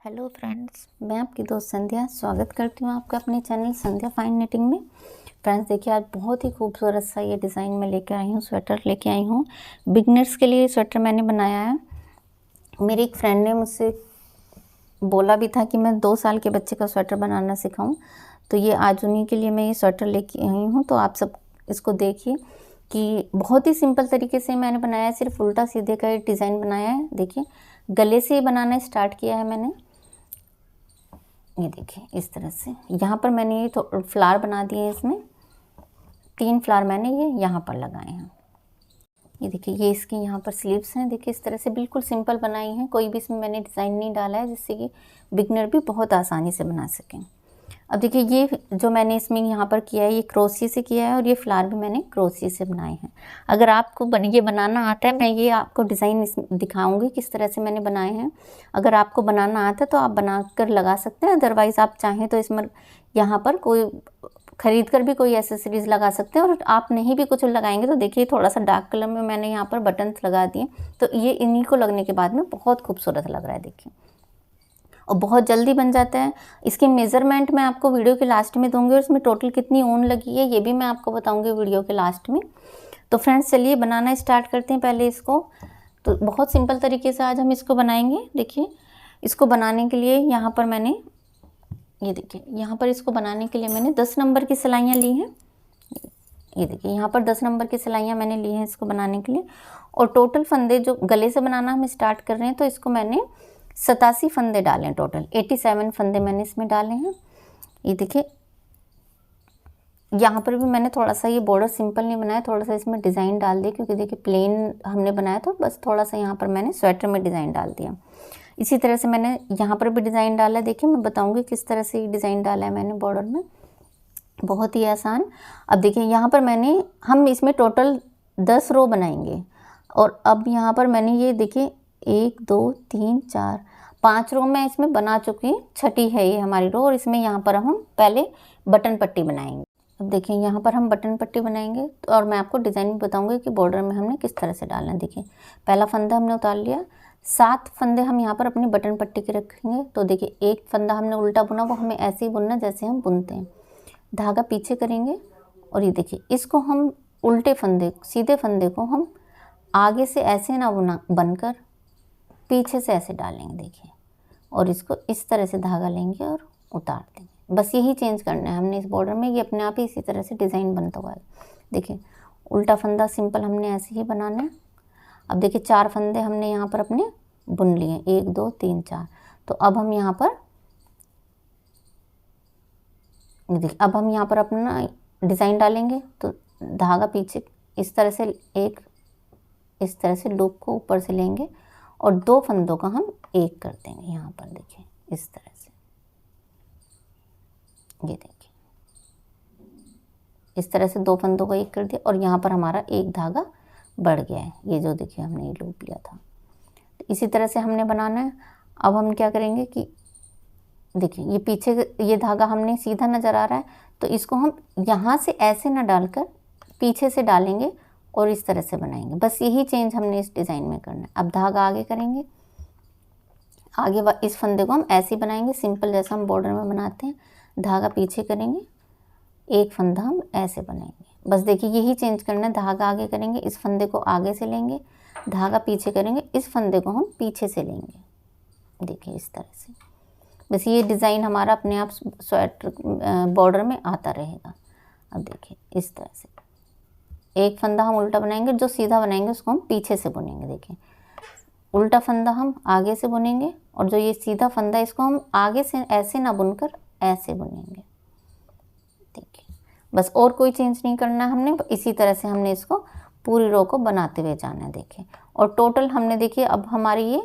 Hello friends, मैं आपकी दोस्त संध्या स्वागत करती हूँ आपका अपने चैनल संध्या फाइन निटिंग में। फ्रेंड्स देखिए, आज बहुत ही खूबसूरत सा ये डिज़ाइन में लेकर आई हूँ, स्वेटर लेके आई हूँ। बिगनर्स के लिए स्वेटर मैंने बनाया है। मेरी एक फ्रेंड ने मुझसे बोला भी था कि मैं 2 साल के बच्चे का स्वेटर बनाना सिखाऊँ, तो ये आज उन्हीं के लिए मैं ये स्वेटर लेके आई हूँ। तो आप सब इसको देखिए कि बहुत ही सिंपल तरीके से मैंने बनाया है, सिर्फ उल्टा सीधे का डिज़ाइन बनाया है। देखिए, गले से बनाना स्टार्ट किया है मैंने। ये देखिए इस तरह से यहाँ पर मैंने ये तो फ्लावर बना दिए हैं। इसमें 3 फ्लावर मैंने ये यहाँ पर लगाए हैं। ये देखिए, ये इसकी यहाँ पर स्लीव्स हैं। देखिए इस तरह से बिल्कुल सिंपल बनाई हैं, कोई भी इसमें मैंने डिज़ाइन नहीं डाला है, जिससे कि बिगनर भी बहुत आसानी से बना सकें। अब देखिए, ये जो मैंने इसमें यहाँ पर किया है, ये क्रोशिया से किया है और ये फ्लावर भी मैंने क्रोशिया से बनाए हैं। अगर आपको ये बनाना आता है, मैं ये आपको डिज़ाइन दिखाऊंगी किस तरह से मैंने बनाए हैं। अगर आपको बनाना आता है तो आप बना कर लगा सकते हैं, अदरवाइज़ आप चाहें तो इसमें यहाँ पर कोई ख़रीद कर भी कोई एसेसरीज़ लगा सकते हैं। और आप नहीं भी कुछ लगाएंगे तो देखिए, थोड़ा सा डार्क कलर में मैंने यहाँ पर बटन्स लगा दिए, तो ये इन्हीं को लगने के बाद में बहुत खूबसूरत लग रहा है। देखिए, और बहुत जल्दी बन जाता है। इसकी मेज़रमेंट मैं आपको वीडियो के लास्ट में दूंगी और इसमें टोटल कितनी ऊन लगी है ये भी मैं आपको बताऊंगी वीडियो के लास्ट में। तो फ्रेंड्स चलिए बनाना स्टार्ट करते हैं। पहले इसको तो बहुत सिंपल तरीके से आज हम इसको बनाएंगे। देखिए, इसको बनाने के लिए यहाँ पर मैंने ये देखिए, यहाँ पर इसको बनाने के लिए मैंने 10 नंबर की सिलाइयाँ ली हैं। ये देखिए, यहाँ पर 10 नंबर की सिलाइयाँ मैंने ली हैं इसको बनाने के लिए। और टोटल फंदे जो गले से बनाना हम स्टार्ट कर रहे हैं, तो इसको मैंने 87 फंदे डाले हैं। टोटल 87 फंदे मैंने इसमें डाले हैं। ये देखिए, यहाँ पर भी मैंने थोड़ा सा ये बॉर्डर सिंपल नहीं बनाया, थोड़ा सा इसमें डिज़ाइन डाल दिया, क्योंकि देखिए प्लेन हमने बनाया तो बस थोड़ा सा यहाँ पर मैंने स्वेटर में डिज़ाइन डाल दिया। इसी तरह से मैंने यहाँ पर भी डिज़ाइन डाला है। देखिए, मैं बताऊँगी किस तरह से ये डिज़ाइन डाला है मैंने बॉर्डर में, बहुत ही आसान। अब देखिए, यहाँ पर हम इसमें टोटल 10 रो बनाएंगे। और अब यहाँ पर मैंने ये देखिए 1 2 3 4 5 रो मैं इसमें बना चुकी हूँ, छठी है ये हमारी रो। और इसमें यहाँ पर हम पहले बटन पट्टी बनाएंगे। अब देखिए, यहाँ पर हम बटन पट्टी बनाएंगे और मैं आपको डिज़ाइन भी बताऊँगी कि बॉर्डर में हमने किस तरह से डालना है। देखिए, पहला फंदा हमने उतार लिया, 7 फंदे हम यहाँ पर अपनी बटन पट्टी के रखेंगे। तो देखिए, एक फंदा हमने उल्टा बुना, वो हमें ऐसे ही बुनना जैसे हम बुनते हैं। धागा पीछे करेंगे और ये देखिए, इसको हम उल्टे फंदे, सीधे फंदे को हम आगे से ऐसे ना बनकर पीछे से ऐसे डालेंगे। देखिए, और इसको इस तरह से धागा लेंगे और उतार देंगे। बस यही चेंज करना है हमने इस बॉर्डर में, ये अपने आप ही इसी तरह से डिज़ाइन बनता हुआ है। देखिए, उल्टा फंदा सिंपल हमने ऐसे ही बनाना है। अब देखिए, 4 फंदे हमने यहाँ पर अपने बुन लिए, 1 2 3 4। तो अब हम यहाँ पर देखिए, अब हम यहाँ पर अपना डिज़ाइन डालेंगे। तो धागा पीछे इस तरह से इस तरह से लूप को ऊपर से लेंगे और 2 फंदों का हम एक कर देंगे यहाँ पर। देखिए इस तरह से, ये देखिए इस तरह से 2 फंदों को एक कर दिया और यहाँ पर हमारा एक धागा बढ़ गया है। ये जो देखिए हमने ये लूप लिया था, तो इसी तरह से हमने बनाना है। अब हम क्या करेंगे कि देखिए, ये पीछे ये धागा हमने सीधा नज़र आ रहा है, तो इसको हम यहाँ से ऐसे ना डालकर पीछे से डालेंगे और इस तरह से बनाएंगे। बस यही चेंज हमने इस डिज़ाइन में करना है। अब धागा आगे करेंगे, आगे इस फंदे को हम ऐसे ही बनाएंगे, सिंपल जैसा हम बॉर्डर में बनाते हैं। धागा पीछे करेंगे, एक फंदा हम ऐसे बनाएंगे। बस देखिए, यही चेंज करना है। धागा आगे करेंगे, इस फंदे को आगे से लेंगे, धागा पीछे करेंगे, इस फंदे को हम पीछे से लेंगे। देखिए इस तरह से, बस ये डिज़ाइन हमारा अपने आप स्वेटर बॉर्डर में आता रहेगा। अब देखिए, इस तरह से एक फंदा हम उल्टा बनाएंगे, जो सीधा बनाएंगे उसको हम पीछे से बुनेंगे। देखिए, उल्टा फंदा हम आगे से बुनेंगे और जो ये सीधा फंदा है इसको हम आगे से ऐसे ना बुनकर ऐसे बुनेंगे। देखिए, बस और कोई चेंज नहीं करना है हमने, इसी तरह से हमने इसको पूरी रो को बनाते हुए जाना है। देखिए, और टोटल हमने देखिए, अब हमारी ये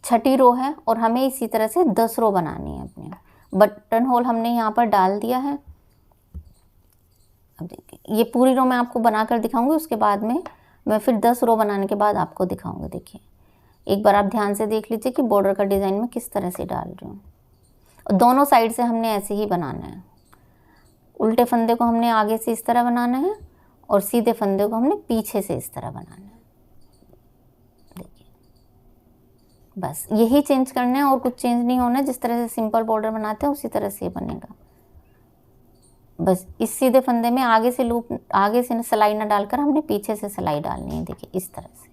छठी रो है और हमें इसी तरह से 10 रो बनानी है। अपने बटन होल हमने यहाँ पर डाल दिया है। अब देखिए, ये पूरी रो मैं आपको बनाकर दिखाऊंगी, उसके बाद में मैं फिर 10 रो बनाने के बाद आपको दिखाऊंगी। देखिए, एक बार आप ध्यान से देख लीजिए कि बॉर्डर का डिज़ाइन में किस तरह से डाल रही हूँ। और दोनों साइड से हमने ऐसे ही बनाना है। उल्टे फंदे को हमने आगे से इस तरह बनाना है और सीधे फंदे को हमने पीछे से इस तरह बनाना है। देखिए, बस यही चेंज करना है और कुछ चेंज नहीं होना। जिस तरह से सिंपल बॉर्डर बनाते हैं उसी तरह से बनेगा। बस इस सीधे फंदे में आगे से लूप, आगे से सिलाई ना डालकर हमने पीछे से सिलाई डालनी है। देखिए इस तरह से।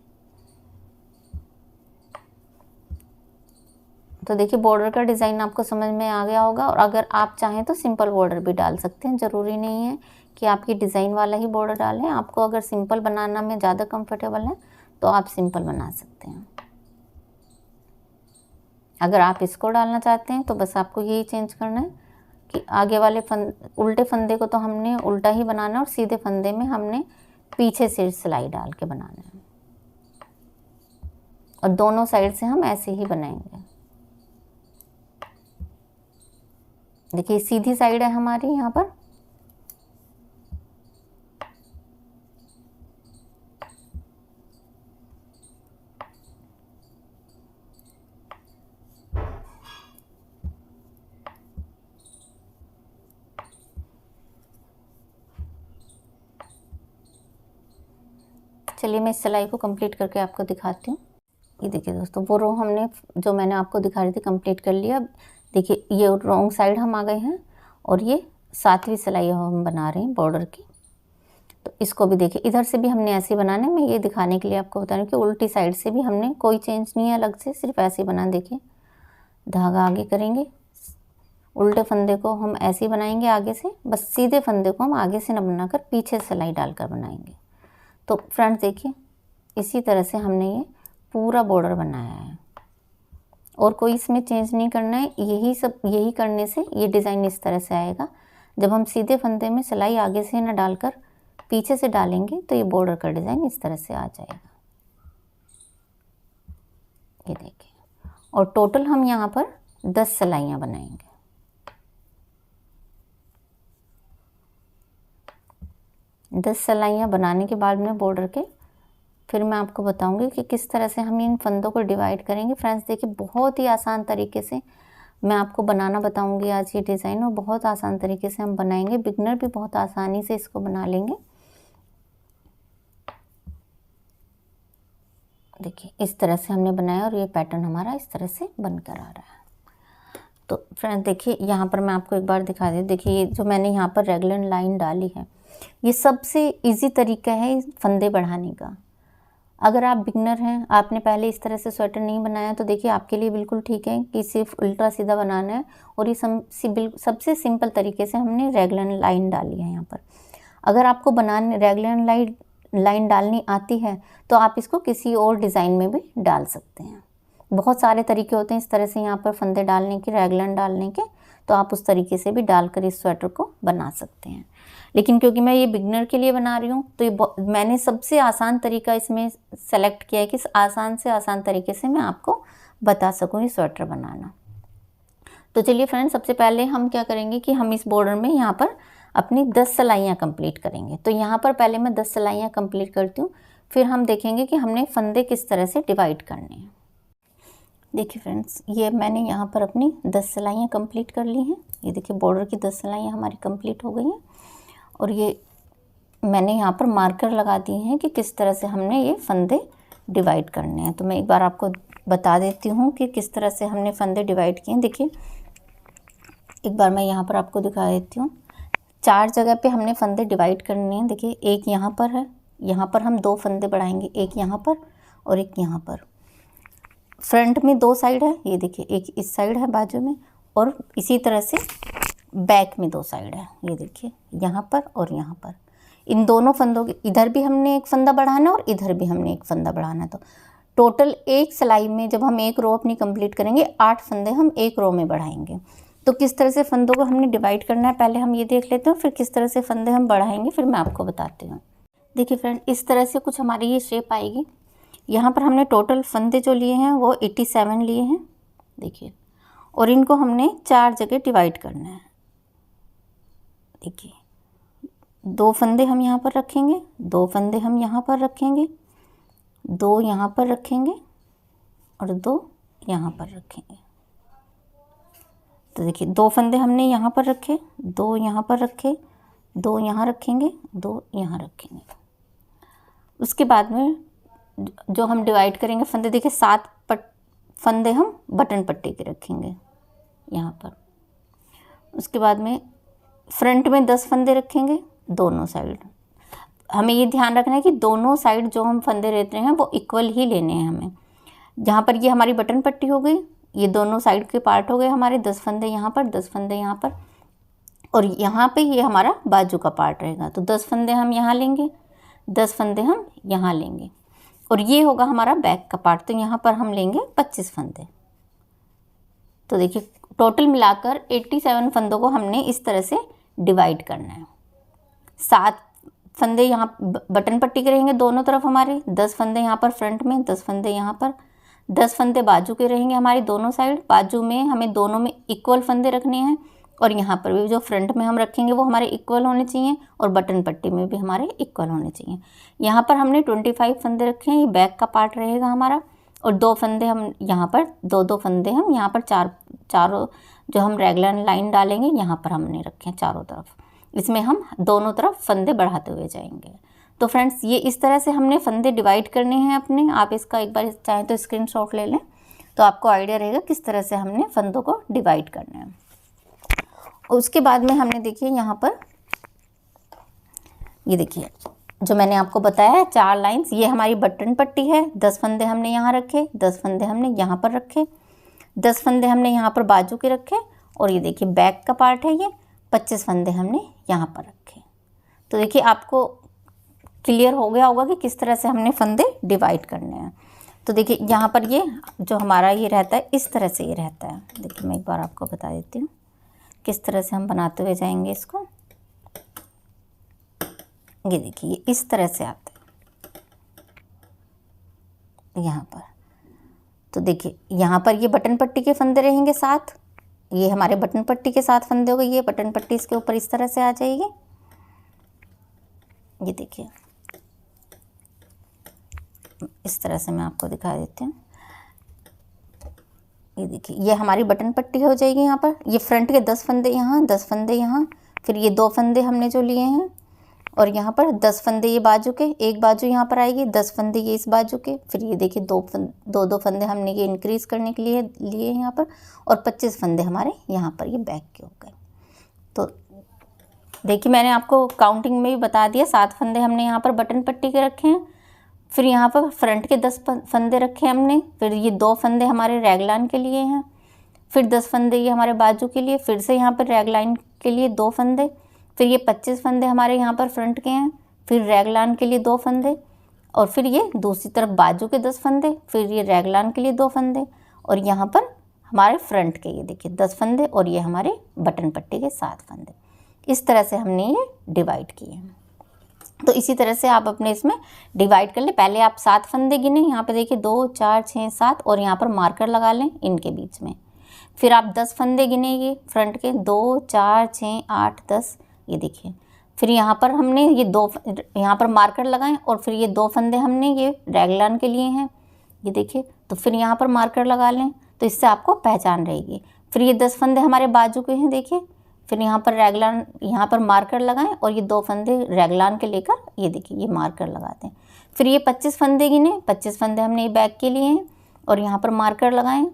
तो देखिए बॉर्डर का डिज़ाइन आपको समझ में आ गया होगा। और अगर आप चाहें तो सिंपल बॉर्डर भी डाल सकते हैं। ज़रूरी नहीं है कि आपकी डिज़ाइन वाला ही बॉर्डर डालें। आपको अगर सिंपल बनाना में ज़्यादा कंफर्टेबल है तो आप सिंपल बना सकते हैं। अगर आप इसको डालना चाहते हैं तो बस आपको यही चेंज करना है कि आगे वाले उल्टे फंदे को तो हमने उल्टा ही बनाना है और सीधे फंदे में हमने पीछे से सिलाई डाल के बनाना है। और दोनों साइड से हम ऐसे ही बनाएंगे। देखिए सीधी साइड है हमारी यहाँ पर। चलिए मैं इस सिलाई को कंप्लीट करके आपको दिखाती हूँ। ये देखिए दोस्तों, वो रो हमने जो मैंने आपको दिखा रही थी कंप्लीट कर लिया। देखिए ये रॉन्ग साइड हम आ गए हैं और ये 7वीं सिलाई हम बना रहे हैं बॉर्डर की। तो इसको भी देखिए इधर से भी हमने ऐसे बनाना है। मैं ये दिखाने के लिए आपको बता रही हूँ कि उल्टी साइड से भी हमने कोई चेंज नहीं है अलग से, सिर्फ ऐसे ही बना। देखिए धागा आगे करेंगे, उल्टे फंदे को हम ऐसे ही बनाएंगे आगे से। बस सीधे फंदे को हम आगे से न बनाकर पीछे सिलाई डालकर बनाएंगे। तो फ्रेंड्स देखिए इसी तरह से हमने ये पूरा बॉर्डर बनाया है और कोई इसमें चेंज नहीं करना है। यही करने से ये डिज़ाइन इस तरह से आएगा। जब हम सीधे फंदे में सिलाई आगे से न डालकर पीछे से डालेंगे तो ये बॉर्डर का डिज़ाइन इस तरह से आ जाएगा। ये देखिए, और टोटल हम यहाँ पर 10 सिलाइयाँ बनाएंगे। दस सिलाइयाँ बनाने के बाद में बॉर्डर के फिर मैं आपको बताऊंगी कि किस तरह से हम इन फंदों को डिवाइड करेंगे। फ्रेंड्स देखिए बहुत ही आसान तरीके से मैं आपको बनाना बताऊंगी आज ये डिज़ाइन, और बहुत आसान तरीके से हम बनाएंगे। बिगनर भी बहुत आसानी से इसको बना लेंगे। देखिए इस तरह से हमने बनाया और ये पैटर्न हमारा इस तरह से बनकर आ रहा है। तो फ्रेंड्स देखिए यहाँ पर मैं आपको एक बार दिखा दें। देखिए ये जो मैंने यहाँ पर रेगुलर लाइन डाली है, ये सबसे इजी तरीका है फंदे बढ़ाने का। अगर आप बिगनर हैं, आपने पहले इस तरह से स्वेटर नहीं बनाया, तो देखिए आपके लिए बिल्कुल ठीक है कि सिर्फ उल्टा सीधा बनाना है। और ये सबसे सिंपल तरीके से हमने रेगुलर लाइन डाली है यहाँ पर। अगर आपको रेगुलर लाइन डालनी आती है तो आप इसको किसी और डिज़ाइन में भी डाल सकते हैं। बहुत सारे तरीके होते हैं इस तरह से यहाँ पर फंदे डालने के, रेगुलर डालने के, तो आप उस तरीके से भी डालकर इस स्वेटर को बना सकते हैं। लेकिन क्योंकि मैं ये बिगनर के लिए बना रही हूँ तो ये मैंने सबसे आसान तरीका इसमें सेलेक्ट किया है कि आसान से आसान तरीके से मैं आपको बता सकूँ ये स्वेटर बनाना। तो चलिए फ्रेंड्स, सबसे पहले हम क्या करेंगे कि हम इस बॉर्डर में यहाँ पर अपनी 10 सिलाइयाँ कंप्लीट करेंगे। तो यहाँ पर पहले मैं 10 सिलाइयाँ कंप्लीट करती हूँ, फिर हम देखेंगे कि हमने फंदे किस तरह से डिवाइड करने हैं। देखिए फ्रेंड्स, ये मैंने यहाँ पर अपनी 10 सिलाइयाँ कंप्लीट कर ली हैं। ये देखिए बॉर्डर की 10 सिलाइयाँ हमारी कंप्लीट हो गई हैं और ये मैंने यहाँ पर मार्कर लगा दिए हैं कि किस तरह से हमने ये फंदे डिवाइड करने हैं। तो मैं एक बार आपको बता देती हूँ कि किस तरह से हमने फंदे डिवाइड किए हैं। देखिए एक बार मैं यहाँ पर आपको दिखा देती हूँ। 4 जगह पे हमने फंदे डिवाइड करने हैं। देखिए एक यहाँ पर है, यहाँ पर हम 2 फंदे बढ़ाएंगे, एक यहाँ पर और एक यहाँ पर। फ्रंट में 2 साइड है, ये देखिए एक इस साइड है बाजू में, और इसी तरह से बैक में 2 साइड है। ये देखिए यहाँ पर और यहाँ पर। इन दोनों फंदों के इधर भी हमने एक फंदा बढ़ाना है और इधर भी हमने एक फंदा बढ़ाना है। तो टोटल एक सिलाई में जब हम एक रो अपनी कंप्लीट करेंगे, 8 फंदे हम एक रो में बढ़ाएंगे। तो किस तरह से फंदों को हमने डिवाइड करना है पहले हम ये देख लेते हैं, फिर किस तरह से फंदे हम बढ़ाएंगे फिर मैं आपको बताती हूँ। देखिए फ्रेंड, इस तरह से कुछ हमारी ये शेप आएगी। यहाँ पर हमने टोटल फंदे जो लिए हैं वो 87 लिए हैं। देखिए, और इनको हमने 4 जगह डिवाइड करना है। देखिए 2 फंदे हम यहाँ पर रखेंगे, 2 फंदे हम यहाँ पर रखेंगे, 2 यहाँ पर रखेंगे और 2 यहाँ पर रखेंगे। तो देखिए 2 फंदे हमने यहाँ पर रखे, 2 यहाँ पर रखे, 2 यहाँ रखेंगे, 2 यहाँ रखेंगे। उसके बाद में जो हम डिवाइड करेंगे फंदे, देखिए 7 फंदे हम बटन पट्टी के रखेंगे यहाँ पर। उसके बाद में फ्रंट में 10 फंदे रखेंगे दोनों साइड। हमें ये ध्यान रखना है कि दोनों साइड जो हम फंदे लेते हैं वो इक्वल ही लेने हैं हमें। जहाँ पर ये हमारी बटन पट्टी हो गई, ये दोनों साइड के पार्ट हो गए हमारे, 10 फंदे यहाँ पर, 10 फंदे यहाँ पर, और यहाँ पे ये हमारा बाजू का पार्ट रहेगा। तो 10 फंदे हम यहाँ लेंगे, 10 फंदे हम यहाँ लेंगे, और ये होगा हमारा बैक का पार्ट। तो यहाँ पर हम लेंगे 25 फंदे। तो देखिए टोटल मिलाकर 87 फंदों को हमने इस तरह से डिवाइड करना है। 7 फंदे यहाँ बटन पट्टी के रहेंगे दोनों तरफ हमारे, 10 फंदे यहाँ पर फ्रंट में, 10 फंदे यहाँ पर, 10 फंदे बाजू के रहेंगे हमारे दोनों साइड। बाजू में हमें दोनों में इक्वल फंदे रखने हैं, और यहाँ पर भी जो फ्रंट में हम रखेंगे वो हमारे इक्वल होने चाहिए, और बटन पट्टी में भी हमारे इक्वल होने चाहिए। यहाँ पर हमने 25 फंदे रखे हैं, ये बैक का पार्ट रहेगा हमारा, और 2 फंदे हम यहाँ पर, 2 फंदे हम यहाँ पर, चारों जो हम रेगुलर लाइन डालेंगे यहाँ पर हमने रखे हैं चारों तरफ। इसमें हम दोनों तरफ फंदे बढ़ाते हुए जाएंगे। तो फ्रेंड्स ये इस तरह से हमने फंदे डिवाइड करने हैं अपने। आप इसका एक बार चाहें तो स्क्रीनशॉट ले लें, तो आपको आइडिया रहेगा किस तरह से हमने फंदों को डिवाइड करना है। उसके बाद में हमने देखिए यहाँ पर, ये देखिए जो मैंने आपको बताया है 4 लाइंस, ये हमारी बटन पट्टी है। 10 फंदे हमने यहाँ रखे, 10 फंदे हमने यहाँ पर रखे, 10 फंदे हमने यहाँ पर बाजू के रखे, और ये देखिए बैक का पार्ट है, ये 25 फंदे हमने यहाँ पर रखे। तो देखिए आपको क्लियर हो गया होगा कि किस तरह से हमने फंदे डिवाइड करने हैं। तो देखिए यहाँ पर ये जो हमारा ये रहता है, इस तरह से ये रहता है। देखिए मैं एक बार आपको बता देती हूँ किस तरह से हम बनाते हुए जाएंगे इसको। ये देखिए ये इस तरह से आता है यहाँ पर। तो देखिए यहाँ पर ये बटन पट्टी के फंदे रहेंगे 7, ये हमारे बटन पट्टी के 7 फंदे हो गए। ये बटन पट्टी इसके ऊपर इस तरह से आ जाएगी। ये देखिए इस तरह से मैं आपको दिखा देती हूँ। ये देखिए ये हमारी बटन पट्टी हो जाएगी यहाँ पर। ये फ्रंट के 10 फंदे यहाँ, 10 फंदे यहाँ, फिर ये 2 फंदे हमने जो लिए हैं, और यहाँ पर 10 फंदे ये बाजू के, एक बाजू यहाँ पर आएगी, 10 फंदे ये इस बाजू के, फिर ये देखिए 2 फंदे हमने ये इंक्रीज़ करने के लिए लिए यहाँ पर, और 25 फंदे हमारे यहाँ पर ये बैक के हो गए। तो देखिए मैंने आपको काउंटिंग में भी बता दिया, 7 फंदे हमने यहाँ पर बटन पट्टी के रखे हैं, फिर यहाँ पर फ्रंट के 10 फंदे रखे हमने, फिर ये 2 फंदे हमारे रैगलाइन के लिए हैं, फिर 10 फंदे ये हमारे बाजू के लिए, फिर से यहाँ पर रैगलाइन के लिए 2 फंदे, फिर ये 25 फंदे हमारे यहाँ पर फ्रंट के हैं, फिर रैगलाइन के लिए 2 फंदे, और फिर ये दूसरी तरफ बाजू के 10 फंदे, फिर ये रैगलाइन के लिए 2 फंदे, और यहाँ पर हमारे फ्रंट के ये देखिए 10 फंदे, और ये हमारे बटन पट्टी के 7 फंदे। इस तरह से हमने ये डिवाइड किए हैं। तो इसी तरह से आप अपने इसमें डिवाइड कर ले। पहले आप 7 फंदे गिने, यहाँ पे देखिए 2 4 6 7, और यहाँ पर मार्कर लगा लें इनके बीच में। फिर आप 10 फंदे गिनेंगे फ्रंट के, 2 4 6 8 10, ये देखिए। फिर यहाँ पर हमने ये 2 यहाँ पर मार्कर लगाएं, और फिर ये 2 फंदे हमने ये रैगलाइन के लिए हैं, ये देखिए। तो फिर यहाँ पर मार्कर लगा लें, तो इससे आपको पहचान रहेगी। फिर ये 10 फंदे हमारे बाजू के हैं, देखिए। फिर यहाँ पर रैगलाइन, यहाँ पर मार्कर लगाएं, और ये 2 फंदे रैगलाइन के लेकर ये देखिए ये मार्कर लगाते हैं। फिर ये 25 फंदे गिने, 25 फंदे हमने ये बैक के लिए हैं, और यहाँ पर मार्कर लगाएं,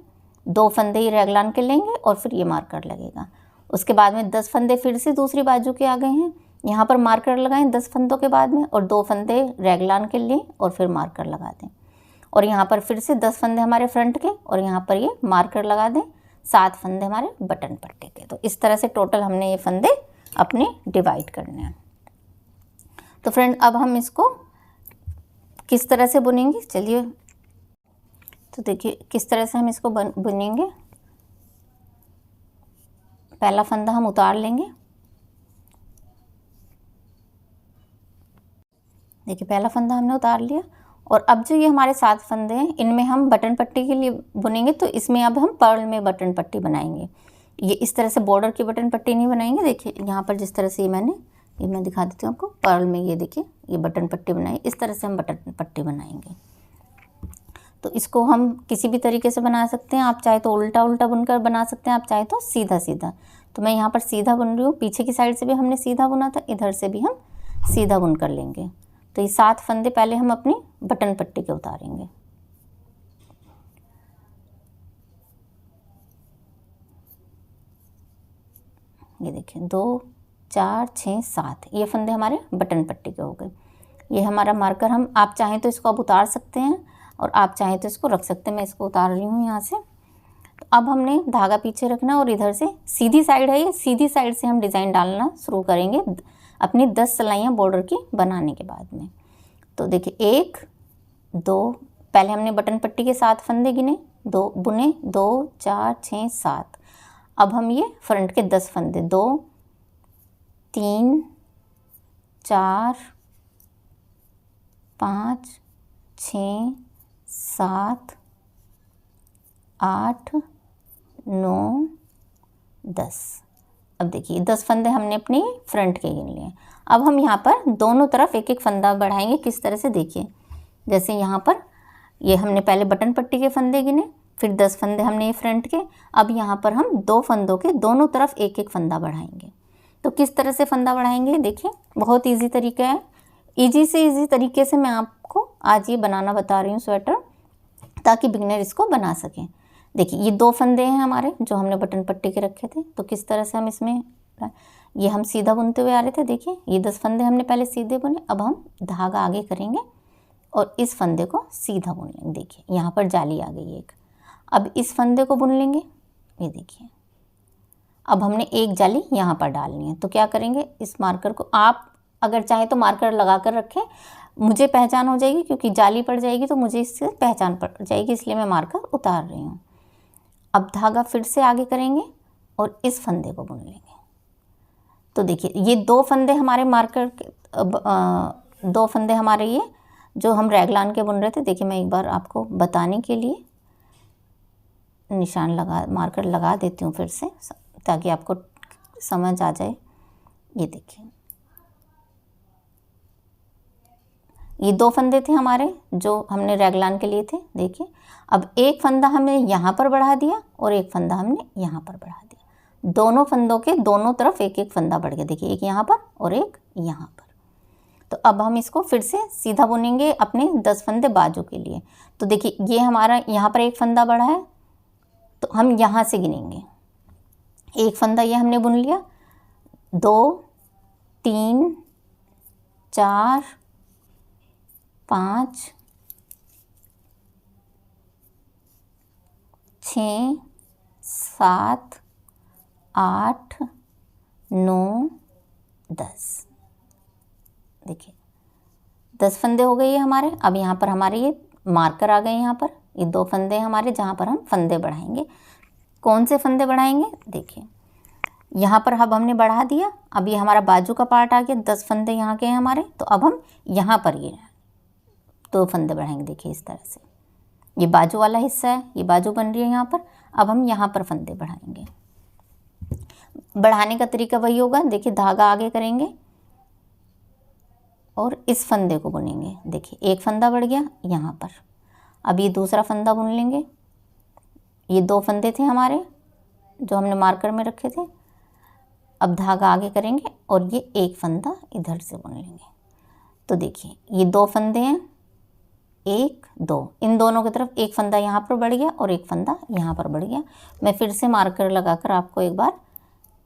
2 फंदे ये रैगलाइन के लेंगे, और फिर ये मार्कर लगेगा। उसके बाद में 10 फंदे फिर से दूसरी बाजू के आ गए हैं, यहाँ पर मार्कर लगाएं 10 फंदों के बाद में, और 2 फंदे रैगलाइन के लें, और फिर मार्कर लगा दें। और यहाँ पर फिर से 10 फंदे हमारे फ्रंट के, और यहाँ पर ये मार्कर लगा दें, 7 फंदे हमारे बटन पट्टी के। तो इस तरह से टोटल हमने ये फंदे अपने डिवाइड करने हैं। तो फ्रेंड अब हम इसको किस तरह से बुनेंगे, चलिए। तो देखिए किस तरह से हम इसको बुनेंगे। पहला फंदा हम उतार लेंगे। देखिए पहला फंदा हमने उतार लिया, और अब जो ये हमारे 7 फंदे हैं इनमें हम बटन पट्टी के लिए बुनेंगे। तो इसमें अब हम पर्ल में बटन पट्टी बनाएंगे। ये इस तरह से बॉर्डर की बटन पट्टी नहीं बनाएंगे। देखिए यहाँ पर जिस तरह से ये मैं दिखा देती हूँ आपको। पर्ल में ये देखिए ये बटन पट्टी बनाई, इस तरह से हम बटन पट्टी बनाएंगे। तो इसको हम किसी भी तरीके से बना सकते हैं। आप चाहे तो उल्टा उल्टा बुनकर बना सकते हैं, आप चाहे तो सीधा सीधा। तो मैं यहाँ पर सीधा बुन रही हूँ। पीछे की साइड से भी हमने सीधा बुना था, इधर से भी हम सीधा बुन कर लेंगे। तो ये 7 फंदे पहले हम अपनी बटन पट्टी के उतारेंगे। ये देखिए 2 4 6 7 ये फंदे हमारे बटन पट्टी के हो गए। ये हमारा मार्कर हम आप चाहें तो इसको अब उतार सकते हैं और आप चाहें तो इसको रख सकते हैं। मैं इसको उतार रही हूँ यहाँ से। तो अब हमने धागा पीछे रखना और इधर से सीधी साइड है ये, सीधी साइड से हम डिज़ाइन डालना शुरू करेंगे अपनी 10 सिलाइयाँ बॉर्डर की बनाने के बाद में। तो देखिए 1 2 पहले हमने बटन पट्टी के 7 फंदे गिने, 2 बुने, 2 4 6 7। अब हम ये फ्रंट के 10 फंदे 2 3 4 5 6 7 8 9 10। अब देखिए 10 फंदे हमने अपने फ्रंट के गिन लिए। अब हम यहाँ पर दोनों तरफ एक एक फंदा बढ़ाएंगे। किस तरह से देखिए, जैसे यहाँ पर ये हमने पहले बटन पट्टी के फंदे गिने, फिर 10 फंदे हमने ये फ्रंट के। अब यहाँ पर हम 2 फंदों के दोनों तरफ एक एक फंदा बढ़ाएंगे। तो किस तरह से फंदा बढ़ाएंगे देखिए, बहुत ईजी तरीका है। ईजी से ईजी तरीके से मैं आपको आज ये बनाना बता रही हूँ स्वेटर, ताकि बिगनर इसको बना सकें। देखिए ये 2 फंदे हैं हमारे जो हमने बटन पट्टी के रखे थे। तो किस तरह से हम इसमें ये हम सीधा बुनते हुए आ रहे थे। देखिए ये 10 फंदे हमने पहले सीधे बुने, अब हम धागा आगे करेंगे और इस फंदे को सीधा बुन लेंगे। देखिए यहाँ पर जाली आ गई एक। अब इस फंदे को बुन लेंगे। ये देखिए अब हमने एक जाली यहाँ पर डालनी है। तो क्या करेंगे, इस मार्कर को आप अगर चाहें तो मार्कर लगा कर रखें, मुझे पहचान हो जाएगी क्योंकि जाली पड़ जाएगी तो मुझे इससे पहचान पड़ जाएगी, इसलिए मैं मार्कर उतार रही हूँ। अब धागा फिर से आगे करेंगे और इस फंदे को बुन लेंगे। तो देखिए ये 2 फंदे हमारे मार्कर के 2 फंदे हमारे ये जो हम रैगलान के बुन रहे थे। देखिए मैं एक बार आपको बताने के लिए निशान मार्कर लगा देती हूँ फिर से, ताकि आपको समझ आ जाए। ये देखिए ये 2 फंदे थे हमारे जो हमने रैगलान के लिए थे। देखिए अब एक फंदा हमने यहाँ पर बढ़ा दिया और एक फंदा हमने यहाँ पर बढ़ा दिया। दोनों फंदों के दोनों तरफ एक एक फंदा बढ़ गया। देखिए एक यहाँ पर और एक यहाँ पर। तो अब हम इसको फिर से सीधा बुनेंगे अपने 10 फंदे बाजू के लिए। तो देखिए ये हमारा यहाँ पर एक फंदा बढ़ा है, तो हम यहाँ से गिनेंगे। एक फंदा ये हमने बुन लिया, 2 3 4 5 6 7 8 9 10। देखिए 10 फंदे हो गए ये हमारे। अब यहाँ पर हमारे ये मार्कर आ गए। यहाँ पर ये 2 फंदे हमारे जहाँ पर हम फंदे बढ़ाएंगे। कौन से फंदे बढ़ाएंगे देखिए, यहाँ पर अब हमने बढ़ा दिया। अब ये हमारा बाजू का पार्ट आ गया, 10 फंदे यहाँ के हैं हमारे। तो अब हम यहाँ पर ये 2 फंदे बढ़ाएंगे। देखिए इस तरह से ये बाजू वाला हिस्सा है, ये बाजू बन रही है यहाँ पर। अब हम यहाँ पर फंदे बढ़ाएंगे। बढ़ाने का तरीका वही होगा। देखिए धागा आगे करेंगे और इस फंदे को बुनेंगे। देखिए एक फंदा बढ़ गया यहाँ पर। अब ये दूसरा फंदा बुन लेंगे। ये 2 फंदे थे हमारे जो हमने मार्कर में रखे थे। अब धागा आगे करेंगे और ये एक फंदा इधर से बुन लेंगे। तो देखिए ये 2 फंदे हैं, 1 2, इन दोनों की तरफ एक फंदा यहाँ पर बढ़ गया और एक फंदा यहाँ पर बढ़ गया। मैं फिर से मार्कर लगाकर आपको एक बार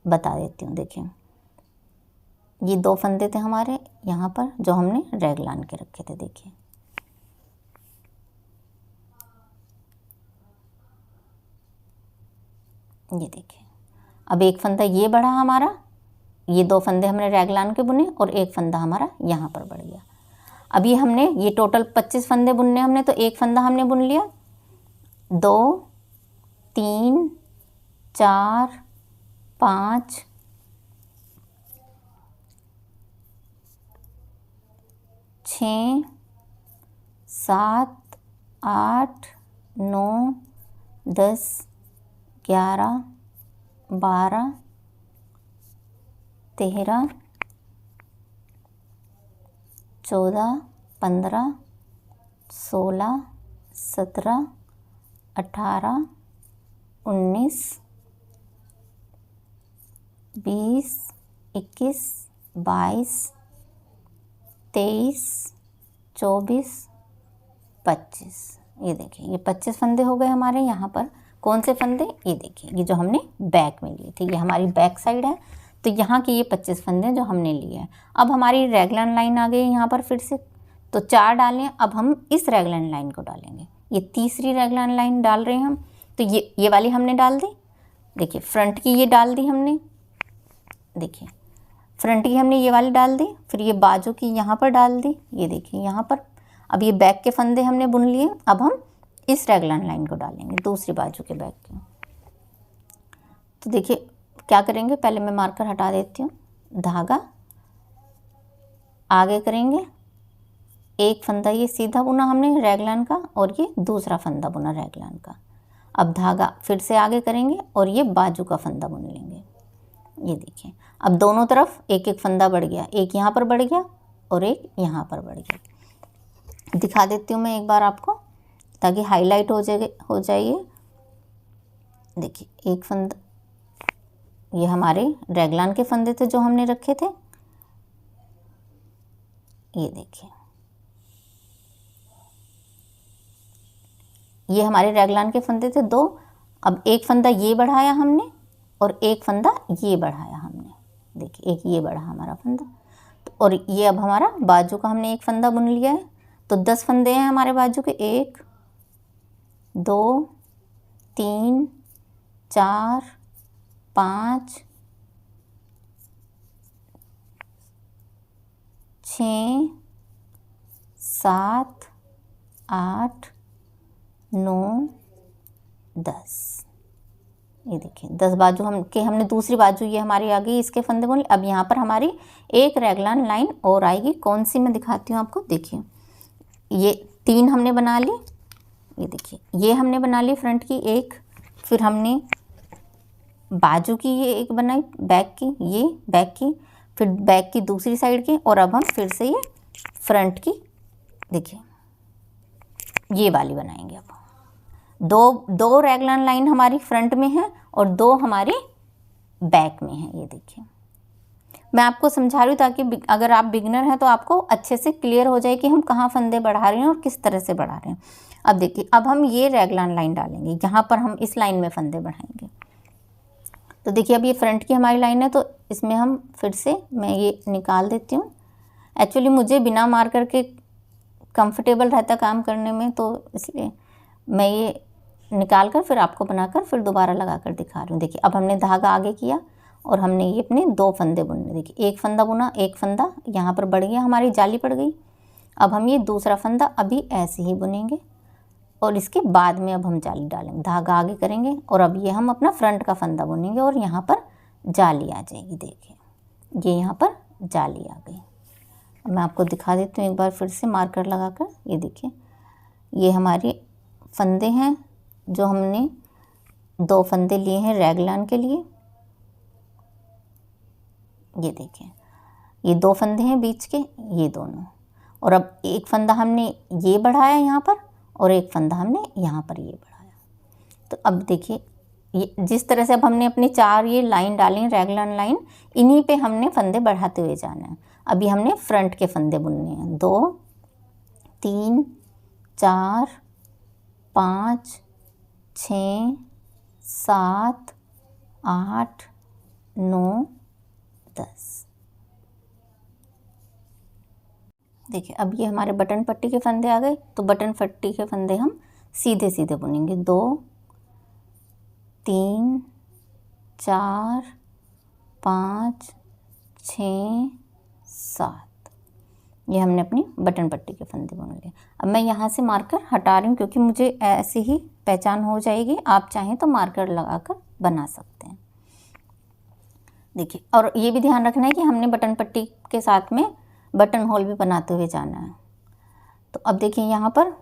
बता देती हूँ। देखिए ये 2 फंदे थे हमारे यहाँ पर जो हमने रैगलान के रखे थे। देखिए ये देखिए अब एक फंदा ये बढ़ा हमारा, ये 2 फंदे हमने रैगलान के बुने और एक फंदा हमारा यहाँ पर बढ़ गया। अब ये हमने ये टोटल 25 फंदे बुनने हमने, तो एक फंदा हमने बुन लिया। 2 3 4 5 6 7 8 9 10 11 12 13 14 15 16 17 18 19 20 21 22 23 24 25। ये देखिए ये 25 फंदे हो गए हमारे यहाँ पर। कौन से फंदे, ये देखिए ये जो हमने बैक में लिए थे, ये हमारी बैक साइड है। तो यहाँ की ये 25 फंदे जो हमने लिए हैं। अब हमारी रेगुलर लाइन आ गई यहाँ पर फिर से, तो 4 डालें। अब हम इस रेगुलर लाइन को डालेंगे, ये तीसरी रेगुलर लाइन डाल रहे हैं हम। तो ये वाली हमने डाल दी, देखिए फ्रंट की ये डाल दी हमने, देखिए फ्रंट की हमने ये वाली डाल दी, फिर ये बाजू की यहाँ पर डाल दी, ये देखिए यहाँ पर। अब ये बैक के फंदे हमने बुन लिए, अब हम इस रेगुलर लाइन को डालेंगे दूसरी बाजू के बैक के। तो देखिए क्या करेंगे, पहले मैं मार्कर हटा देती हूँ, धागा आगे करेंगे, एक फंदा ये सीधा बुना हमने रेगलान का और ये दूसरा फंदा बुना रेगलान का। अब धागा फिर से आगे करेंगे और ये बाजू का फंदा बुन लेंगे, ये देखिए। अब दोनों तरफ एक एक फंदा बढ़ गया, एक यहाँ पर बढ़ गया और एक यहाँ पर बढ़ गया। दिखा देती हूँ मैं एक बार आपको, ताकि हाईलाइट हो जाइए। देखिए एक फंदा, ये हमारे रेगलान के फंदे थे जो हमने रखे थे, ये देखिए ये हमारे रेगलान के फंदे थे 2। अब एक फंदा ये बढ़ाया हमने और एक फंदा ये बढ़ाया हमने, देखिए एक ये बढ़ा हमारा फंदा। तो और ये अब हमारा बाजू का हमने एक फंदा बुन लिया है। तो 10 फंदे हैं हमारे बाजू के, 1 2 3 4 5 6 7 8 9 10, ये देखिए 10 बाजू हमने दूसरी बाजू ये हमारी आ गई, इसके फंदे बुन। अब यहाँ पर हमारी एक रेगलान लाइन और आएगी, कौन सी मैं दिखाती हूँ आपको। देखिए ये 3 हमने बना ली, ये देखिए ये हमने बना ली फ्रंट की एक, फिर हमने बाजू की ये एक बनाई, बैक की ये बैक की, फिर बैक की दूसरी साइड की, और अब हम फिर से ये फ्रंट की देखिए ये वाली बनाएंगे। अब दो रेगलान लाइन हमारी फ्रंट में है और 2 हमारी बैक में है। ये देखिए मैं आपको समझा रही हूँ ताकि अगर आप बिगनर हैं तो आपको अच्छे से क्लियर हो जाए कि हम कहाँ फंदे बढ़ा रहे हैं और किस तरह से बढ़ा रहे हैं। अब देखिए अब हम ये रेगलान लाइन डालेंगे, यहाँ पर हम इस लाइन में फंदे बढ़ाएंगे। तो देखिए अब ये फ्रंट की हमारी लाइन है, तो इसमें हम फिर से मैं ये निकाल देती हूँ। एक्चुअली मुझे बिना मार्कर के कंफर्टेबल रहता काम करने में, तो इसलिए मैं ये निकाल कर फिर आपको बनाकर फिर दोबारा लगा कर दिखा रही हूँ। देखिए अब हमने धागा आगे किया और हमने ये अपने 2 फंदे बुनने, देखिए एक फंदा बुना, एक फंदा यहाँ पर बढ़ गया, हमारी जाली पड़ गई। अब हम ये दूसरा फंदा अभी ऐसे ही बुनेंगे और इसके बाद में अब हम जाली डालेंगे, धागा आगे करेंगे और अब ये हम अपना फ्रंट का फंदा बुनेंगे और यहाँ पर जाली आ जाएगी। देखिए ये यहाँ पर जाली आ गई। अब मैं आपको दिखा देती हूँ एक बार फिर से मार्कर लगाकर। ये देखिए ये हमारे फंदे हैं जो हमने 2 फंदे लिए हैं रेगलान के लिए। ये देखिए ये 2 फंदे हैं बीच के, ये दोनों, और अब एक फंदा हमने ये बढ़ाया यहाँ पर और एक फंदा हमने यहाँ पर ये बढ़ाया। तो अब देखिए ये जिस तरह से अब हमने अपने 4 ये लाइन डाली रेगलान लाइन, इन्हीं पे हमने फंदे बढ़ाते हुए जाना है। अभी हमने फ्रंट के फंदे बुनने हैं, 2 3 4 5 6 7 8 9 10। देखिए अब ये हमारे बटन पट्टी के फंदे आ गए, तो बटन पट्टी के फंदे हम सीधे सीधे बुनेंगे। 2 3 4 5 6 7, ये हमने अपनी बटन पट्टी के फंदे बुन लिए। अब मैं यहाँ से मार्कर हटा रही हूँ क्योंकि मुझे ऐसे ही पहचान हो जाएगी। आप चाहें तो मार्कर लगाकर बना सकते हैं। देखिए और ये भी ध्यान रखना है कि हमने बटन पट्टी के साथ में बटन होल भी बनाते हुए जाना है। तो अब देखिए यहाँ पर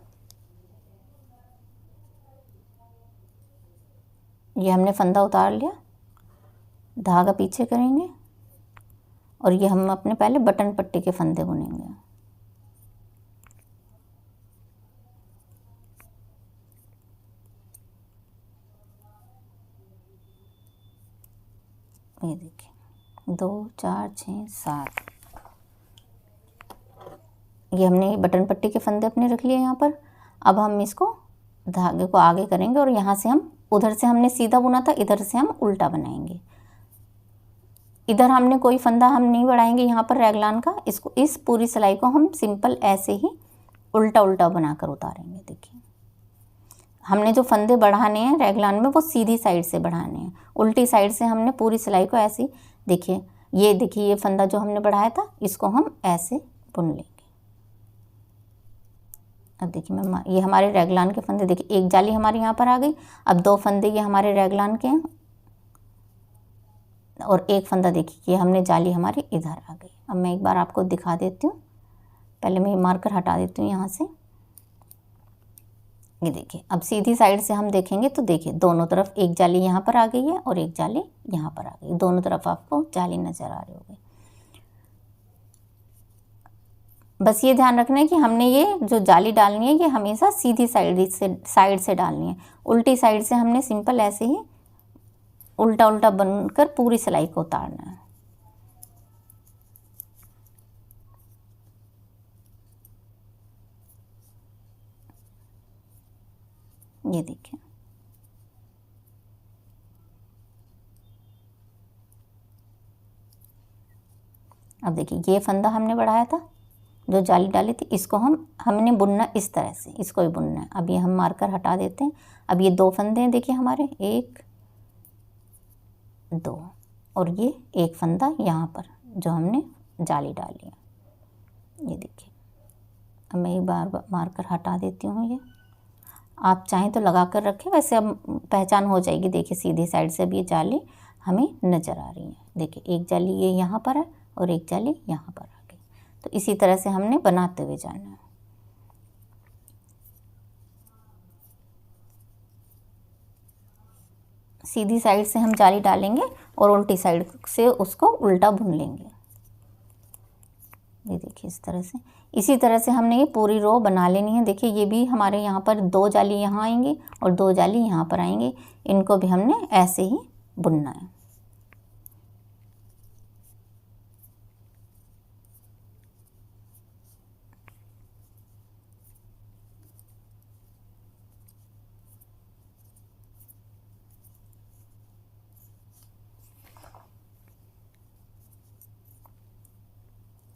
ये हमने फंदा उतार लिया, धागा पीछे करेंगे और ये हम अपने पहले बटन पट्टी के फंदे बुनेंगे। ये देखिए 2 4 6 7, ये हमने बटन पट्टी के फंदे अपने रख लिए यहाँ पर। अब हम इसको धागे को आगे करेंगे और यहाँ से हम, उधर से हमने सीधा बुना था, इधर से हम उल्टा बनाएंगे। इधर हमने कोई फंदा हम नहीं बढ़ाएंगे यहाँ पर रैगलान का। इसको, इस पूरी सिलाई को हम सिंपल ऐसे ही उल्टा उल्टा बनाकर उतारेंगे। देखिए, हमने जो फंदे बढ़ाने हैं रैगलान में वो सीधी साइड से बढ़ाने हैं, उल्टी साइड से हमने पूरी सिलाई को ऐसे, देखिए ये देखिए ये फंदा जो हमने बढ़ाया था इसको हम ऐसे बुन लेंगे। अब देखिए ये हमारे रैगलान के फंदे, देखिए एक जाली हमारे यहाँ पर आ गई। अब 2 फंदे ये हमारे रैगलान के हैं और एक फंदा देखिए ये हमने जाली हमारी इधर आ गई। अब मैं एक बार आपको दिखा देती हूँ, पहले मैं ये मार्कर हटा देती हूँ यहाँ से। ये देखिए, अब सीधी साइड से हम देखेंगे तो देखिए दोनों तरफ एक जाली यहाँ पर आ गई है और एक जाली यहाँ पर आ गई, दोनों तरफ आपको जाली नज़र आ रही होगी। बस ये ध्यान रखना है कि हमने ये जो जाली डालनी है ये हमेशा सीधी साइड से डालनी है। उल्टी साइड से हमने सिंपल ऐसे ही उल्टा उल्टा बनकर पूरी सिलाई को उतारना है। ये देखिए, अब देखिए ये फंदा हमने बढ़ाया था, जो जाली डाली थी, इसको हमने बुनना इस तरह से, इसको ही बुनना है। अब ये हम मार्कर हटा देते हैं। अब ये 2 फंदे हैं देखिए हमारे, 1 2 और ये एक फंदा यहाँ पर जो हमने जाली डाली है। ये देखिए, अब मैं एक बार मार्कर हटा देती हूँ। ये आप चाहें तो लगा कर रखें, वैसे अब पहचान हो जाएगी। देखिए सीधी साइड से अब ये जाली हमें नज़र आ रही है। देखिए एक जाली ये यहाँ पर है और एक जाली यहाँ पर आ गई। तो इसी तरह से हमने बनाते हुए जाना है। सीधी साइड से हम जाली डालेंगे और उल्टी साइड से उसको उल्टा बुन लेंगे। ये देखिए इस तरह से, इसी तरह से हमने ये पूरी रो बना लेनी है। देखिए ये भी हमारे यहाँ पर 2 जाली यहाँ आएंगी और 2 जाली यहाँ पर आएंगी, इनको भी हमने ऐसे ही बुनना है।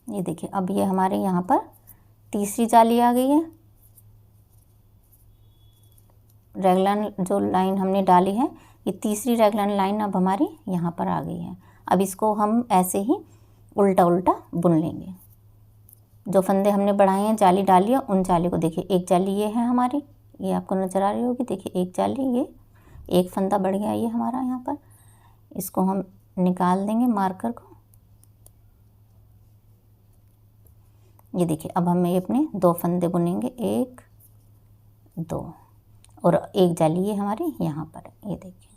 ये देखिए, अब ये हमारे यहाँ पर तीसरी जाली आ गई है। रैगलान जो लाइन हमने डाली है, ये तीसरी रैगलान लाइन अब हमारी यहाँ पर आ गई है। अब इसको हम ऐसे ही उल्टा उल्टा बुन लेंगे। जो फंदे हमने बढ़ाए हैं, जाली डाली है, उन जाली को देखिए, एक जाली ये है हमारी, ये आपको नज़र आ रही होगी। देखिए एक जाली, ये एक फंदा बढ़ गया ये हमारा यहाँ पर, इसको हम निकाल देंगे मार्कर को। ये देखिए, अब हम ये अपने 2 फंदे बुनेंगे, 1 2 और एक जाली ये हमारी यहाँ पर है। ये देखिए,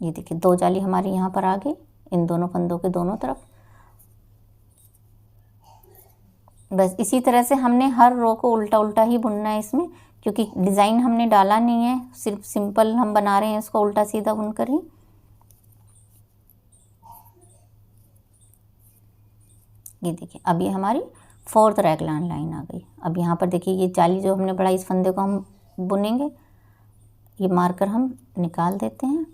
ये देखिए 2 जाली हमारी यहाँ पर आ गई, इन दोनों फंदों के दोनों तरफ। बस इसी तरह से हमने हर रो को उल्टा उल्टा ही बुनना है इसमें, क्योंकि डिज़ाइन हमने डाला नहीं है, सिर्फ सिंपल हम बना रहे हैं इसको उल्टा सीधा बुनकर ही। ये देखिए, अब ये हमारी 4th रैगलान लाइन आ गई। अब यहाँ पर देखिए ये जाली जो हमने बढ़ाई, इस फंदे को हम बुनेंगे। ये मार्कर हम निकाल देते हैं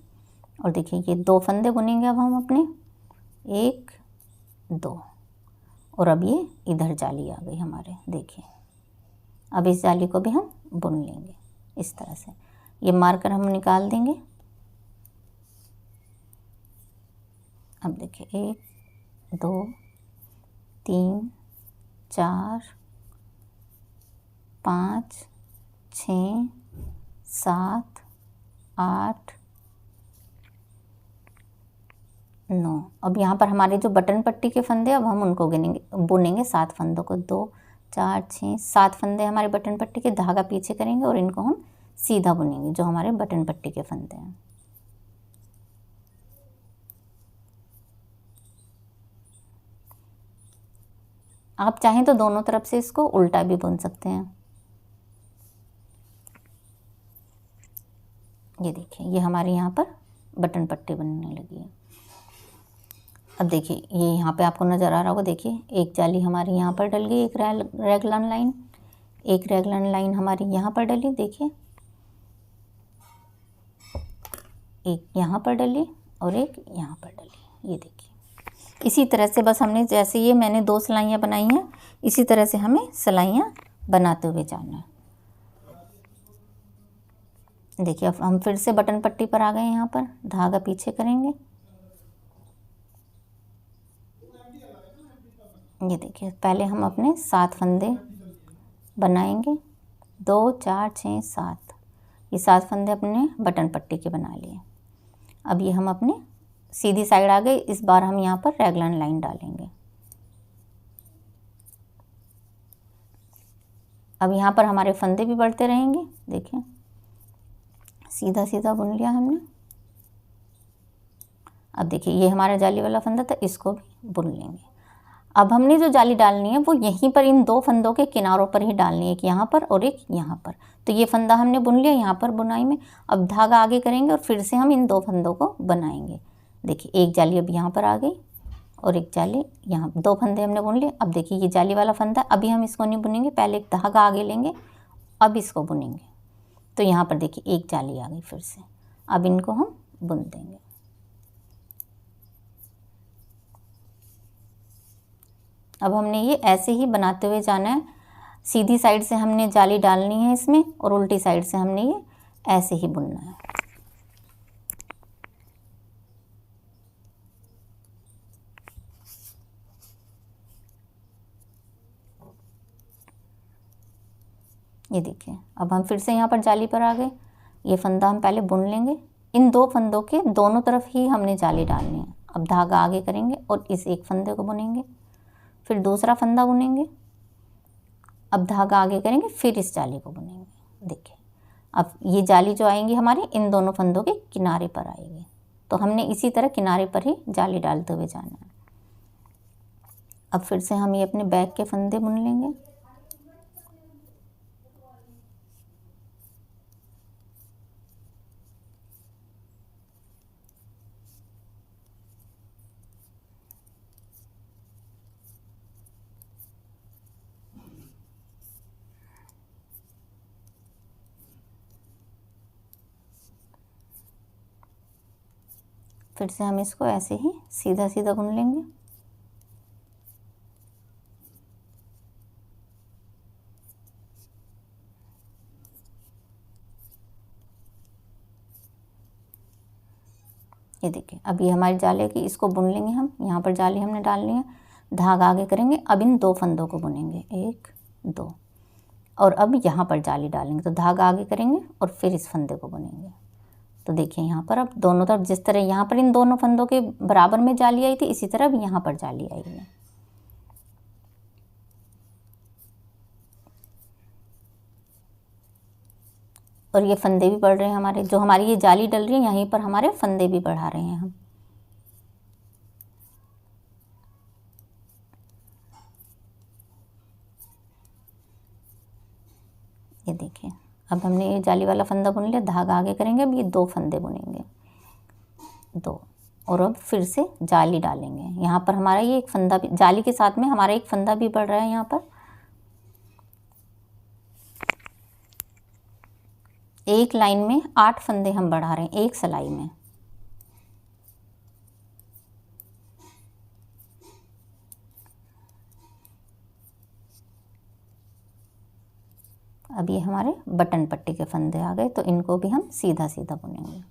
और देखिए ये 2 फंदे बुनेंगे अब हम अपने, 1 2 और अब ये इधर जाली आ गई हमारे। देखिए अब इस जाली को भी हम बुन लेंगे इस तरह से। ये मार्कर हम निकाल देंगे। अब देखिए 1 2 3 4 5 6 7 8 9। अब यहाँ पर हमारे जो बटन पट्टी के फंदे, अब हम उनको गिनेंगे, बुनेंगे 7 फंदों को। 2 4 6 7 फंदे हमारे बटन पट्टी के, धागा पीछे करेंगे और इनको हम सीधा बुनेंगे जो हमारे बटन पट्टी के फंदे हैं। आप चाहें तो दोनों तरफ से इसको उल्टा भी बुन सकते हैं। ये देखिए ये हमारे यहाँ पर बटन पट्टी बनने लगी है। अब देखिए ये यहाँ पे आपको नज़र आ रहा होगा, देखिए एक जाली हमारी यहाँ पर डल गई, एक रैगलान लाइन, एक रैगलान लाइन हमारी यहाँ पर डली। देखिए एक यहाँ पर डली और एक यहाँ पर डली। ये देखिए इसी तरह से बस हमने जैसे ये मैंने 2 सिलाइयाँ बनाई हैं, इसी तरह से हमें सिलाइयाँ बनाते हुए जाना है। देखिए अब हम फिर से बटन पट्टी पर आ गए। यहाँ पर धागा पीछे करेंगे। ये देखिए पहले हम अपने 7 फंदे बनाएंगे। 2 4 6 7, ये 7 फंदे अपने बटन पट्टी के बना लिए। अब ये हम अपने सीधी साइड आ गए। इस बार हम यहाँ पर रैगलान लाइन डालेंगे। अब यहाँ पर हमारे फंदे भी बढ़ते रहेंगे। देखिए सीधा सीधा बुन लिया हमने। अब देखिए ये हमारा जाली वाला फंदा था, इसको भी बुन लेंगे। अब हमने जो जाली डालनी है वो यहीं पर इन 2 फंदों के किनारों पर ही डालनी है, एक यहाँ पर और एक यहाँ पर। तो ये फंदा हमने बुन लिया यहाँ पर बुनाई में। अब धागा आगे करेंगे और फिर से हम इन 2 फंदों को बनाएंगे। देखिए एक जाली अब यहाँ पर आ गई और एक जाली यहाँ, 2 फंदे हमने बुन लिए। अब देखिए ये जाली वाला फंदा, अभी हम इसको नहीं बुनेंगे, पहले एक धागा आगे लेंगे, अब इसको बुनेंगे। तो यहाँ पर देखिए एक जाली आ गई फिर से। अब इनको हम बुन देंगे। अब हमने ये ऐसे ही बनाते हुए जाना है। सीधी साइड से हमने जाली डालनी है इसमें और उल्टी साइड से हमने ये ऐसे ही बुनना है। ये देखिए अब हम फिर से यहाँ पर जाली पर आ गए। ये फंदा हम पहले बुन लेंगे। इन 2 फंदों के दोनों तरफ ही हमने जाली डालनी है। अब धागा आगे करेंगे और इस एक फंदे को बुनेंगे, फिर दूसरा फंदा बुनेंगे। अब धागा आगे करेंगे, फिर इस जाली को बुनेंगे। देखिए अब ये जाली जो आएंगी हमारे इन दोनों फंदों के किनारे पर आएगी। तो हमने इसी तरह किनारे पर ही जाली डालते हुए जाना है। अब फिर से हम ये अपने बैक के फंदे बुन लेंगे। फिर से हम इसको ऐसे ही सीधा सीधा बुन लेंगे। ये देखिए अब ये हमारी जाली की, इसको बुन लेंगे हम। यहाँ पर जाली हमने डालनी है, धागा आगे करेंगे। अब इन 2 फंदों को बुनेंगे, 1 2, और अब यहाँ पर जाली डालेंगे। तो धागा आगे करेंगे और फिर इस फंदे को बुनेंगे। तो देखिए यहाँ पर अब दोनों तरफ जिस तरह यहाँ पर इन दोनों फंदों के बराबर में जाली आई थी, इसी तरह अब यहाँ पर जाली आई है। और ये फंदे भी बढ़ रहे हैं हमारे, जो हमारी ये जाली डल रही है यहीं पर हमारे फंदे भी बढ़ा रहे हैं हम। ये देखिए अब हमने ये जाली वाला फंदा बुन लिया, धागा आगे करेंगे। अब ये 2 फंदे बुनेंगे, 2, और अब फिर से जाली डालेंगे। यहाँ पर हमारा ये एक फंदा भी, जाली के साथ में हमारा एक फंदा भी बढ़ रहा है यहाँ पर। एक लाइन में 8 फंदे हम बढ़ा रहे हैं एक सिलाई में। अब ये हमारे बटन पट्टी के फंदे आ गए, तो इनको भी हम सीधा सीधा बुनेंगे।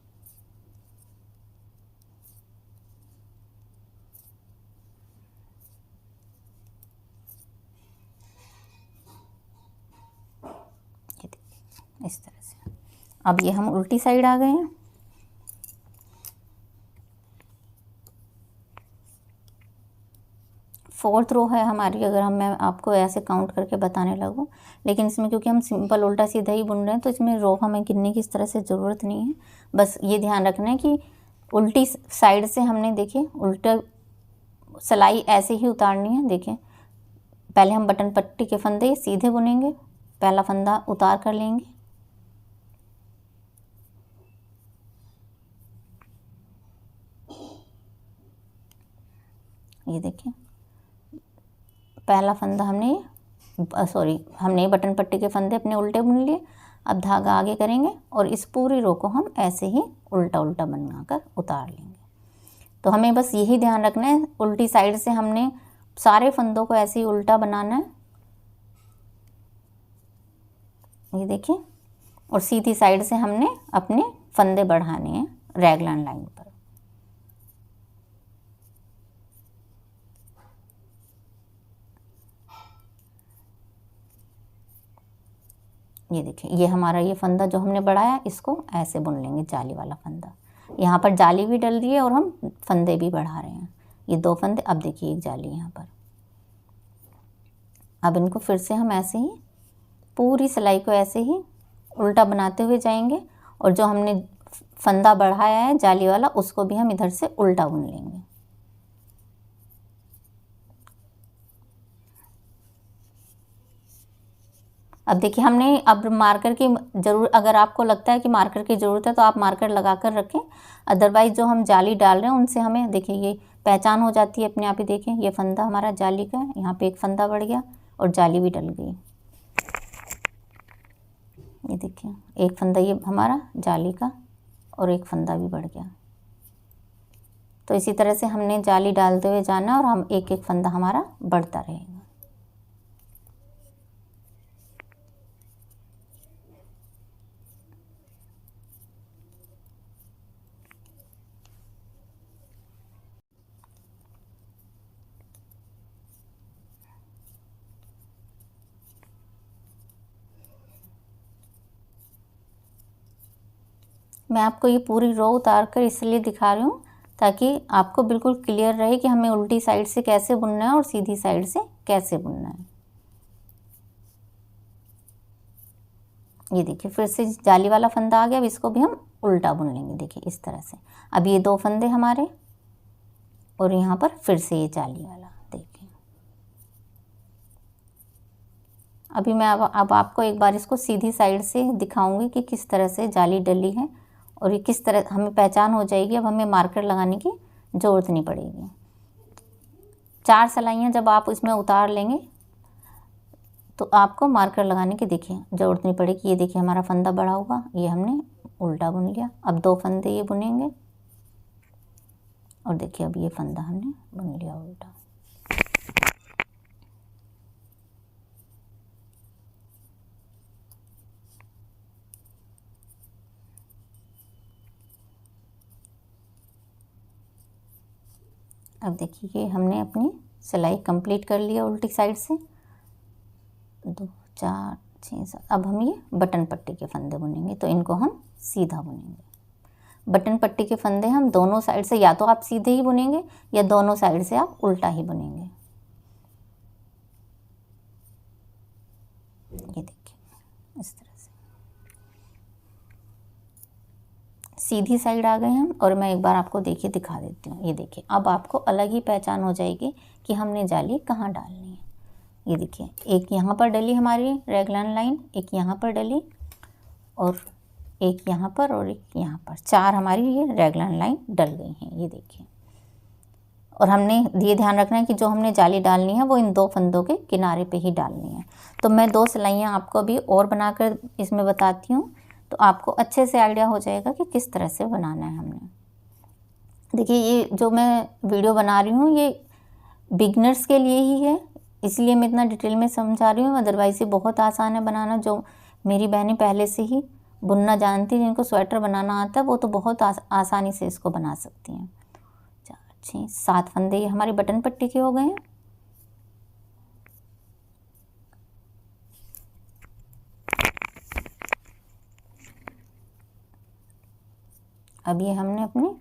इस तरह से अब ये हम उल्टी साइड आ गए हैं। फोर्थ रो है हमारी, अगर मैं आपको ऐसे काउंट करके बताने लगूँ, लेकिन इसमें क्योंकि हम सिंपल उल्टा सीधा ही बुन रहे हैं तो इसमें रो हमें गिनने की इस तरह से ज़रूरत नहीं है। बस ये ध्यान रखना है कि उल्टी साइड से हमने देखिए उल्टा सिलाई ऐसे ही उतारनी है। देखिए पहले हम बटन पट्टी के फंदे सीधे बुनेंगे, पहला फंदा उतार कर लेंगे, ये देखिए पहला फंदा हमने बटन पट्टी के फंदे अपने उल्टे बुन लिए। अब धागा आगे करेंगे और इस पूरी रो को हम ऐसे ही उल्टा उल्टा बनाकर उतार लेंगे। तो हमें बस यही ध्यान रखना है, उल्टी साइड से हमने सारे फंदों को ऐसे ही उल्टा बनाना है, ये देखिए, और सीधी साइड से हमने अपने फंदे बढ़ाने हैं रैगलान लाइन पर। ये देखिए, ये हमारा ये फंदा जो हमने बढ़ाया इसको ऐसे बुन लेंगे, जाली वाला फंदा। यहाँ पर जाली भी डल रही है और हम फंदे भी बढ़ा रहे हैं, ये 2 फंदे। अब देखिए एक जाली यहाँ पर। अब इनको फिर से हम ऐसे ही पूरी सिलाई को ऐसे ही उल्टा बनाते हुए जाएंगे और जो हमने फंदा बढ़ाया है जाली वाला उसको भी हम इधर से उल्टा बुन लेंगे। अब देखिए हमने अब मार्कर की ज़रूर, अगर आपको लगता है कि मार्कर की ज़रूरत है तो आप मार्कर लगा कर रखें, अदरवाइज़ जो हम जाली डाल रहे हैं उनसे हमें देखिए ये पहचान हो जाती है अपने आप ही। देखें ये फंदा हमारा जाली का है, यहाँ पे एक फंदा बढ़ गया और जाली भी डल गई। ये देखिए एक फंदा ये हमारा जाली का और एक फंदा भी बढ़ गया। तो इसी तरह से हमने जाली डालते हुए जाना और हम एक एक फंदा हमारा बढ़ता रहेगा। मैं आपको ये पूरी रो उतार कर इसलिए दिखा रही हूँ ताकि आपको बिल्कुल क्लियर रहे कि हमें उल्टी साइड से कैसे बुनना है और सीधी साइड से कैसे बुनना है। ये देखिए फिर से जाली वाला फंदा आ गया, अब इसको भी हम उल्टा बुन लेंगे। देखिए इस तरह से। अब ये 2 फंदे हमारे और यहाँ पर फिर से ये जाली वाला। देखिए अभी मैं अब आपको एक बार इसको सीधी साइड से दिखाऊंगी कि किस तरह से जाली डली है और ये किस तरह हमें पहचान हो जाएगी। अब हमें मार्कर लगाने की ज़रूरत नहीं पड़ेगी। 4 सिलाइयाँ जब आप इसमें उतार लेंगे तो आपको मार्कर लगाने की देखिए ज़रूरत नहीं पड़ेगी। ये देखिए हमारा फंदा बढ़ा हुआ, ये हमने उल्टा बुन लिया। अब 2 फंदे ये बुनेंगे और देखिए अब ये फंदा हमने बुन लिया उल्टा। अब देखिए ये हमने अपनी सिलाई कंप्लीट कर लिया उल्टी साइड से। 2 4 6 7। अब हम ये बटन पट्टी के फंदे बुनेंगे, तो इनको हम सीधा बुनेंगे। बटन पट्टी के फंदे हम दोनों साइड से, या तो आप सीधे ही बुनेंगे या दोनों साइड से आप उल्टा ही बुनेंगे। ये देखिए इस तरह से सीधी साइड आ गए हम। और मैं एक बार आपको देखिए दिखा देती हूँ। ये देखिए अब आपको अलग ही पहचान हो जाएगी कि हमने जाली कहाँ डालनी है। ये देखिए एक यहाँ पर डली हमारी रैगलान लाइन, एक यहाँ पर डली और एक यहाँ पर और एक यहाँ पर। 4 हमारी ये रैगलान लाइन डल गई हैं। ये देखिए, और हमने ये ध्यान रखना है कि जो हमने जाली डालनी है वो इन 2 फंदों के किनारे पे ही डालनी है। तो मैं 2 सिलाइयाँ आपको अभी और बनाकर इसमें बताती हूँ, तो आपको अच्छे से आइडिया हो जाएगा कि किस तरह से बनाना है हमने। देखिए ये जो मैं वीडियो बना रही हूँ ये बिगनर्स के लिए ही है, इसलिए मैं इतना डिटेल में समझा रही हूँ। अदरवाइज़ ये बहुत आसान है बनाना। जो मेरी बहनें पहले से ही बुनना जानती, जिनको स्वेटर बनाना आता है, वो तो बहुत आसानी से इसको बना सकती हैं। 4 6 7 फंदे ये हमारी बटन पट्टी के हो गए हैं। अब ये हमने अपने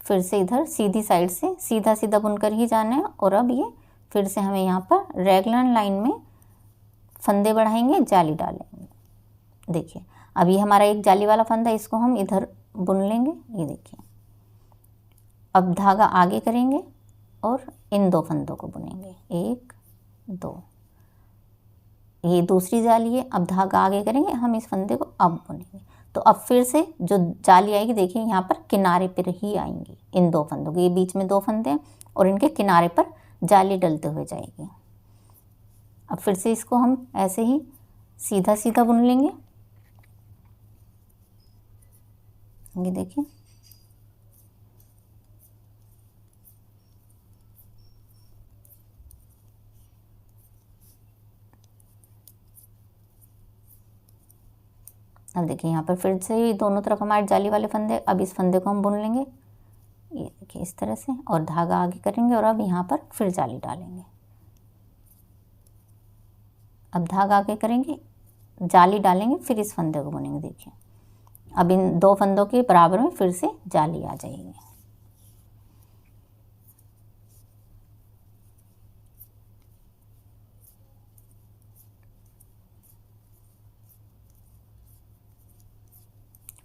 फिर से इधर सीधी साइड से सीधा सीधा बुनकर ही जाना है। और अब ये फिर से हमें यहाँ पर रैगलान लाइन में फंदे बढ़ाएंगे, जाली डालेंगे। देखिए अब ये हमारा एक जाली वाला फंदा, इसको हम इधर बुन लेंगे। ये देखिए अब धागा आगे करेंगे और इन 2 फंदों को बुनेंगे। 1 2, ये दूसरी जाली है। अब धागा आगे करेंगे, हम इस फंदे को अब बुनेंगे। तो अब फिर से जो जाली आएगी देखिए यहाँ पर किनारे पर ही आएंगी इन 2 फंदों के। ये बीच में 2 फंदे हैं और इनके किनारे पर जाली डलते हुए जाएगी। अब फिर से इसको हम ऐसे ही सीधा सीधा बुन लेंगे। ये देखिए, अब देखिए यहाँ पर फिर से ही दोनों तरफ हमारे जाली वाले फंदे, अब इस फंदे को हम बुन लेंगे, ये देखिए इस तरह से, और धागा आगे करेंगे और अब यहाँ पर फिर जाली डालेंगे। अब धागा आगे करेंगे, जाली डालेंगे, फिर इस फंदे को बुनेंगे। देखिए अब इन दो फंदों के बराबर में फिर से जाली आ जाएगी।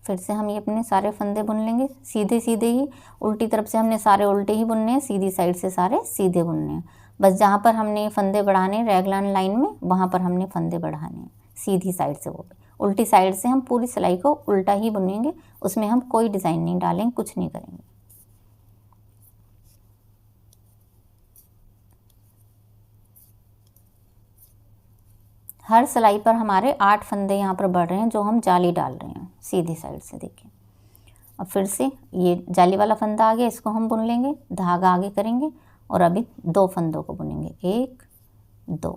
फिर से हम ये अपने सारे फंदे बुन लेंगे, सीधे सीधे ही, उल्टी तरफ से हमने सारे उल्टे ही बुनने हैं, सीधी साइड से सारे सीधे बुनने हैं। बस जहाँ पर हमने फंदे बढ़ाने रेगुलर लाइन में, वहाँ पर हमने फंदे बढ़ाने हैं सीधी साइड से। वो भी उल्टी साइड से हम पूरी सिलाई को उल्टा ही बुनेंगे, उसमें हम कोई डिज़ाइन नहीं डालेंगे, कुछ नहीं करेंगे। हर सिलाई पर हमारे 8 फंदे यहाँ पर बढ़ रहे हैं जो हम जाली डाल रहे हैं सीधी साइड से। देखिए अब फिर से ये जाली वाला फंदा आ गया, इसको हम बुन लेंगे, धागा आगे करेंगे और अभी 2 फंदों को बुनेंगे, 1 2,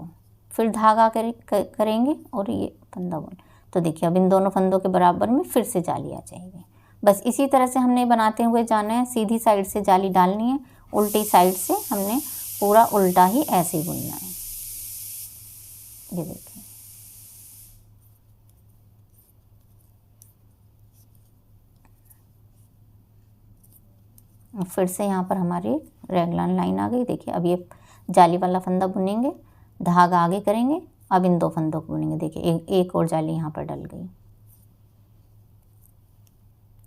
फिर धागा करेंगे और ये फंदा बुन। तो देखिए अब इन दोनों फंदों के बराबर में फिर से जाली आ जाएगी। बस इसी तरह से हमने बनाते हुए जाना है, सीधी साइड से जाली डालनी है, उल्टी साइड से हमने पूरा उल्टा ही ऐसे ही बुनना है। ये देखिए फिर से यहाँ पर हमारी रेगुलर लाइन आ गई। देखिए अब ये जाली वाला फंदा बुनेंगे, धागा आगे करेंगे, अब इन 2 फंदों को बुनेंगे। देखिए एक और जाली यहाँ पर डल गई।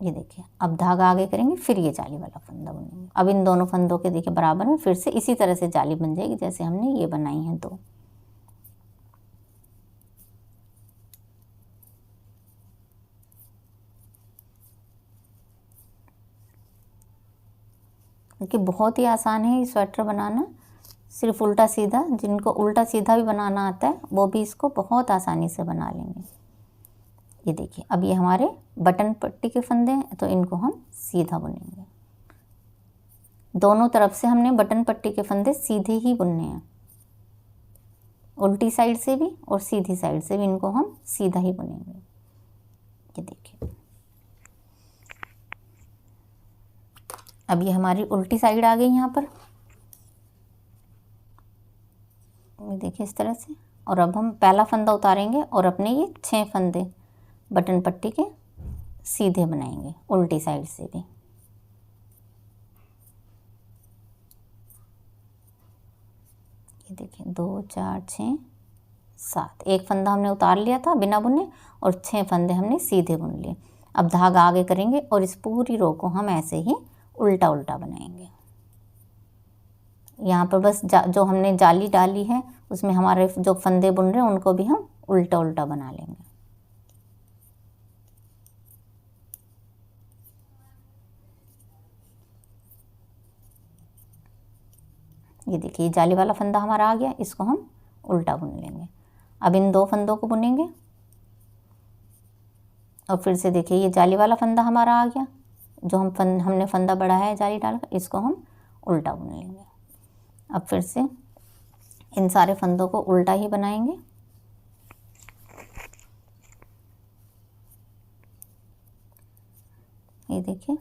ये देखिए अब धागा आगे करेंगे, फिर ये जाली वाला फंदा बुनेंगे। अब इन दोनों फंदों के देखिए बराबर में फिर से इसी तरह से जाली बन जाएगी जैसे हमने ये बनाई है 2। क्योंकि बहुत ही आसान है ये स्वेटर बनाना, सिर्फ उल्टा सीधा, जिनको उल्टा सीधा भी बनाना आता है वो भी इसको बहुत आसानी से बना लेंगे। ये देखिए अब ये हमारे बटन पट्टी के फंदे हैं, तो इनको हम सीधा बुनेंगे। दोनों तरफ से हमने बटन पट्टी के फंदे सीधे ही बुनने हैं, उल्टी साइड से भी और सीधी साइड से भी इनको हम सीधा ही बुनेंगे। ये देखिए अब ये हमारी उल्टी साइड आ गई यहाँ पर, ये देखिए इस तरह से। और अब हम पहला फंदा उतारेंगे और अपने ये 6 फंदे बटन पट्टी के सीधे बनाएंगे उल्टी साइड से भी। ये देखिए 2 4 6 7, एक फंदा हमने उतार लिया था बिना बुने और 6 फंदे हमने सीधे बुन लिए। अब धागा आगे करेंगे और इस पूरी रो को हम ऐसे ही उल्टा उल्टा बनाएंगे। यहाँ पर बस जो हमने जाली डाली है उसमें हमारे जो फंदे बुन रहे हैं उनको भी हम उल्टा उल्टा बना लेंगे। ये देखिए जाली वाला फंदा हमारा आ गया, इसको हम उल्टा बुन लेंगे। अब इन 2 फंदों को बुनेंगे और फिर से देखिए ये जाली वाला फंदा हमारा आ गया, जो हमने फंदा बढ़ाया है जाली डालकर, इसको हम उल्टा बुन लेंगे। अब फिर से इन सारे फंदों को उल्टा ही बनाएंगे। ये देखिए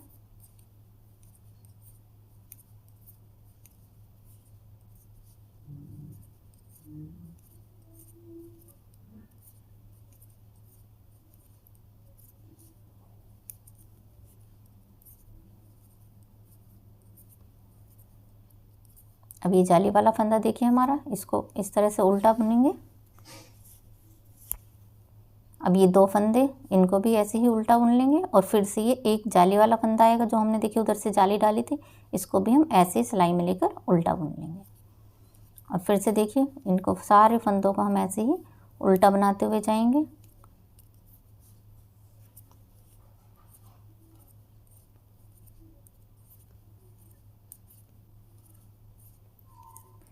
अब ये जाली वाला फंदा देखिए हमारा, इसको इस तरह से उल्टा बुनेंगे। अब ये 2 फंदे इनको भी ऐसे ही उल्टा बुन लेंगे और फिर से ये एक जाली वाला फंदा आएगा जो हमने देखिए उधर से जाली डाली थी, इसको भी हम ऐसे सिलाई में लेकर उल्टा बुन लेंगे। और फिर से देखिए इनको सारे फंदों को हम ऐसे ही उल्टा बनाते हुए जाएंगे।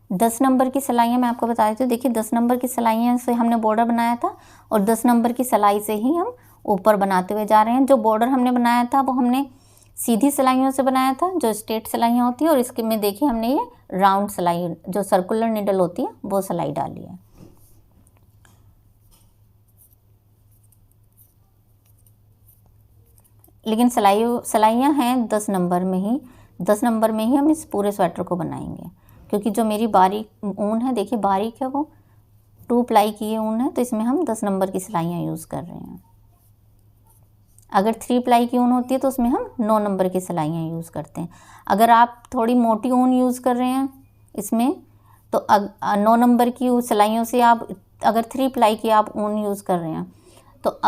दस नंबर की सिलाइयाँ मैं आपको बता देती हूँ। देखिए 10 नंबर की सिलाइयाँ से हमने बॉर्डर बनाया था और 10 नंबर की सिलाई से ही हम ऊपर बनाते हुए जा रहे हैं। जो बॉर्डर हमने बनाया था वो हमने सीधी सिलाइयों से बनाया था, जो स्ट्रेट सिलाइयाँ होती हैं, और इसके में देखिए हमने ये राउंड सिलाई, जो सर्कुलर नीडल होती है, वो सिलाई डाली है। लेकिन सिलाइयाँ हैं 10 नंबर में ही, 10 नंबर में ही हम इस पूरे स्वेटर को बनाएंगे, क्योंकि जो मेरी बारीक ऊन है, देखिए बारीक है, वो 2 प्लाई की ये ऊन है, तो इसमें हम 10 नंबर की सिलाइयाँ यूज़ कर रहे हैं। अगर 3 प्लाई की ऊन होती है तो उसमें हम 9 नंबर की सिलाइयाँ यूज़ करते हैं। अगर आप थोड़ी मोटी ऊन यूज़ कर रहे हैं इसमें, तो 9 नंबर की सिलाइयों से आप, अगर 3 प्लाई की आप ऊन यूज़ कर रहे हैं, तो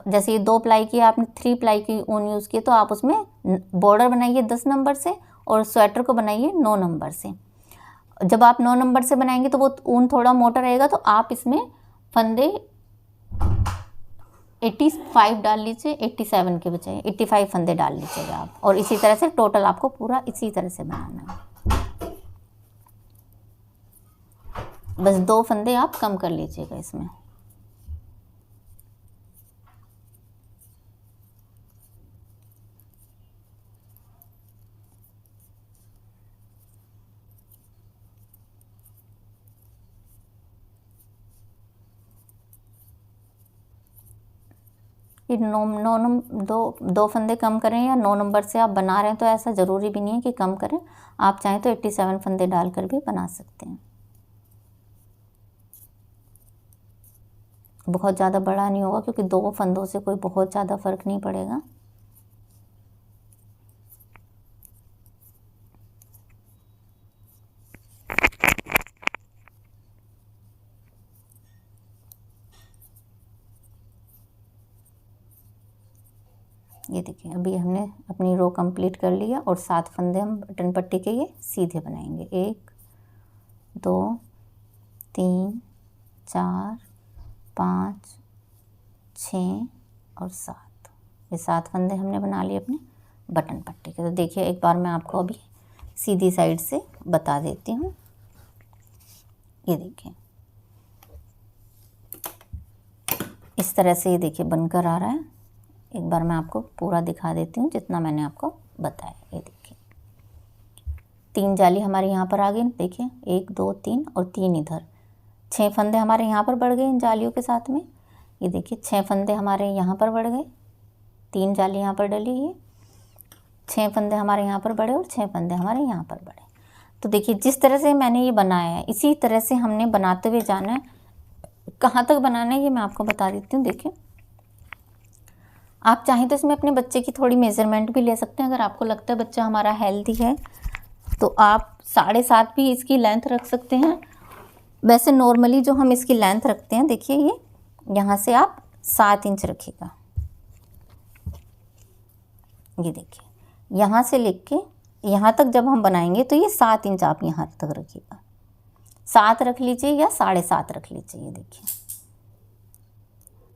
जैसे ये 2 प्लाई की आपने 3 प्लाई की ऊन यूज़ की, तो आप उसमें बॉर्डर बनाइए 10 नंबर से और स्वेटर को बनाइए 9 नंबर से। जब आप 9 नंबर से बनाएंगे तो वो ऊन थोड़ा मोटा रहेगा, तो आप इसमें फंदे 85 डाल लीजिए, 87 के बजाय 85 फंदे डाल लीजिएगा आप। और इसी तरह से टोटल आपको पूरा इसी तरह से बनाना है। बस 2 फंदे आप कम कर लीजिएगा इसमें। ये 2 फंदे कम करें या 9 नंबर से आप बना रहे हैं, तो ऐसा ज़रूरी भी नहीं है कि कम करें, आप चाहें तो 87 फंदे डालकर भी बना सकते हैं। बहुत ज़्यादा बड़ा नहीं होगा, क्योंकि 2 फंदों से कोई बहुत ज़्यादा फ़र्क नहीं पड़ेगा। ये देखिए, अभी हमने अपनी रो कंप्लीट कर लिया और 7 फंदे हम बटन पट्टी के ये सीधे बनाएंगे। 1 2 3 4 5 6 और 7, ये 7 फंदे हमने बना लिए अपने बटन पट्टी के। तो देखिए, एक बार मैं आपको अभी सीधी साइड से बता देती हूँ। ये देखिए, इस तरह से ये देखिए बनकर आ रहा है। एक बार मैं आपको पूरा दिखा देती हूँ जितना मैंने आपको बताया। ये देखिए, 3 जाली हमारे यहाँ पर आ गई, देखिए 1 2 3 और 3 इधर, 6 फंदे हमारे यहाँ पर बढ़ गए इन जालियों के साथ में। ये देखिए 6 फंदे हमारे यहाँ पर बढ़ गए, 3 जाली यहाँ पर डली है, 6 फंदे हमारे यहाँ पर बढ़े और 6 फंदे हमारे यहाँ पर बढ़े। तो देखिए, जिस तरह से मैंने ये बनाया है, इसी तरह से हमने बनाते हुए जाना है। कहाँ तक बनाना है ये मैं आपको बता देती हूँ। देखिए, आप चाहें तो इसमें अपने बच्चे की थोड़ी मेज़रमेंट भी ले सकते हैं। अगर आपको लगता है बच्चा हमारा हेल्दी है, तो आप 7.5 भी इसकी लेंथ रख सकते हैं। वैसे नॉर्मली जो हम इसकी लेंथ रखते हैं, देखिए ये यहाँ से आप 7 इंच रखिएगा। ये देखिए, यहाँ से लेके यहाँ तक जब हम बनाएंगे तो ये 7 इंच आप यहाँ तक रखिएगा। 7 रख लीजिए या 7.5 रख लीजिए। ये देखिए,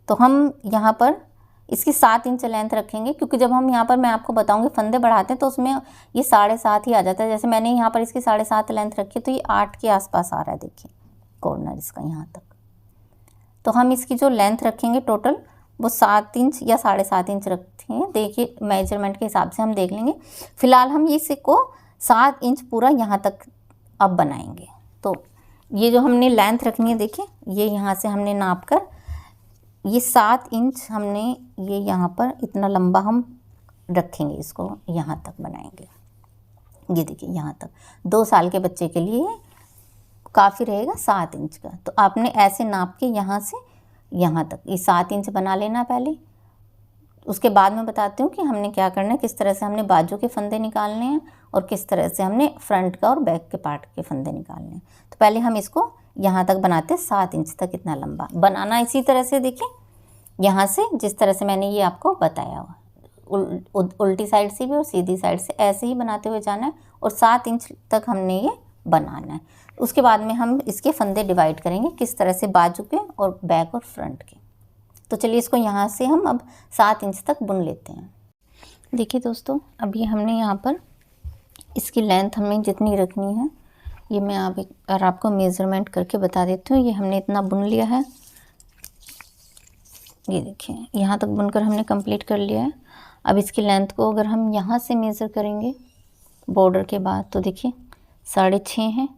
तो हम यहाँ पर इसकी 7 इंच लेंथ रखेंगे, क्योंकि जब हम यहाँ पर, मैं आपको बताऊंगी, फंदे बढ़ाते हैं तो उसमें ये 7.5 ही आ जाता है। जैसे मैंने यहाँ पर इसकी 7.5 लेंथ रखी, तो ये 8 के आसपास आ रहा है। देखिए कॉर्नर इसका यहाँ तक। तो हम इसकी जो लेंथ रखेंगे टोटल, वो 7 इंच या 7.5 इंच रखते हैं। देखिए, मेजरमेंट के हिसाब से हम देख लेंगे। फिलहाल हम इसको 7 इंच पूरा यहाँ तक अब बनाएंगे। तो ये जो हमने लेंथ रखनी है, देखिए ये यहाँ से हमने नाप कर ये 7 इंच हमने ये यहाँ पर इतना लंबा हम रखेंगे, इसको यहाँ तक बनाएंगे। ये देखिए, यहाँ तक 2 साल के बच्चे के लिए काफ़ी रहेगा 7 इंच का। तो आपने ऐसे नाप के यहाँ से यहाँ तक ये 7 इंच बना लेना पहले। उसके बाद मैं बताती हूँ कि हमने क्या करना है, किस तरह से हमने बाजू के फंदे निकालने हैं और किस तरह से हमने फ्रंट का और बैक के पार्ट के फंदे निकालने हैं। तो पहले हम इसको यहाँ तक बनाते हैं, 7 इंच तक इतना लंबा बनाना। इसी तरह से देखिए, यहाँ से जिस तरह से मैंने ये आपको बताया हुआ, उल्टी साइड से भी और सीधी साइड से ऐसे ही बनाते हुए जाना है और 7 इंच तक हमने ये बनाना है। उसके बाद में हम इसके फंदे डिवाइड करेंगे किस तरह से, बाजू के और बैक और फ्रंट के। तो चलिए इसको यहाँ से हम अब 7 इंच तक बुन लेते हैं। देखिए दोस्तों, अभी हमने यहाँ पर इसकी लेंथ हमें जितनी रखनी है, ये मैं आपको मेज़रमेंट करके बता देती हूँ। ये हमने इतना बुन लिया है। ये देखिए यहाँ तक बुनकर हमने कंप्लीट कर लिया है। अब इसकी लेंथ को अगर हम यहाँ से मेज़र करेंगे बॉर्डर के बाद तो देखिए 6.5 है,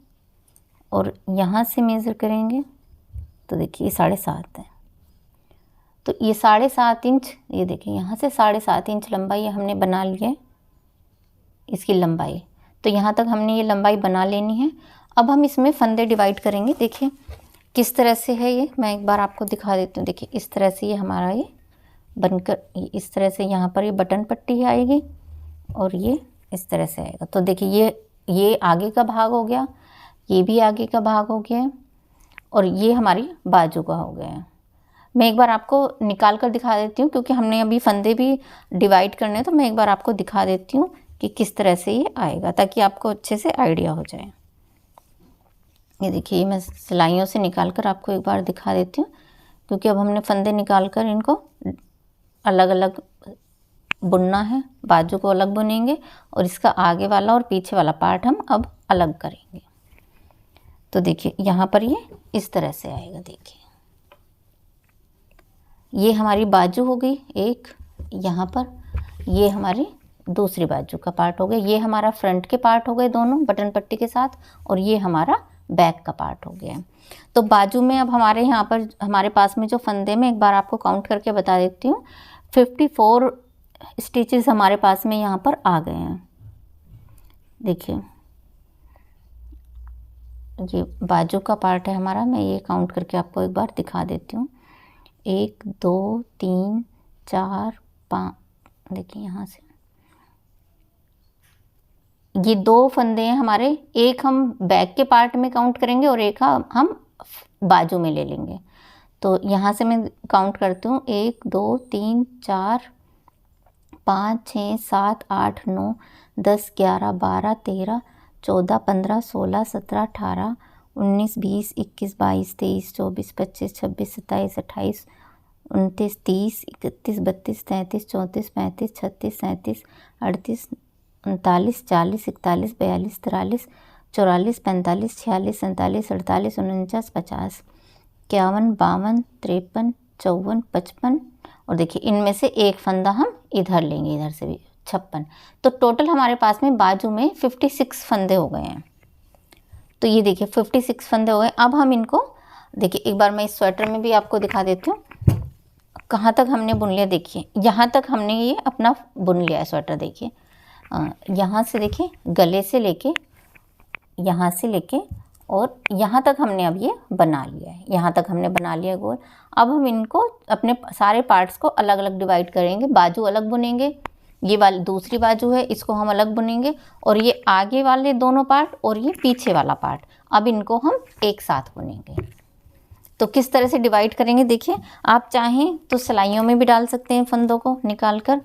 और यहाँ से मेज़र करेंगे तो देखिए ये 7.5 है। तो ये 7.5 इंच, ये देखिए यहाँ से 7.5 इंच लंबाई हमने बना ली है इसकी लंबाई। तो यहाँ तक हमने ये लंबाई बना लेनी है। अब हम इसमें फंदे डिवाइड करेंगे। देखिए किस तरह से है ये, मैं एक बार आपको दिखा देती हूँ। देखिए इस तरह से ये हमारा ये बनकर इस तरह से यहाँ पर ये बटन पट्टी आएगी और ये इस तरह से आएगा। तो देखिए ये आगे का भाग हो गया, ये भी आगे का भाग हो गया है, और ये हमारी बाजू का हो गया है। मैं एक बार आपको निकाल कर दिखा देती हूँ, क्योंकि हमने अभी फंदे भी डिवाइड करने हैं, तो मैं एक बार आपको दिखा देती हूँ कि किस तरह से ये आएगा, ताकि आपको अच्छे से आइडिया हो जाए। ये देखिए मैं सिलाइयों से निकाल कर आपको एक बार दिखा देती हूँ, क्योंकि अब हमने फंदे निकाल कर इनको अलग अलग बुनना है। बाजू को अलग बुनेंगे और इसका आगे वाला और पीछे वाला पार्ट हम अब अलग करेंगे। तो देखिए यहाँ पर ये इस तरह से आएगा। देखिए ये हमारी बाजू हो गई एक, यहाँ पर ये हमारी दूसरी बाजू का पार्ट हो गया, ये हमारा फ्रंट के पार्ट हो गए दोनों बटन पट्टी के साथ, और ये हमारा बैक का पार्ट हो गया। तो बाजू में अब हमारे यहाँ पर हमारे पास में जो फंदे में एक बार आपको काउंट करके बता देती हूँ, 54 स्टिचेस हमारे पास में यहाँ पर आ गए हैं। देखिए ये बाजू का पार्ट है हमारा, मैं ये काउंट करके आपको एक बार दिखा देती हूँ। 1 2 3 4 5, देखिए यहाँ से ये 2 फंदे हैं हमारे, एक हम बैक के पार्ट में काउंट करेंगे और एक हम बाजू में ले लेंगे। तो यहाँ से मैं काउंट करती हूँ 1 2 3 4 5 6 7 8 9 10 11 12 13 14 15 16 17 18 19 20 21 22 23 24 25 26 27 28 29 30 31 32 33 34 35 36 37 38 39 40 41 42 43 44 45 46 47 48 49 50 51 52 53 54 55, और देखिए इनमें से एक फंदा हम इधर लेंगे, इधर से भी 56। तो टोटल हमारे पास में बाजू में 56 फंदे हो गए हैं। तो ये देखिए 56 फंदे हो गए। अब हम इनको देखिए एक बार मैं इस स्वेटर में भी आपको दिखा देती हूँ कहाँ तक हमने बुन लिया। देखिए यहाँ तक हमने ये अपना बुन लिया है स्वेटर। देखिए यहाँ से देखिए गले से लेके यहाँ से लेके और यहाँ तक हमने अब ये बना लिया है, यहाँ तक हमने बना लिया गोल। अब हम इनको अपने सारे पार्ट्स को अलग अलग डिवाइड करेंगे। बाजू अलग बुनेंगे, ये वाली दूसरी बाजू है इसको हम अलग बुनेंगे, और ये आगे वाले दोनों पार्ट और ये पीछे वाला पार्ट अब इनको हम एक साथ बुनेंगे। तो किस तरह से डिवाइड करेंगे देखिए, आप चाहें तो सिलाइयों में भी डाल सकते हैं फंदों को निकाल कर,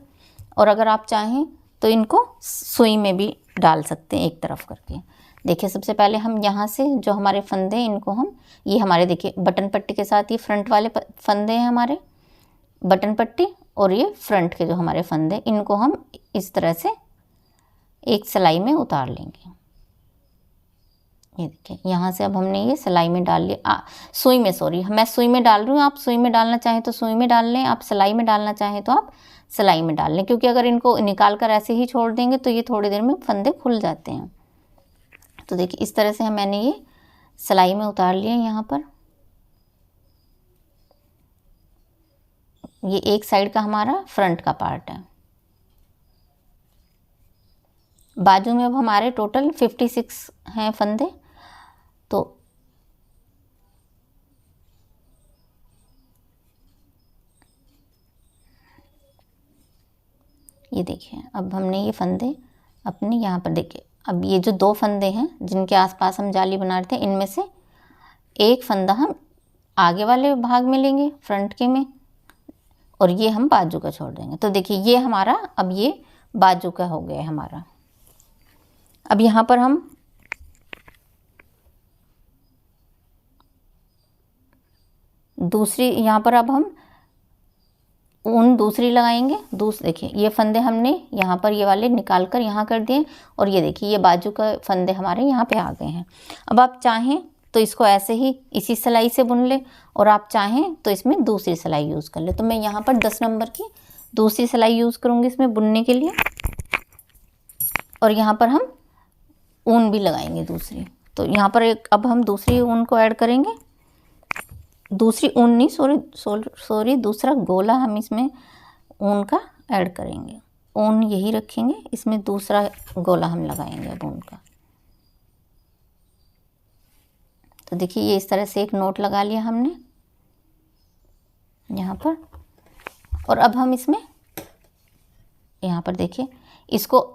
और अगर आप चाहें तो इनको सुई में भी डाल सकते हैं एक तरफ करके। देखिए सबसे पहले हम यहाँ से जो हमारे फंदे हैं इनको हम, ये हमारे देखिए बटन पट्टी के साथ ये फ्रंट वाले फंदे हैं हमारे बटन पट्टी, और ये फ्रंट के जो हमारे फंदे, इनको हम इस तरह से एक सिलाई में उतार लेंगे। ये देखिए यहाँ से अब हमने ये सिलाई में डाल लिया, सुई में, सॉरी मैं सुई में डाल रही हूँ। आप सुई में डालना चाहें तो सुई में डाल लें, आप सिलाई में डालना चाहें तो आप सिलाई में डाल लें, क्योंकि अगर इनको निकाल कर ऐसे ही छोड़ देंगे तो ये थोड़ी देर में फंदे खुल जाते हैं। तो देखिए इस तरह से मैंने ये सिलाई में उतार लिया यहाँ पर। ये एक साइड का हमारा फ्रंट का पार्ट है। बाजू में अब हमारे टोटल 56 हैं फंदे। तो ये देखिए अब हमने ये फंदे अपने यहाँ पर, देखिए अब ये जो 2 फंदे हैं जिनके आसपास हम जाली बना रहे थे, इनमें से एक फंदा हम आगे वाले भाग में लेंगे फ्रंट के में, और ये हम बाजू का छोड़ देंगे। तो देखिए ये हमारा अब ये बाजू का हो गया है हमारा। अब यहाँ पर हम दूसरी, यहाँ पर अब हम ऊन दूसरी लगाएंगे। देखिए ये फंदे हमने यहाँ पर ये वाले निकाल कर यहाँ कर दिए, और ये देखिए ये बाजू का फंदे हमारे यहाँ पे आ गए हैं। अब आप चाहें तो इसको ऐसे ही इसी सिलाई से बुन ले, और आप चाहें तो इसमें दूसरी सिलाई यूज़ कर ले। तो मैं यहाँ पर 10 नंबर की दूसरी सिलाई यूज़ करूँगी इसमें बुनने के लिए, और यहाँ पर हम ऊन भी लगाएंगे दूसरी। तो यहाँ पर एक अब हम दूसरी ऊन को ऐड करेंगे, दूसरी ऊन नहीं, सॉरी दूसरा गोला हम इसमें ऊन का ऐड करेंगे। ऊन यही रखेंगे, इसमें दूसरा गोला हम लगाएंगे अब ऊन का। तो देखिए ये इस तरह से एक नोट लगा लिया हमने यहाँ पर, और अब हम इसमें यहाँ पर देखिए इसको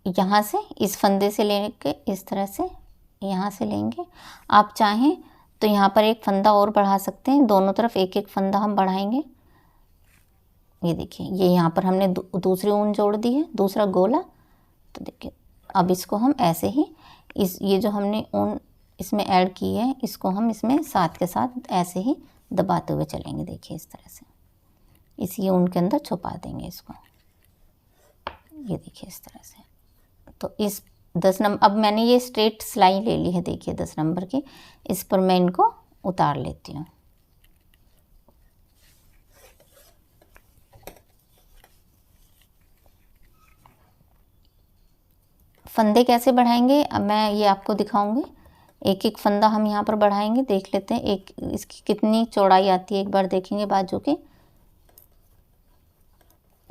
यहाँ से इस फंदे से लेके इस तरह से यहाँ से लेंगे। आप चाहें तो यहाँ पर एक फंदा और बढ़ा सकते हैं, दोनों तरफ एक एक फंदा हम बढ़ाएंगे। ये देखिए ये यहाँ पर हमने दूसरी ऊन जोड़ दी है, दूसरा गोला। तो देखिए अब इसको हम ऐसे ही ये जो हमने ऊन इसमें ऐड की है, इसको हम इसमें साथ के साथ ऐसे ही दबाते हुए चलेंगे। देखिए इस तरह से इसी ऊन के अंदर छुपा देंगे इसको। ये देखिए इस तरह से। तो इस 10 नंबर, अब मैंने ये स्ट्रेट सिलाई ले ली है देखिए 10 नंबर की, इस पर मैं इनको उतार लेती हूँ। फंदे कैसे बढ़ाएंगे अब मैं ये आपको दिखाऊंगी। एक एक फंदा हम यहाँ पर बढ़ाएंगे, देख लेते हैं एक इसकी कितनी चौड़ाई आती है, एक बार देखेंगे बाजू की,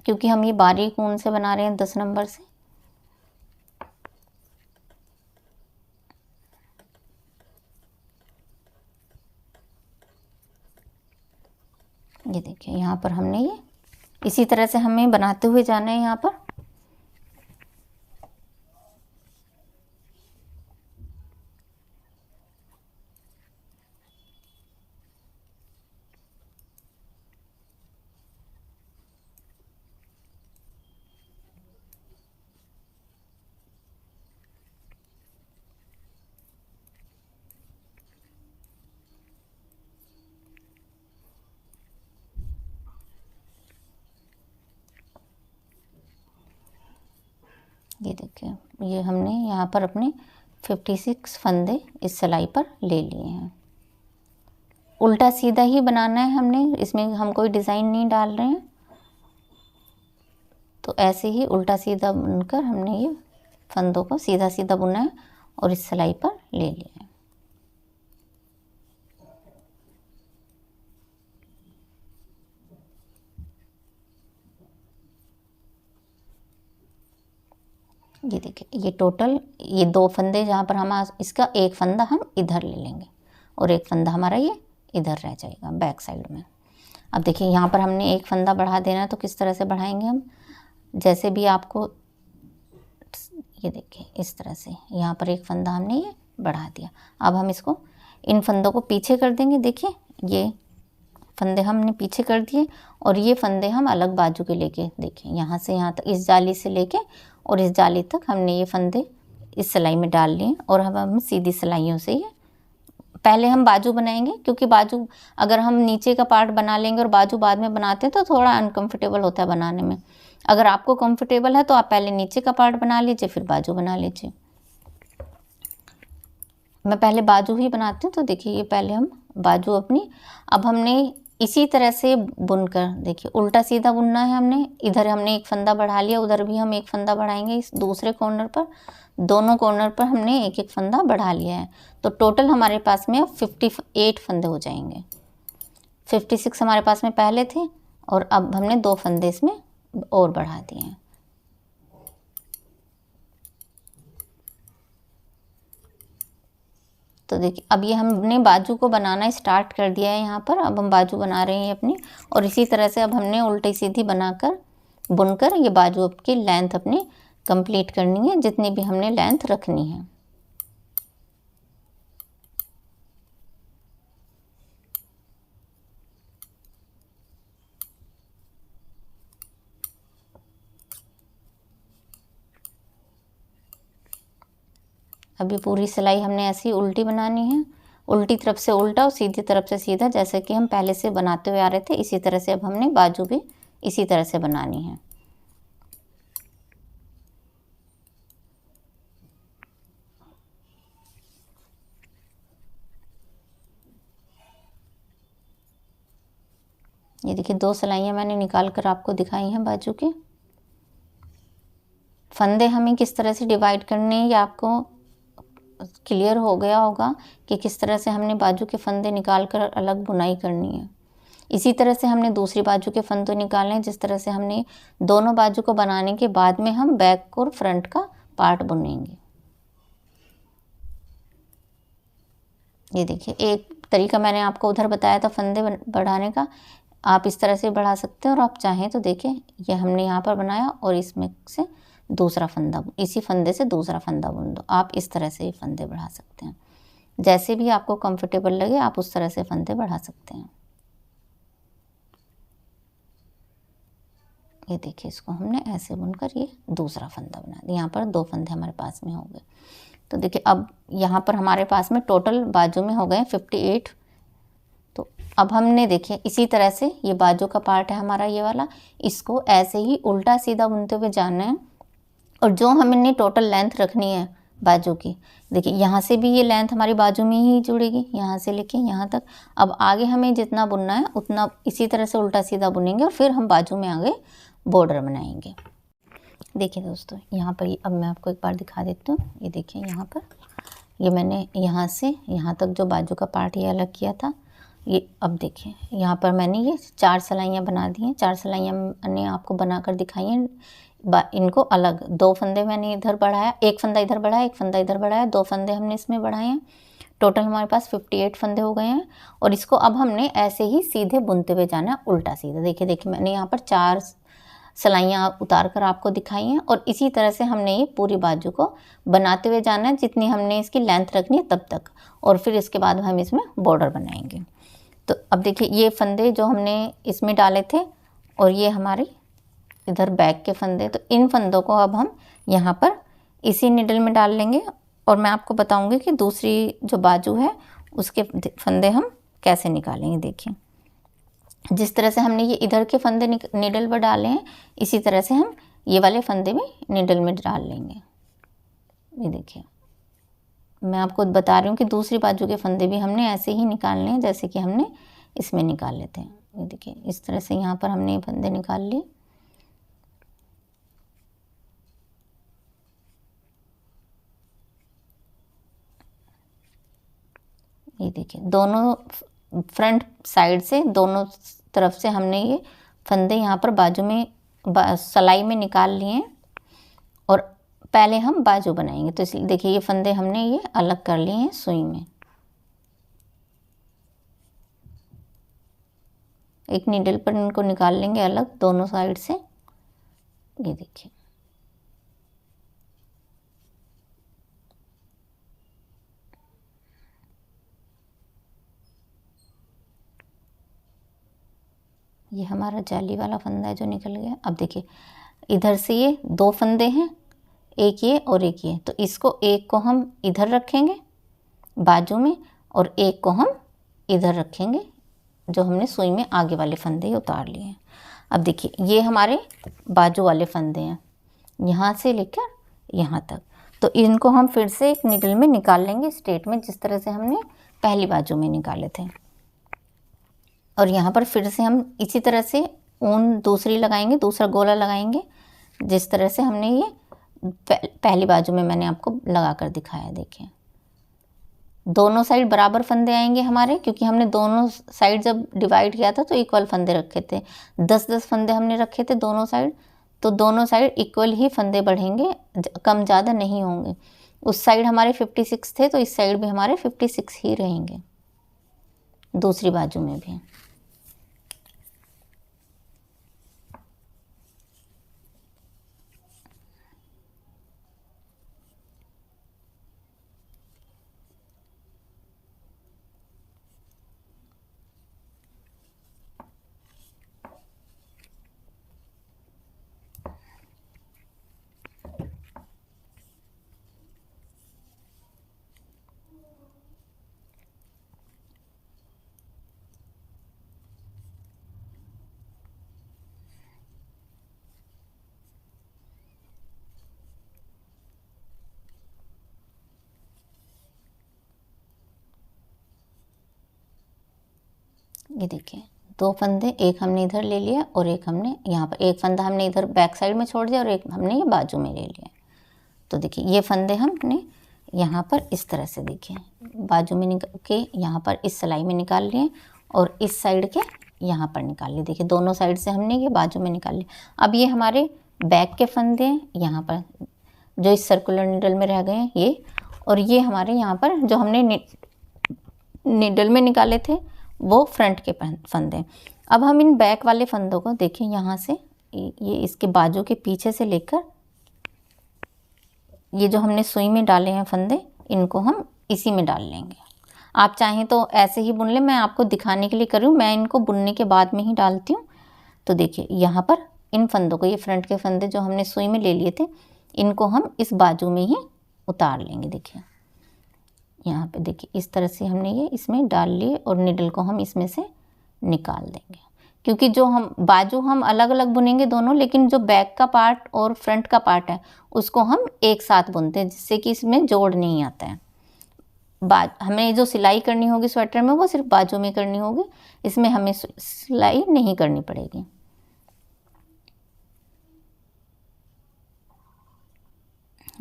क्योंकि हम ये बारीक ऊन से बना रहे हैं 10 नंबर से। ये देखिए यहाँ पर हमने ये इसी तरह से हमें बनाते हुए जाना है यहाँ पर। ये देखिए ये हमने यहाँ पर अपने 56 फंदे इस सिलाई पर ले लिए हैं। उल्टा सीधा ही बनाना है हमने, इसमें हम कोई डिज़ाइन नहीं डाल रहे हैं। तो ऐसे ही उल्टा सीधा बुनकर हमने ये फंदों को सीधा सीधा बुना है और इस सिलाई पर ले लिया है। ये देखिए ये टोटल ये 2 फंदे जहाँ पर हम इसका एक फंदा हम इधर ले लेंगे और एक फंदा हमारा ये इधर रह जाएगा बैक साइड में। अब देखिए यहाँ पर हमने एक फंदा बढ़ा देना है, तो किस तरह से बढ़ाएंगे हम, जैसे भी आपको ये देखिए इस तरह से यहाँ पर एक फंदा हमने ये बढ़ा दिया। अब हम इसको इन फंदों को पीछे कर देंगे। देखिए ये फंदे हमने पीछे कर दिए और ये फंदे हम अलग बाजू के लेके, देखिए यहाँ से यहाँ तक इस जाली से लेके और इस जाली तक हमने ये फंदे इस सिलाई में डाल लिए। और अब हम सीधी सिलाइयों से ये पहले हम बाजू बनाएंगे, क्योंकि बाजू अगर हम नीचे का पार्ट बना लेंगे और बाजू बाद में बनाते हैं तो थोड़ा अनकंफर्टेबल होता है बनाने में। अगर आपको कंफर्टेबल है तो आप पहले नीचे का पार्ट बना लीजिए, फिर बाजू बना लीजिए। मैं पहले बाजू ही बनाती हूँ। तो देखिए ये पहले हम बाजू अपनी, अब हमने इसी तरह से बुनकर, देखिए उल्टा सीधा बुनना है हमने। इधर हमने एक फंदा बढ़ा लिया, उधर भी हम एक फंदा बढ़ाएंगे। इस दूसरे कॉर्नर पर, दोनों कॉर्नर पर हमने एक एक फंदा बढ़ा लिया है। तो टोटल हमारे पास में 58 फंदे हो जाएंगे। 56 हमारे पास में पहले थे और अब हमने 2 फंदे इसमें और बढ़ा दिए हैं। तो देखिए अब ये हमने बाजू को बनाना स्टार्ट कर दिया है यहाँ पर। अब हम बाजू बना रहे हैं अपनी, और इसी तरह से अब हमने उल्टी सीधी बनाकर बुनकर ये बाजू की लेंथ अपनी कंप्लीट करनी है, जितनी भी हमने लेंथ रखनी है। अभी पूरी सिलाई हमने ऐसी उल्टी बनानी है, उल्टी तरफ से उल्टा और सीधी तरफ से सीधा, जैसे कि हम पहले से बनाते हुए आ रहे थे। इसी तरह से अब हमने बाजू भी इसी तरह से बनानी है। ये देखिए 2 सिलाइयाँ मैंने निकाल कर आपको दिखाई हैं बाजू के। फंदे हमें किस तरह से डिवाइड करने हैं ये आपको क्लियर हो गया होगा कि किस तरह से हमने बाजू के फंदे निकाल कर अलग बुनाई करनी है। इसी तरह से हमने दूसरी बाजू के फंदे निकालने हैं, जिस तरह से हमने दोनों बाजू को बनाने के बाद में हम बैक और फ्रंट का पार्ट बुनेंगे। ये देखिए एक तरीका मैंने आपको उधर बताया था फंदे बढ़ाने का, आप इस तरह से बढ़ा सकते हैं। और आप चाहें तो देखिए ये हमने यहाँ पर बनाया और इसमें से दूसरा फंदा, इसी फंदे से दूसरा फंदा बुन दो। आप इस तरह से ये फंदे बढ़ा सकते हैं, जैसे भी आपको कंफर्टेबल लगे आप उस तरह से फंदे बढ़ा सकते हैं। ये देखिए इसको हमने ऐसे बुनकर ये दूसरा फंदा बना दिया। यहाँ पर 2 फंदे हमारे पास में हो गए। तो देखिए अब यहाँ पर हमारे पास में टोटल बाजू में हो गए 58। तो अब हमने देखिए इसी तरह से ये बाजू का पार्ट है हमारा ये वाला, इसको ऐसे ही उल्टा सीधा बुनते हुए जाना है। और जो हमने टोटल लेंथ रखनी है बाजू की, देखिए यहाँ से भी ये लेंथ हमारी बाजू में ही जुड़ेगी, यहाँ से लेके यहाँ तक। अब आगे हमें जितना बुनना है उतना इसी तरह से उल्टा सीधा बुनेंगे और फिर हम बाजू में आगे बॉर्डर बनाएंगे। देखिए दोस्तों यहाँ पर अब मैं आपको एक बार दिखा देती हूँ। ये देखिए यहाँ पर ये मैंने यहाँ से यहाँ तक जो बाजू का पार्ट ये अलग किया था, ये अब देखिए यहाँ पर मैंने ये 4 सिलाइयाँ बना दी हैं। 4 सिलाइयाँ मैंने आपको बनाकर दिखाई हैं। इनको अलग 2 फंदे मैंने इधर बढ़ाया, 1 फंदा इधर बढ़ाया, 1 फंदा इधर बढ़ाया, 2 फंदे हमने इसमें बढ़ाए हैं। टोटल हमारे पास 58 फंदे हो गए हैं। और इसको अब हमने ऐसे ही सीधे बुनते हुए जाना है उल्टा सीधा। देखिए मैंने यहाँ पर 4 सिलाइयाँ उतार कर आपको दिखाई हैं और इसी तरह से हमने ये पूरी बाजू को बनाते हुए जाना है, जितनी हमने इसकी लेंथ रखनी है तब तक। और फिर इसके बाद हम इसमें बॉर्डर बनाएंगे। तो अब देखिए ये फंदे जो हमने इसमें डाले थे और ये हमारे इधर बैक के फंदे, तो इन फंदों को अब हम यहाँ पर इसी निडल में डाल लेंगे। और मैं आपको बताऊंगी कि दूसरी जो बाजू है उसके फंदे हम कैसे निकालेंगे। देखिए जिस तरह से हमने ये इधर के फंदे निडल पर डाले हैं, इसी तरह से हम ये वाले फंदे भी निडल में डाल लेंगे। ये देखिए मैं आपको बता रही हूँ कि दूसरी बाजू के फंदे भी हमने ऐसे ही निकालने हैं जैसे कि हमने इसमें निकाल लेते हैं। ये देखिए इस तरह से यहाँ पर हमने ये फंदे निकाल लिए। ये देखिए दोनों फ्रंट साइड से दोनों तरफ से हमने ये फंदे यहाँ पर बाजू में सिलाई में निकाल लिए हैं और पहले हम बाजू बनाएंगे। तो इसलिए देखिए ये फंदे हमने ये अलग कर लिए हैं सुई में। एक नीडल पर इनको निकाल लेंगे अलग दोनों साइड से। ये देखिए ये हमारा जाली वाला फंदा है जो निकल गया। अब देखिए इधर से ये 2 फंदे हैं, एक ये और एक ये, तो इसको एक को हम इधर रखेंगे बाजू में और एक को हम इधर रखेंगे जो हमने सुई में आगे वाले फंदे उतार लिए हैं। अब देखिए ये हमारे बाजू वाले फंदे हैं यहाँ से लेकर यहाँ तक। तो इनको हम फिर से एक निडल में निकाल लेंगे स्ट्रेट में, जिस तरह से हमने पहली बाजू में निकाले थे। और यहाँ पर फिर से हम इसी तरह से ऊन दूसरी लगाएंगे, दूसरा गोला लगाएंगे, जिस तरह से हमने ये पहली बाजू में मैंने आपको लगा कर दिखाया। देखिए दोनों साइड बराबर फंदे आएंगे हमारे, क्योंकि हमने दोनों साइड जब डिवाइड किया था तो इक्वल फंदे रखे थे। 10-10 फंदे हमने रखे थे दोनों साइड, तो दोनों साइड इक्वल ही फंदे बढ़ेंगे, कम ज़्यादा नहीं होंगे। उस साइड हमारे 56 थे तो इस साइड भी हमारे 56 ही रहेंगे, दूसरी बाजू में भी। ये देखिए दो फंदे, एक हमने इधर ले लिया और एक हमने यहाँ पर, एक फंदा हमने इधर बैक साइड में छोड़ दिया और एक हमने ये बाजू में ले लिया। तो देखिए ये फंदे हमने यहाँ पर इस तरह से देखिए बाजू में निकाल के यहाँ पर इस सिलाई में निकाल लिए और इस साइड के यहाँ पर निकाल लिए। देखिए दोनों साइड से हमने ये बाजू में निकाल लिया। अब ये हमारे बैक के फंदे हैं यहाँ पर जो इस सर्कुलर नीडल में रह गए हैं ये, और ये हमारे यहाँ पर जो हमने नीडल में निकाले थे वो फ्रंट के फंदे। अब हम इन बैक वाले फंदों को देखिए यहाँ से ये इसके बाजू के पीछे से लेकर ये जो हमने सुई में डाले हैं फंदे, इनको हम इसी में डाल लेंगे। आप चाहें तो ऐसे ही बुन लें, मैं आपको दिखाने के लिए कर रही हूँ, मैं इनको बुनने के बाद में ही डालती हूँ। तो देखिए यहाँ पर इन फंदों को, ये फ्रंट के फंदे जो हमने सुई में ले लिए थे, इनको हम इस बाजू में ही उतार लेंगे। देखिए यहाँ पे देखिए इस तरह से हमने ये इसमें डाल लिए और निडल को हम इसमें से निकाल देंगे, क्योंकि जो हम बाजू हम अलग अलग बुनेंगे दोनों, लेकिन जो बैक का पार्ट और फ्रंट का पार्ट है उसको हम एक साथ बुनते हैं, जिससे कि इसमें जोड़ नहीं आता है। हमें जो सिलाई करनी होगी स्वेटर में वो सिर्फ बाजू में करनी होगी, इसमें हमें सिलाई नहीं करनी पड़ेगी।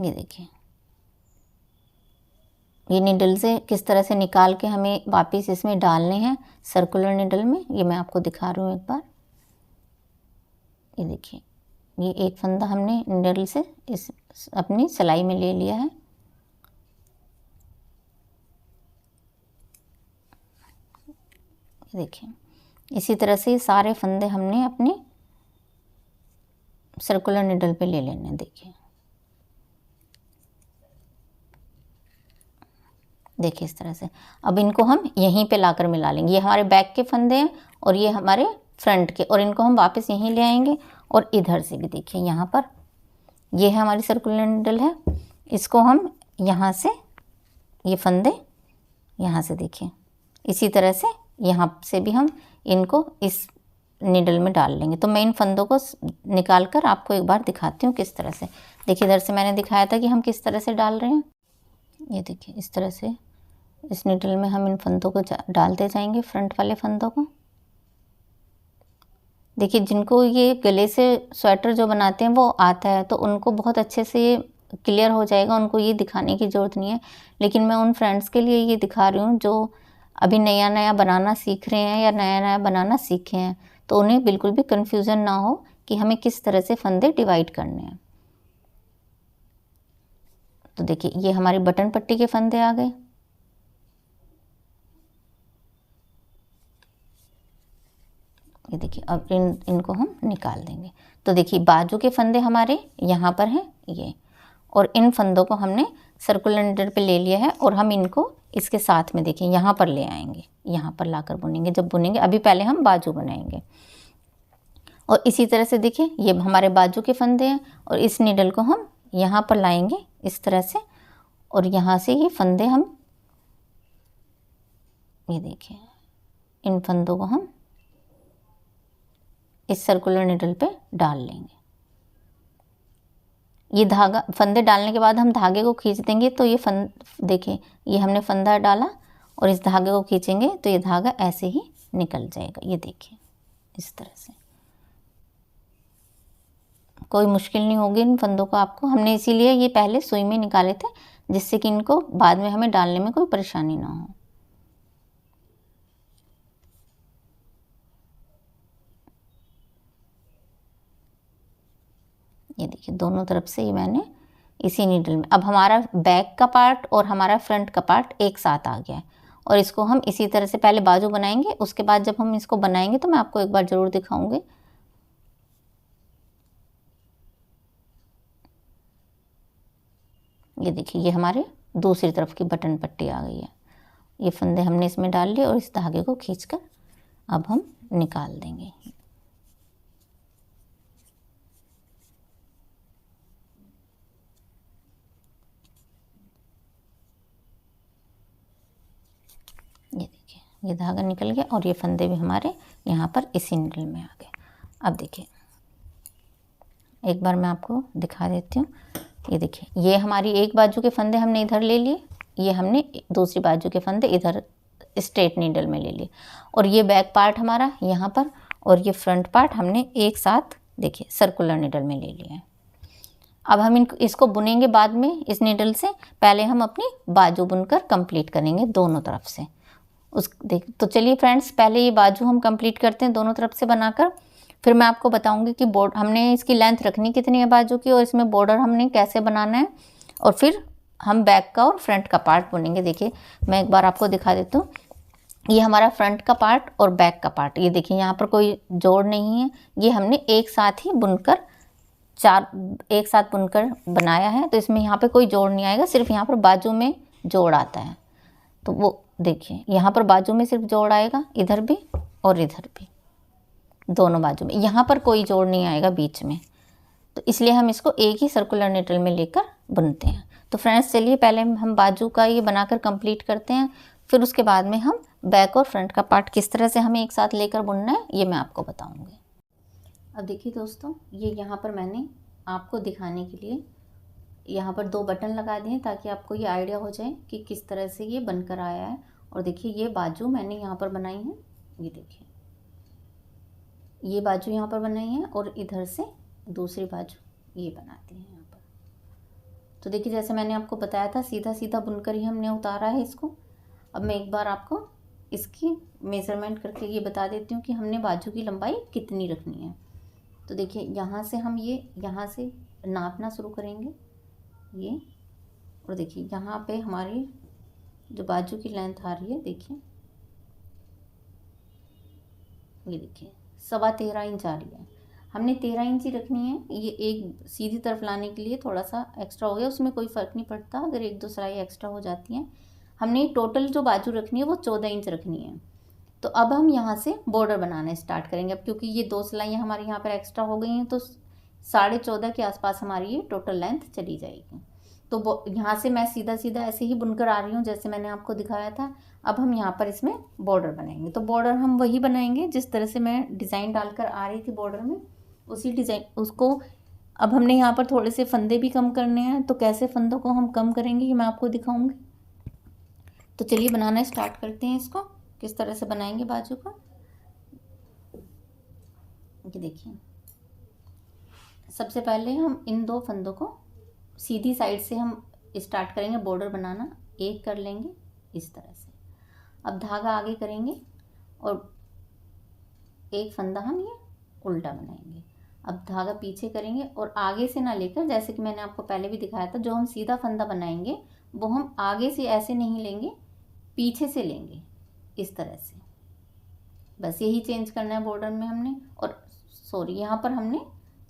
ये देखिए ये निडल से किस तरह से निकाल के हमें वापस इसमें डालने हैं सर्कुलर निडल में, ये मैं आपको दिखा रही हूँ एक बार। ये देखिए ये एक फंदा हमने निडल से इस अपनी सिलाई में ले लिया है। देखिए इसी तरह से सारे फंदे हमने अपने सर्कुलर निडल पे ले लेने। देखिए इस तरह से अब इनको हम यहीं पे लाकर मिला लेंगे। ये हमारे बैक के फंदे हैं और ये हमारे फ्रंट के, और इनको हम वापस यहीं ले आएंगे। और इधर से भी देखिए यहाँ पर ये है हमारी सर्कुलर निडल है, इसको हम यहाँ से ये फंदे यहाँ से देखिए इसी तरह से यहाँ से भी हम इनको इस निडल में डाल लेंगे। तो मैं इन फंदों को निकाल कर आपको एक बार दिखाती हूँ किस तरह से। देखिए इधर से मैंने दिखाया था कि हम किस तरह से डाल रहे हैं। ये देखिए इस तरह से इस निडल में हम इन फंदों को डालते जाएंगे, फ्रंट वाले फंदों को। देखिए जिनको ये गले से स्वेटर जो बनाते हैं वो आता है तो उनको बहुत अच्छे से ये क्लियर हो जाएगा, उनको ये दिखाने की ज़रूरत नहीं है। लेकिन मैं उन फ्रेंड्स के लिए ये दिखा रही हूँ जो अभी नया नया बनाना सीख रहे हैं या नया नया बनाना सीखे हैं, तो उन्हें बिल्कुल भी कन्फ्यूज़न ना हो कि हमें किस तरह से फंदे डिवाइड करने हैं। तो देखिए ये हमारी बटन पट्टी के फंदे आ गए। ये देखिए अब इनको हम निकाल देंगे। तो देखिए बाजू के फंदे हमारे यहाँ पर हैं ये, और इन फंदों को हमने सर्कुलर निडल पे ले लिया है और हम इनको इसके साथ में देखिए यहाँ पर ले आएंगे, यहाँ पर लाकर बुनेंगे। जब बुनेंगे अभी पहले हम बाजू बनाएंगे और इसी तरह से देखिए ये हमारे बाजू के फंदे हैं और इस निडल को हम यहाँ पर लाएंगे इस तरह से, और यहाँ से ये फंदे हम ये देखिए इन फंदों को हम इस सर्कुलर निडल पे डाल लेंगे। ये धागा फंदे डालने के बाद हम धागे को खींच देंगे तो ये देखिए ये हमने फंदा डाला और इस धागे को खींचेंगे तो ये धागा ऐसे ही निकल जाएगा। ये देखिए इस तरह से कोई मुश्किल नहीं होगी इन फंदों को आपको। हमने इसीलिए ये पहले सुई में निकाले थे जिससे कि इनको बाद में हमें डालने में कोई परेशानी ना हो। ये देखिए दोनों तरफ से ये मैंने इसी नीडल में, अब हमारा बैक का पार्ट और हमारा फ्रंट का पार्ट एक साथ आ गया है और इसको हम इसी तरह से पहले बाजू बनाएंगे, उसके बाद जब हम इसको बनाएंगे तो मैं आपको एक बार ज़रूर दिखाऊंगी। ये देखिए ये हमारे दूसरी तरफ की बटन पट्टी आ गई है। ये फंदे हमने इसमें डाल लिए और इस धागे को खींचकर अब हम निकाल देंगे। ये देखिए ये धागा निकल गया और ये फंदे भी हमारे यहाँ पर इसी निडल में आ गए। अब देखिए एक बार मैं आपको दिखा देती हूँ। ये देखिए ये हमारी एक बाजू के फंदे हमने इधर ले लिए, ये हमने दूसरी बाजू के फंदे इधर स्ट्रेट नीडल में ले लिए। और ये बैक पार्ट हमारा यहाँ पर और ये फ्रंट पार्ट हमने एक साथ देखिए सर्कुलर नीडल में ले लिया है। अब हम इसको बुनेंगे बाद में इस नीडल से, पहले हम अपनी बाजू बुनकर कंप्लीट करेंगे दोनों तरफ से। तो चलिए फ्रेंड्स, पहले ये बाजू हम कंप्लीट करते हैं दोनों तरफ से बनाकर, फिर मैं आपको बताऊंगी कि हमने इसकी लेंथ रखनी कितनी है बाजू की और इसमें बॉर्डर हमने कैसे बनाना है, और फिर हम बैक का और फ्रंट का पार्ट बुनेंगे। देखिए मैं एक बार आपको दिखा देती हूँ, ये हमारा फ्रंट का पार्ट और बैक का पार्ट, ये देखिए यहाँ पर कोई जोड़ नहीं है, ये हमने एक साथ ही बुनकर एक साथ बुनकर बनाया है। तो इसमें यहाँ पे कोई जोड़ नहीं आएगा, सिर्फ यहाँ पर बाजू में जोड़ आता है। तो वो देखिए यहाँ पर बाजू में सिर्फ जोड़ आएगा, इधर भी और इधर भी, दोनों बाजू में, यहाँ पर कोई जोड़ नहीं आएगा बीच में। तो इसलिए हम इसको एक ही सर्कुलर नीडल में लेकर बुनते हैं। तो फ्रेंड्स चलिए पहले हम बाजू का ये बनाकर कंप्लीट करते हैं, फिर उसके बाद में हम बैक और फ्रंट का पार्ट किस तरह से हमें एक साथ लेकर बुनना है ये मैं आपको बताऊंगी। अब देखिए दोस्तों, ये यहाँ पर मैंने आपको दिखाने के लिए यहाँ पर 2 बटन लगा दिए ताकि आपको ये आइडिया हो जाए कि किस तरह से ये बनकर आया है। और देखिए ये बाजू मैंने यहाँ पर बनाई है, ये देखिए ये बाजू यहाँ पर बनाई है और इधर से दूसरी बाजू ये बनाती है यहाँ पर। तो देखिए जैसे मैंने आपको बताया था, सीधा सीधा बुनकर ही हमने उतारा है इसको। अब मैं एक बार आपको इसकी मेज़रमेंट करके ये बता देती हूँ कि हमने बाजू की लंबाई कितनी रखनी है। तो देखिए यहाँ से हम ये यहाँ से नापना शुरू करेंगे ये, और देखिए यहाँ पे हमारी जो बाजू की लेंथ आ रही है, देखिए ये देखिए 13.25 इंच आ रही है। हमने 13 इंच ही रखनी है। ये एक सीधी तरफ लाने के लिए थोड़ा सा एक्स्ट्रा हो गया, उसमें कोई फ़र्क नहीं पड़ता अगर 1-2 सिलाई एक्स्ट्रा हो जाती हैं। हमने टोटल जो बाजू रखनी है वो 14 इंच रखनी है। तो अब हम यहाँ से बॉर्डर बनाना स्टार्ट करेंगे। अब क्योंकि ये 2 सिलाइयाँ हमारे यहाँ पर एक्स्ट्रा हो गई हैं, तो 14.5 के आसपास हमारी ये टोटल लेंथ चली जाएगी। तो यहाँ से मैं सीधा सीधा ऐसे ही बुनकर आ रही हूँ जैसे मैंने आपको दिखाया था। अब हम यहाँ पर इसमें बॉर्डर बनाएंगे। तो बॉर्डर हम वही बनाएंगे जिस तरह से मैं डिज़ाइन डालकर आ रही थी बॉर्डर में, उसी डिज़ाइन उसको। अब हमने यहाँ पर थोड़े से फंदे भी कम करने हैं, तो कैसे फंदों को हम कम करेंगे ये मैं आपको दिखाऊंगी। तो चलिए बनाना स्टार्ट करते हैं इसको, किस तरह से बनाएंगे बाजू का। ये देखिए सबसे पहले हम इन 2 फंदों को सीधी साइड से हम स्टार्ट करेंगे बॉर्डर बनाना, एक कर लेंगे इस तरह से। अब धागा आगे करेंगे और एक फंदा हम ये उल्टा बनाएंगे। अब धागा पीछे करेंगे और आगे से ना लेकर, जैसे कि मैंने आपको पहले भी दिखाया था, जो हम सीधा फंदा बनाएंगे वो हम आगे से ऐसे नहीं लेंगे, पीछे से लेंगे इस तरह से। बस यही चेंज करना है बॉर्डर में हमने। और सॉरी, यहाँ पर हमने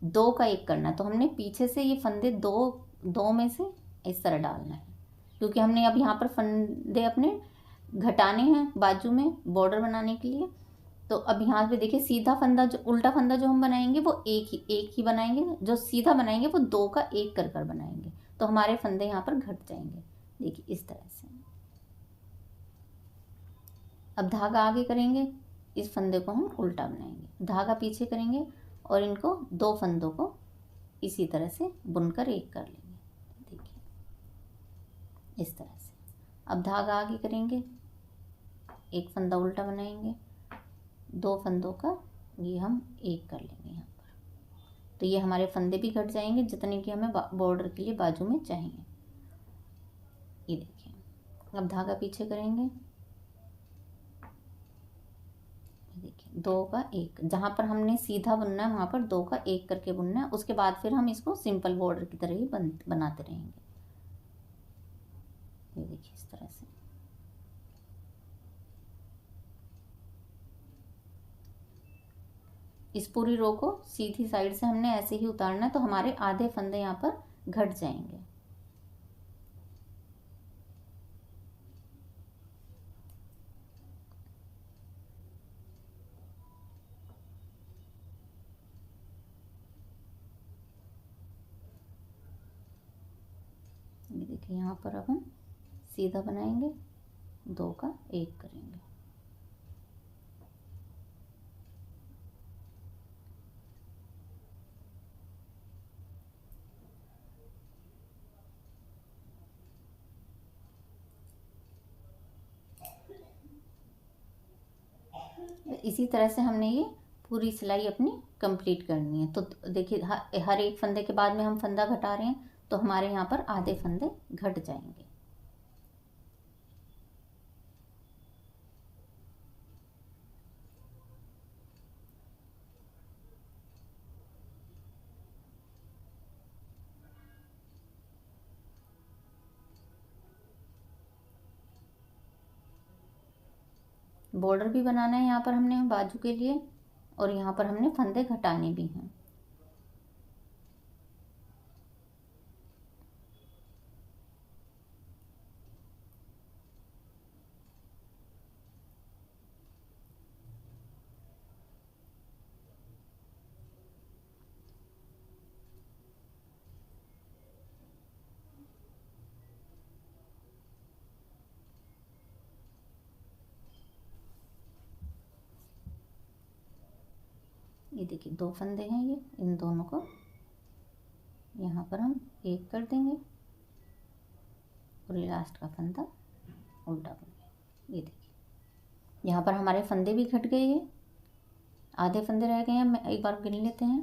2 का 1 करना है, तो हमने पीछे से ये फंदे दो में से इस तरह डालना है, क्योंकि हमने अब यहाँ पर फंदे अपने घटाने हैं बाजू में बॉर्डर बनाने के लिए। तो अब यहाँ पे देखिए सीधा फंदा, जो उल्टा फंदा जो हम बनाएंगे वो एक ही बनाएंगे, जो सीधा बनाएंगे वो 2 का 1 कर कर बनाएंगे। तो हमारे फंदे यहाँ पर घट जाएंगे, देखिए इस तरह से। अब धागा आगे करेंगे, इस फंदे को हम उल्टा बनाएंगे, धागा पीछे करेंगे और इनको 2 फंदों को इसी तरह से बुनकर 1 कर लेंगे, देखिए इस तरह से। अब धागा आगे करेंगे, एक फंदा उल्टा बनाएंगे, 2 फंदों का ये हम 1 कर लेंगे यहाँ पर। तो ये हमारे फंदे भी घट जाएंगे जितने कि हमें बॉर्डर के लिए बाजू में चाहिए। ये देखिए अब धागा पीछे करेंगे, देखिए 2 का 1, जहाँ पर हमने सीधा बुनना है वहाँ पर 2 का 1 करके बुनना है। उसके बाद फिर हम इसको सिंपल बॉर्डर की तरह ही बनाते रहेंगे, ये देखिए इस तरह से। इस पूरी रो को सीधी साइड से हमने ऐसे ही उतारना है, तो हमारे आधे फंदे यहाँ पर घट जाएंगे। ये देखिए यहाँ पर अब हम सीधा बनाएंगे, 2 का 1 करेंगे। इसी तरह से हमने ये पूरी सिलाई अपनी कंप्लीट करनी है। तो देखिए हर एक फंदे के बाद में हम फंदा घटा रहे हैं, तो हमारे यहाँ पर आधे फंदे घट जाएंगे। बॉर्डर भी बनाना है यहाँ पर हमने बाजू के लिए, और यहाँ पर हमने फंदे घटाने भी हैं। ये देखिए 2 फंदे हैं, ये इन दोनों को यहाँ पर हम एक कर देंगे, और ये लास्ट का फंदा उल्टा बुनेंगे। ये देखिए यहाँ पर हमारे फंदे भी घट गए, ये आधे फंदे रह गए हैं। मैं एक बार गिन लेते हैं,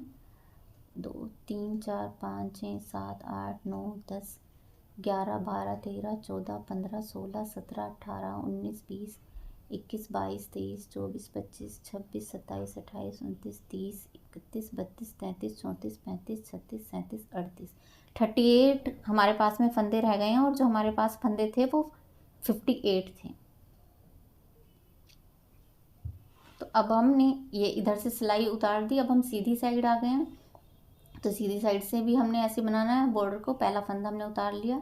2 3 4 5 6 7 8 9 10 11 12 13 14 15 16 17 18 19 20 21 22 23 24 25 26 27 28 29 30 31 32 33 34 35 36 37 38 38 हमारे पास में फंदे रह गए हैं, और जो हमारे पास फंदे थे वो 58 थे। तो अब हमने ये इधर से सिलाई उतार दी, अब हम सीधी साइड आ गए हैं। तो सीधी साइड से भी हमने ऐसे बनाना है बॉर्डर को। पहला फंदा हमने उतार लिया,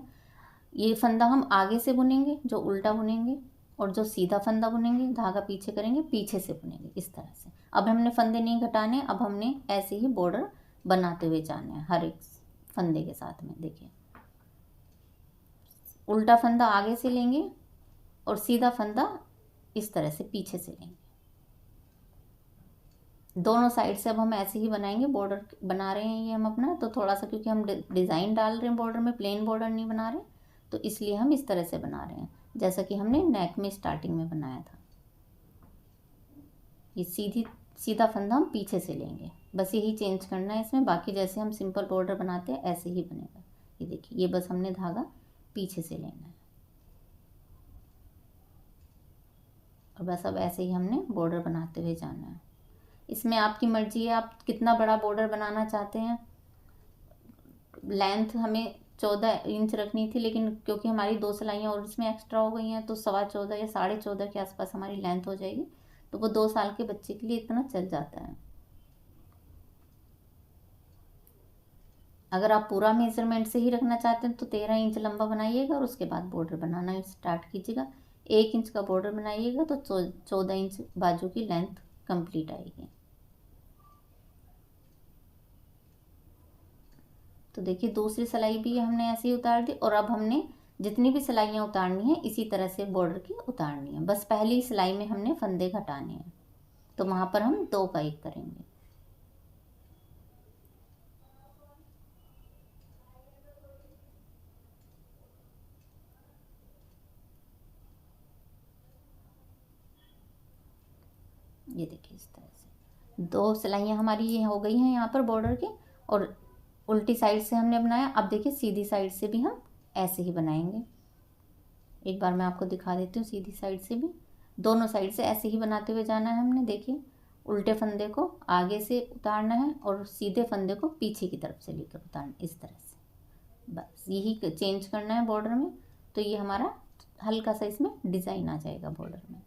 ये फंदा हम आगे से बुनेंगे जो उल्टा बुनेंगे, और जो सीधा फंदा बुनेंगे धागा पीछे करेंगे पीछे से बुनेंगे, इस तरह से। अब हमने फंदे नहीं घटाने, अब हमने ऐसे ही बॉर्डर बनाते हुए जाना है हर एक फंदे के साथ में। देखिए उल्टा फंदा आगे से लेंगे, और सीधा फंदा इस तरह से पीछे से लेंगे। दोनों साइड से अब हम ऐसे ही बनाएंगे। बॉर्डर बना रहे हैं ये हम अपना, तो थोड़ा सा क्योंकि हम डिज़ाइन डाल रहे हैं बॉर्डर में, प्लेन बॉर्डर नहीं बना रहे, तो इसलिए हम इस तरह से बना रहे हैं जैसा कि हमने नेक में स्टार्टिंग में बनाया था। ये सीधा फंदा हम पीछे से लेंगे, बस यही चेंज करना है इसमें। बाकी जैसे हम सिंपल बॉर्डर बनाते हैं ऐसे ही बनेगा। ये देखिए, ये बस हमने धागा पीछे से लेना है, और बस अब ऐसे ही हमने बॉर्डर बनाते हुए जाना है। इसमें आपकी मर्जी है, आप कितना बड़ा बॉर्डर बनाना चाहते हैं। लेंथ हमें 14 इंच रखनी थी, लेकिन क्योंकि हमारी 2 सिलाइयाँ और इसमें एक्स्ट्रा हो गई हैं, तो 14.25 या 14.5 के आसपास हमारी लेंथ हो जाएगी। तो वो 2 साल के बच्चे के लिए इतना चल जाता है। अगर आप पूरा मेजरमेंट से ही रखना चाहते हैं तो 13 इंच लंबा बनाइएगा, और उसके बाद बॉर्डर बनाना स्टार्ट कीजिएगा। 1 इंच का बॉर्डर बनाइएगा तो 14 इंच बाजू की लेंथ कंप्लीट आएगी। तो देखिए दूसरी सिलाई भी हमने ऐसे ही उतार दी, और अब हमने जितनी भी सिलाइयाँ उतारनी है इसी तरह से बॉर्डर की उतारनी है। बस पहली सिलाई में हमने फंदे घटाने हैं, तो वहाँ पर हम 2 का 1 करेंगे। ये देखिए इस तरह से 2 सिलाइयाँ हमारी ये हो गई हैं यहाँ पर बॉर्डर की, और उल्टी साइड से हमने बनाया। अब देखिए सीधी साइड से भी हम ऐसे ही बनाएंगे। एक बार मैं आपको दिखा देती हूँ, सीधी साइड से भी दोनों साइड से ऐसे ही बनाते हुए जाना है हमने। देखिए उल्टे फंदे को आगे से उतारना है, और सीधे फंदे को पीछे की तरफ से लेकर उतारना, इस तरह से। बस यही चेंज करना है बॉर्डर में, तो ये हमारा हल्का सा इसमें डिज़ाइन आ जाएगा बॉर्डर में।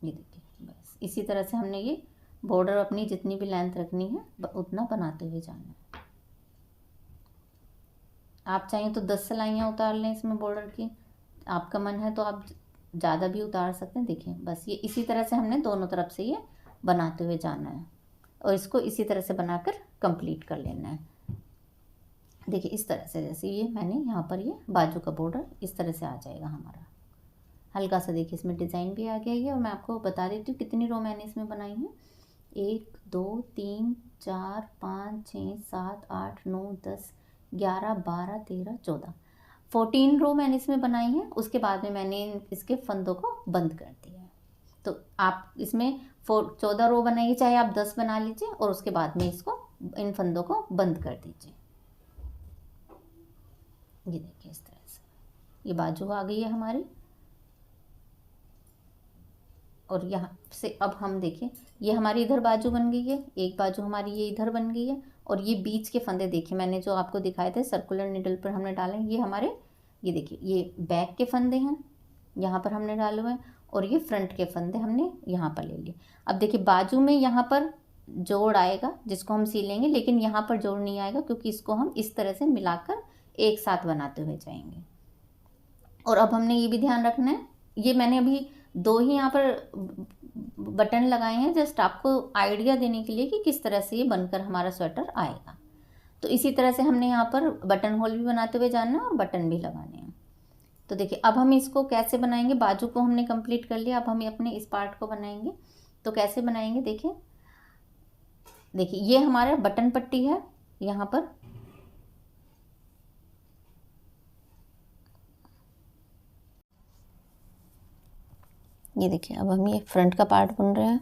ये देखिए बस इसी तरह से हमने ये बॉर्डर अपनी जितनी भी लेंथ रखनी है उतना बनाते हुए जाना है। आप चाहें तो 10 सिलाइयाँ उतार लें इसमें बॉर्डर की, आपका मन है तो आप ज़्यादा भी उतार सकते हैं। देखिए बस ये इसी तरह से हमने दोनों तरफ से ये बनाते हुए जाना है, और इसको इसी तरह से बनाकर कंप्लीट कर लेना है। देखिए इस तरह से, जैसे ये मैंने यहाँ पर ये बाजू का बॉर्डर इस तरह से आ जाएगा हमारा। हल्का सा देखिए इसमें डिज़ाइन भी आ गया है, और मैं आपको बता देती हूँ कितनी रो मैंने इसमें बनाई है। 1 2 3 4 5 6 7 8 9 10 11 12 13 14 14 रो मैंने इसमें बनाई है, उसके बाद में मैंने इसके फंदों को बंद कर दिया है। तो आप इसमें 14 रो बनाइए, चाहे आप 10 बना लीजिए, और उसके बाद में इसको इन फंदों को बंद कर दीजिए। ये देखिए इस तरह से ये बाजू आ गई है हमारी। और यहाँ से अब हम देखिए ये हमारी इधर बाजू बन गई है, एक बाजू हमारी ये इधर बन गई है, और ये बीच के फंदे देखिए मैंने जो आपको दिखाए थे सर्कुलर निडल पर हमने डाले, ये हमारे ये देखिए ये बैक के फंदे हैं, यहाँ पर हमने डाले हुए हैं, और ये फ्रंट के फंदे हमने यहाँ पर ले लिए। अब देखिए बाजू में यहाँ पर जोड़ आएगा जिसको हम सिलेंगे, लेकिन यहाँ पर जोड़ नहीं आएगा क्योंकि इसको हम इस तरह से मिलाकर एक साथ बनाते हुए जाएंगे। और अब हमने ये भी ध्यान रखना है, ये मैंने अभी 2 ही यहाँ पर बटन लगाए हैं जस्ट आपको आइडिया देने के लिए कि किस तरह से ये बनकर हमारा स्वेटर आएगा। तो इसी तरह से हमने यहाँ पर बटन होल भी बनाते हुए जाना है और बटन भी लगाने हैं। तो देखिए अब हम इसको कैसे बनाएंगे, बाजू को हमने कंप्लीट कर लिया, अब हम अपने इस पार्ट को बनाएंगे। तो कैसे बनाएंगे देखिए, देखिए ये हमारा बटन पट्टी है यहाँ पर, ये देखिए अब हम ये फ्रंट का पार्ट बुन रहे हैं।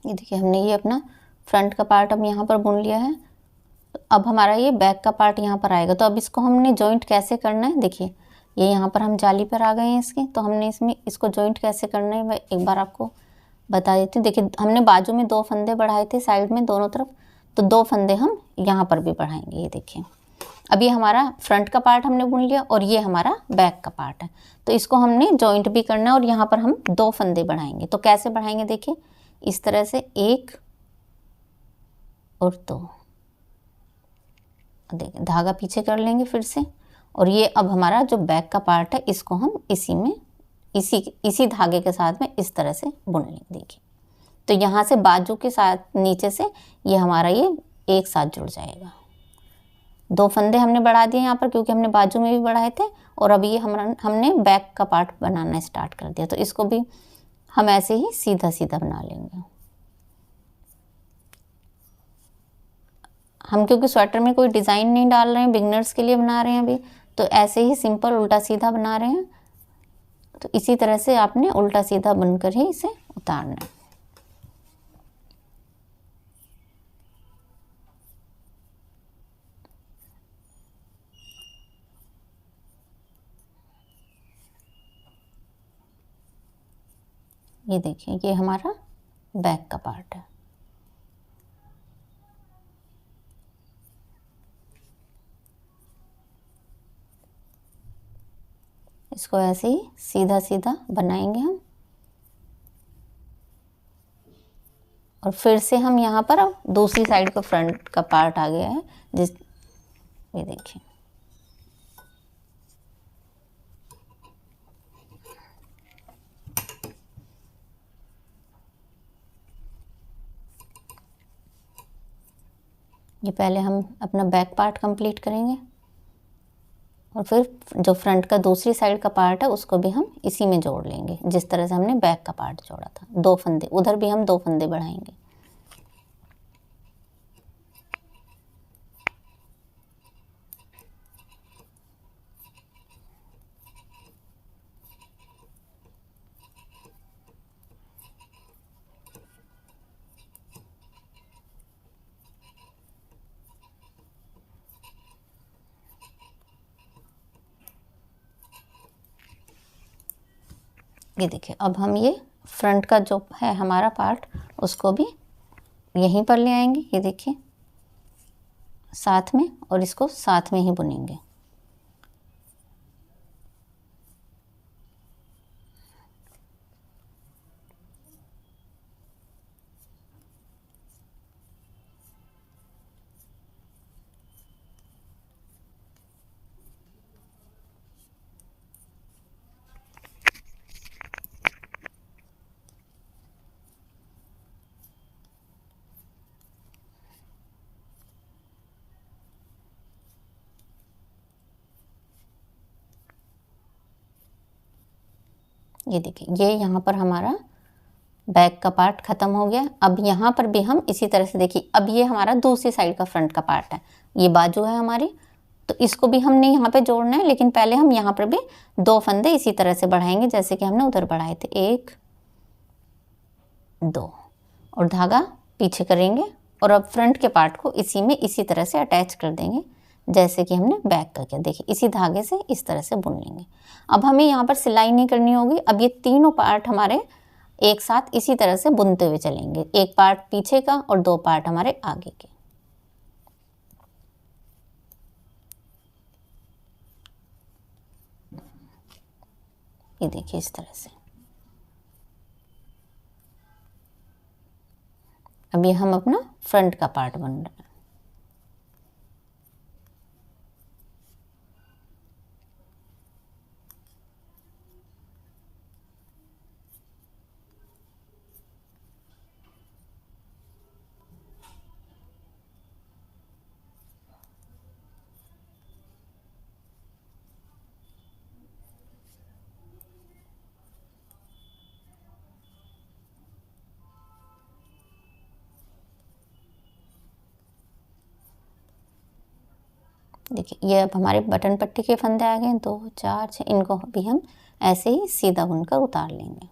ये देखिए हमने ये अपना फ्रंट का पार्ट अब यहाँ पर बुन लिया है। अब हमारा ये बैक का पार्ट यहाँ पर आएगा। तो अब इसको हमने जॉइंट कैसे करना है, देखिए ये यहाँ पर हम जाली पर आ गए हैं इसके, तो हमने इसमें इसको जॉइंट कैसे करना है मैं एक बार आपको बता देती हूँ। देखिए हमने बाजू में 2 फंदे बढ़ाए थे साइड में दोनों तरफ, तो 2 फंदे हम यहाँ पर भी बढ़ाएंगे। ये देखिए अब ये हमारा फ्रंट का पार्ट हमने बुन लिया और ये हमारा बैक का पार्ट है, तो इसको हमने जॉइंट भी करना है और यहाँ पर हम 2 फंदे बढ़ाएंगे। तो कैसे बढ़ाएंगे देखिए, इस तरह से 1 और 2, देखिए धागा पीछे कर लेंगे फिर से, और ये अब हमारा जो बैक का पार्ट है इसको हम इसी में इसी धागे के साथ में इस तरह से बुन लेंगे। देखिए तो यहाँ से बाजू के साथ नीचे से ये हमारा ये एक साथ जुड़ जाएगा। 2 फंदे हमने बढ़ा दिए यहाँ पर क्योंकि हमने बाजू में भी बढ़ाए थे, और अभी ये हमने बैक का पार्ट बनाना स्टार्ट कर दिया। तो इसको भी हम ऐसे ही सीधा सीधा बना लेंगे। हम क्योंकि स्वेटर में कोई डिज़ाइन नहीं डाल रहे हैं, बिगनर्स के लिए बना रहे हैं अभी, तो ऐसे ही सिंपल उल्टा सीधा बना रहे हैं। तो इसी तरह से आपने उल्टा सीधा बनकर ही इसे उतारना है। ये देखिए ये हमारा बैक का पार्ट है। इसको ऐसे ही सीधा सीधा बनाएंगे हम, और फिर से हम यहाँ पर अब दूसरी साइड का फ्रंट का पार्ट आ गया है जिस, ये देखिए ये पहले हम अपना बैक पार्ट कंप्लीट करेंगे और फिर जो फ्रंट का दूसरी साइड का पार्ट है उसको भी हम इसी में जोड़ लेंगे जिस तरह से हमने बैक का पार्ट जोड़ा था। 2 फंदे उधर भी हम 2 फंदे बढ़ाएंगे। ये देखिए अब हम ये फ्रंट का जो है हमारा पार्ट उसको भी यहीं पर ले आएंगे, ये देखिए साथ में, और इसको साथ में ही बुनेंगे। ये देखिए, ये यहाँ पर हमारा बैक का पार्ट ख़त्म हो गया। अब यहाँ पर भी हम इसी तरह से देखिए, अब ये हमारा दूसरी साइड का फ्रंट का पार्ट है, ये बाजू है हमारी, तो इसको भी हमने यहाँ पे जोड़ना है। लेकिन पहले हम यहाँ पर भी 2 फंदे इसी तरह से बढ़ाएंगे जैसे कि हमने उधर बढ़ाए थे, 1 2, और धागा पीछे करेंगे और अब फ्रंट के पार्ट को इसी में इसी तरह से अटैच कर देंगे जैसे कि हमने बैक का किया। देखिए, इसी धागे से इस तरह से बुन लेंगे। अब हमें यहाँ पर सिलाई नहीं करनी होगी। अब ये तीनों पार्ट हमारे एक साथ इसी तरह से बुनते हुए चलेंगे, एक पार्ट पीछे का और 2 पार्ट हमारे आगे के। ये देखिए, इस तरह से। अब ये हम अपना फ्रंट का पार्ट बन रहा है। देखिए, ये अब हमारे बटन पट्टी के फंदे आ गए, 2 4 6, इनको भी हम ऐसे ही सीधा बुनकर उतार लेंगे।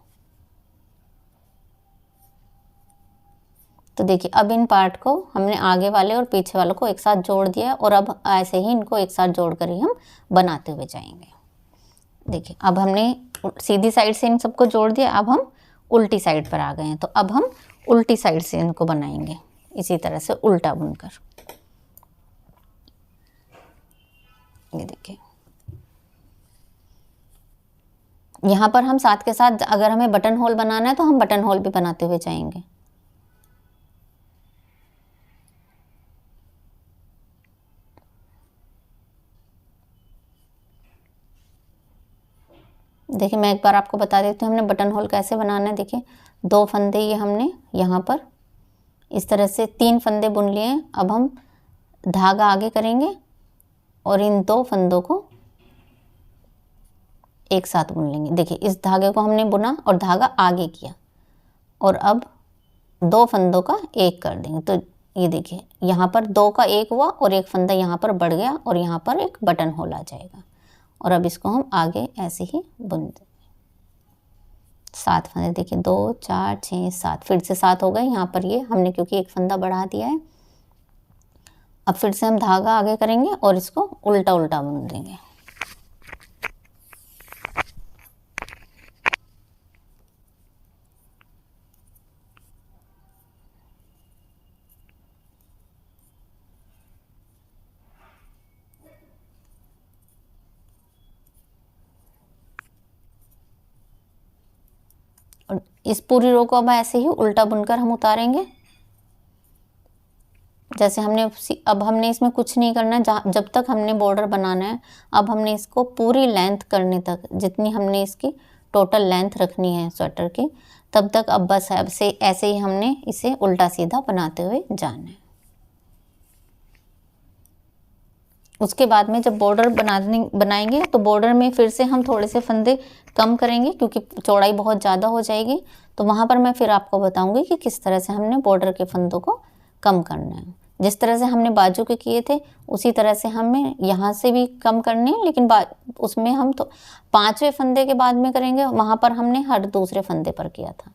तो देखिए, अब इन पार्ट को हमने आगे वाले और पीछे वालों को एक साथ जोड़ दिया और अब ऐसे ही इनको एक साथ जोड़ कर ही हम बनाते हुए जाएंगे। देखिए, अब हमने सीधी साइड से इन सबको जोड़ दिया, अब हम उल्टी साइड पर आ गए हैं। तो अब हम उल्टी साइड से इनको बनाएंगे इसी तरह से उल्टा बुनकर। ये देखिए, यहाँ पर हम साथ के साथ अगर हमें बटन होल बनाना है तो हम बटन होल भी बनाते हुए जाएंगे। देखिए, मैं एक बार आपको बता देती हूँ हमने बटन होल कैसे बनाना है। देखिए, 2 फंदे ये हमने यहाँ पर इस तरह से 3 फंदे बुन लिए हैं। अब हम धागा आगे करेंगे और इन 2 फंदों को एक साथ बुन लेंगे। देखिए, इस धागे को हमने बुना और धागा आगे किया और अब 2 फंदों का एक कर देंगे। तो ये देखिए, यहाँ पर 2 का एक हुआ और एक फंदा यहाँ पर बढ़ गया और यहाँ पर एक बटन होल आ जाएगा। और अब इसको हम आगे ऐसे ही बुन देंगे। 7 फंदे, देखिए 2 4 6 7, फिर से 7 हो गए यहाँ पर, ये हमने क्योंकि एक फंदा बढ़ा दिया है। अब फिर से हम धागा आगे करेंगे और इसको उल्टा उल्टा बुन देंगे। और इस पूरी रो को अब ऐसे ही उल्टा बुनकर हम उतारेंगे जैसे हमने। अब हमने इसमें कुछ नहीं करना है, जब तक हमने बॉर्डर बनाना है। अब हमने इसको पूरी लेंथ करने तक, जितनी हमने इसकी टोटल लेंथ रखनी है स्वेटर की, तब तक अब बस अब से ऐसे ही हमने इसे उल्टा सीधा बनाते हुए जाना है। उसके बाद में जब बॉर्डर बनाएंगे तो बॉर्डर में फिर से हम थोड़े से फंदे कम करेंगे क्योंकि चौड़ाई बहुत ज़्यादा हो जाएगी। तो वहाँ पर मैं फिर आपको बताऊंगी कि किस तरह से हमने बॉर्डर के फंदों को कम करना है। जिस तरह से हमने बाजू के किए थे उसी तरह से हमें यहाँ से भी कम करने हैं, लेकिन उसमें हम तो 5वें फंदे के बाद में करेंगे, वहाँ पर हमने हर दूसरे फंदे पर किया था।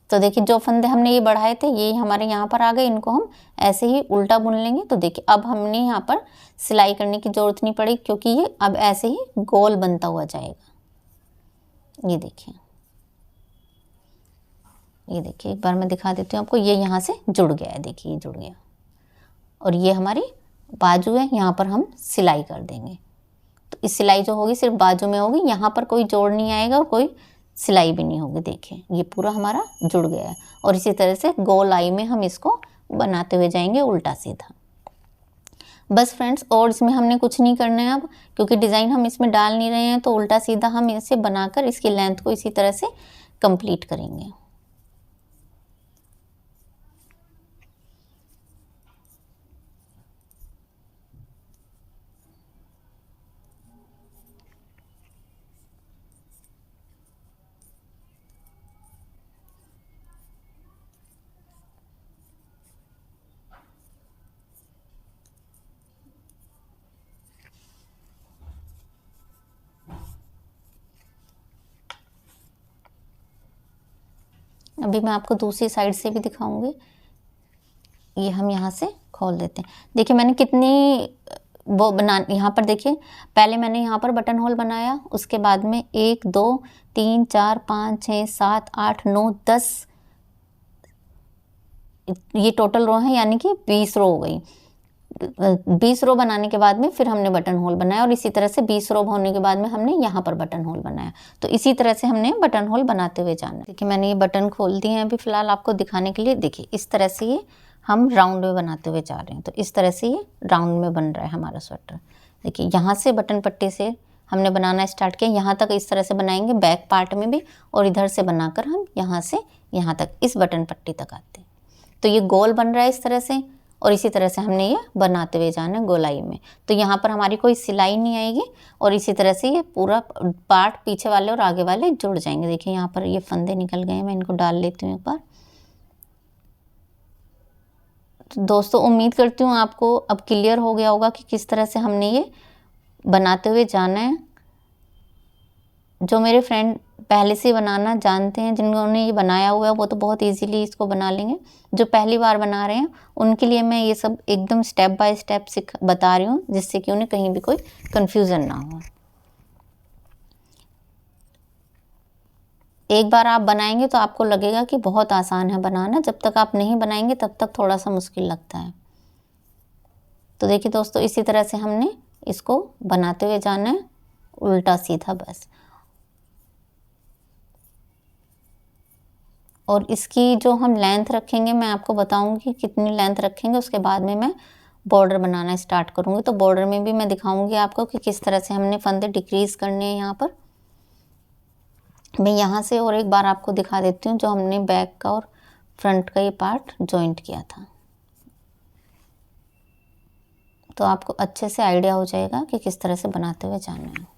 तो देखिए, जो फंदे हमने ये बढ़ाए थे ये हमारे यहाँ पर आ गए, इनको हम ऐसे ही उल्टा बुन लेंगे। तो देखिए, अब हमने यहाँ पर सिलाई करने की ज़रूरत नहीं पड़ी क्योंकि ये अब ऐसे ही गोल बनता हुआ जाएगा। ये देखिए, ये देखिए, एक बार मैं दिखा देती हूँ आपको। ये यहाँ से जुड़ गया है, देखिए ये जुड़ गया और ये हमारी बाजू है, यहाँ पर हम सिलाई कर देंगे। तो इस सिलाई जो होगी सिर्फ बाजू में होगी, यहाँ पर कोई जोड़ नहीं आएगा और कोई सिलाई भी नहीं होगी। देखिए, ये पूरा हमारा जुड़ गया है और इसी तरह से गोल आई में हम इसको बनाते हुए जाएंगे उल्टा सीधा। बस फ्रेंड्स, और इसमें हमने कुछ नहीं करना है अब, क्योंकि डिज़ाइन हम इसमें डाल नहीं रहे हैं। तो उल्टा सीधा हम इसे बनाकर इसकी लेंथ को इसी तरह से कंप्लीट करेंगे। अभी मैं आपको दूसरी साइड से भी दिखाऊंगी। ये हम यहाँ से खोल देते हैं। देखिए मैंने कितनी वो बना, यहाँ पर देखिए पहले मैंने यहाँ पर बटन होल बनाया, उसके बाद में 1 2 3 4 5 6 7 8 9 10, ये टोटल रो है, यानी कि 20 रो हो गई। 20 रो बनाने के बाद में फिर हमने बटन होल बनाया, और इसी तरह से 20 रो होने के बाद में हमने यहाँ पर बटन होल बनाया। तो इसी तरह से हमने बटन होल बनाते हुए जाना है। देखिए मैंने ये बटन खोल दिए हैं अभी फ़िलहाल आपको दिखाने के लिए। देखिए इस तरह से ये हम राउंड में बनाते हुए जा रहे हैं। तो इस तरह से ये राउंड में बन रहा है हमारा स्वेटर। देखिए यहाँ से बटन पट्टी से हमने बनाना स्टार्ट किया, यहाँ तक इस तरह से बनाएंगे बैक पार्ट में भी, और इधर से बनाकर हम यहाँ से यहाँ तक इस बटन पट्टी तक आते हैं। तो ये गोल बन रहा है इस तरह से, और इसी तरह से हमने ये बनाते हुए जाना है गोलाई में। तो यहाँ पर हमारी कोई सिलाई नहीं आएगी, और इसी तरह से ये पूरा पार्ट पीछे वाले और आगे वाले जुड़ जाएंगे। देखिए यहाँ पर ये फंदे निकल गए हैं, मैं इनको डाल लेती हूँ एक बार। तो दोस्तों उम्मीद करती हूँ आपको अब क्लियर हो गया होगा कि किस तरह से हमने ये बनाते हुए जाना है। जो मेरे फ्रेंड पहले से बनाना जानते हैं, जिन्होंने ये बनाया हुआ है, वो तो बहुत इजीली इसको बना लेंगे। जो पहली बार बना रहे हैं उनके लिए मैं ये सब एकदम स्टेप बाय स्टेप बता रही हूँ, जिससे कि उन्हें कहीं भी कोई कन्फ्यूज़न ना हो। एक बार आप बनाएंगे तो आपको लगेगा कि बहुत आसान है बनाना, जब तक आप नहीं बनाएंगे तब तक थोड़ा सा मुश्किल लगता है। तो देखिए दोस्तों इसी तरह से हमने इसको बनाते हुए जाना है, उल्टा सीधा बस। और इसकी जो हम लेंथ रखेंगे मैं आपको बताऊंगी कितनी लेंथ रखेंगे, उसके बाद में मैं बॉर्डर बनाना स्टार्ट करूंगी। तो बॉर्डर में भी मैं दिखाऊंगी आपको कि किस तरह से हमने फंदे डिक्रीज़ करने हैं। यहाँ पर मैं यहाँ से और एक बार आपको दिखा देती हूँ जो हमने बैक का और फ्रंट का ये पार्ट जॉइंट किया था, तो आपको अच्छे से आइडिया हो जाएगा कि किस तरह से बनाते हुए जाना है।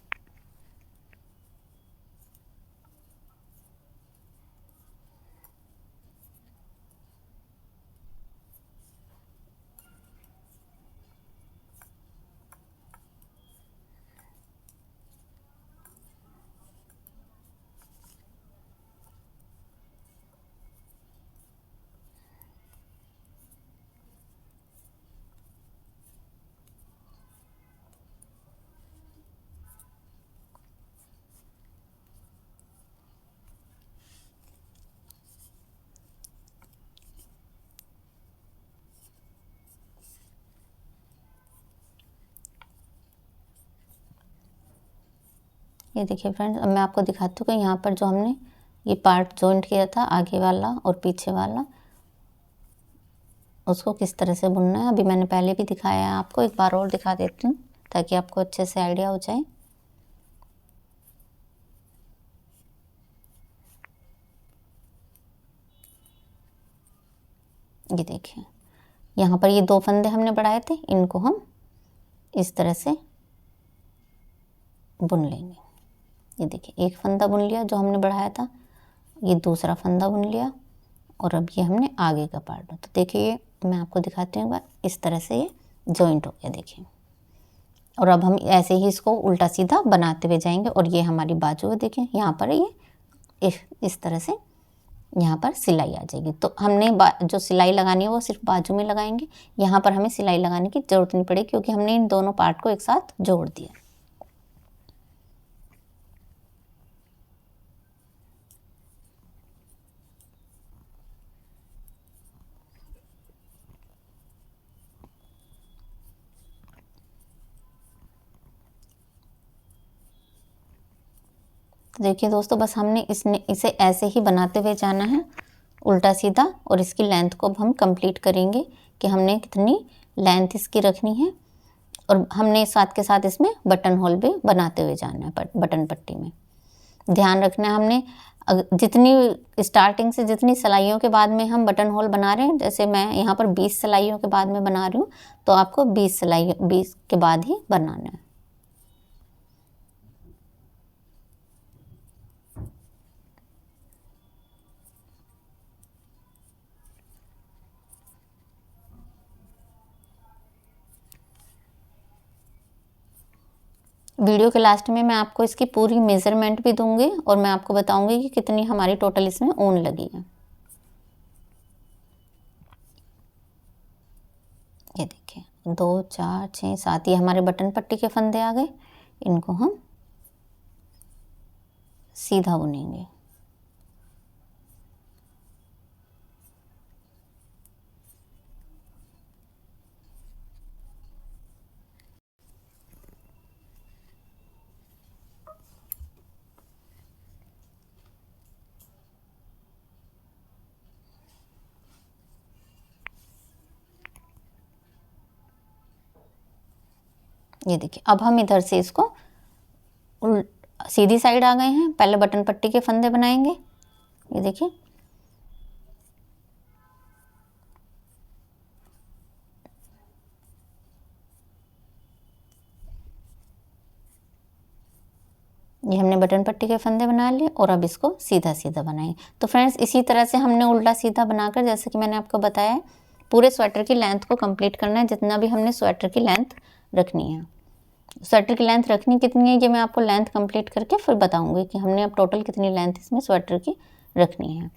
ये देखिए फ्रेंड्स, अब मैं आपको दिखाती हूँ कि यहाँ पर जो हमने ये पार्ट जॉइंट किया था आगे वाला और पीछे वाला, उसको किस तरह से बुनना है। अभी मैंने पहले भी दिखाया है आपको, एक बार और दिखा देती हूँ ताकि आपको अच्छे से आइडिया हो जाए। ये देखिए यहाँ पर ये 2 फंदे हमने बढ़ाए थे, इनको हम इस तरह से बुन लेंगे। ये देखिए एक फंदा बुन लिया जो हमने बढ़ाया था, ये दूसरा फंदा बुन लिया, और अब ये हमने आगे का पार्ट। तो देखिए ये मैं आपको दिखाती हूँ, इस तरह से ये जॉइंट हो गया देखिए। और अब हम ऐसे ही इसको उल्टा सीधा बनाते हुए जाएंगे। और ये हमारी बाजू है, देखिए यहाँ पर ये इस तरह से यहाँ पर सिलाई आ जाएगी। तो हमने जो सिलाई लगानी है वो सिर्फ बाजू में लगाएंगे, यहाँ पर हमें सिलाई लगाने की ज़रूरत नहीं पड़ेगी क्योंकि हमने इन दोनों पार्ट को एक साथ जोड़ दिया। तो देखिए दोस्तों बस हमने इसे ऐसे ही बनाते हुए जाना है उल्टा सीधा, और इसकी लेंथ को अब हम कंप्लीट करेंगे कि हमने कितनी लेंथ इसकी रखनी है। और हमने साथ के साथ इसमें बटन होल भी बनाते हुए जाना है बटन पट्टी में। ध्यान रखना है हमने जितनी स्टार्टिंग से जितनी सिलाइयों के बाद में हम बटन होल बना रहे हैं, जैसे मैं यहाँ पर 20 सिलाइयों के बाद में बना रही हूँ, तो आपको 20 के बाद ही बनाना है। वीडियो के लास्ट में मैं आपको इसकी पूरी मेज़रमेंट भी दूंगी और मैं आपको बताऊंगी कि कितनी हमारी टोटल इसमें ऊन लगी है। ये देखिए 2 4 6 7 ये हमारे बटन पट्टी के फंदे आ गए। इनको हम सीधा बुनेंगे। ये देखिए अब हम इधर से इसको सीधी साइड आ गए हैं। पहले बटन पट्टी के फंदे बनाएंगे। ये देखिए ये हमने बटन पट्टी के फंदे बना लिए और अब इसको सीधा सीधा बनाएंगे। तो फ्रेंड्स इसी तरह से हमने उल्टा सीधा बनाकर, जैसे कि मैंने आपको बताया, पूरे स्वेटर की लेंथ को कंप्लीट करना है। जितना भी हमने स्वेटर की लेंथ रखनी है, स्वेटर की लेंथ रखनी कितनी है ये मैं आपको लेंथ कंप्लीट करके फिर बताऊंगी कि हमने अब टोटल कितनी लेंथ इसमें स्वेटर की रखनी है।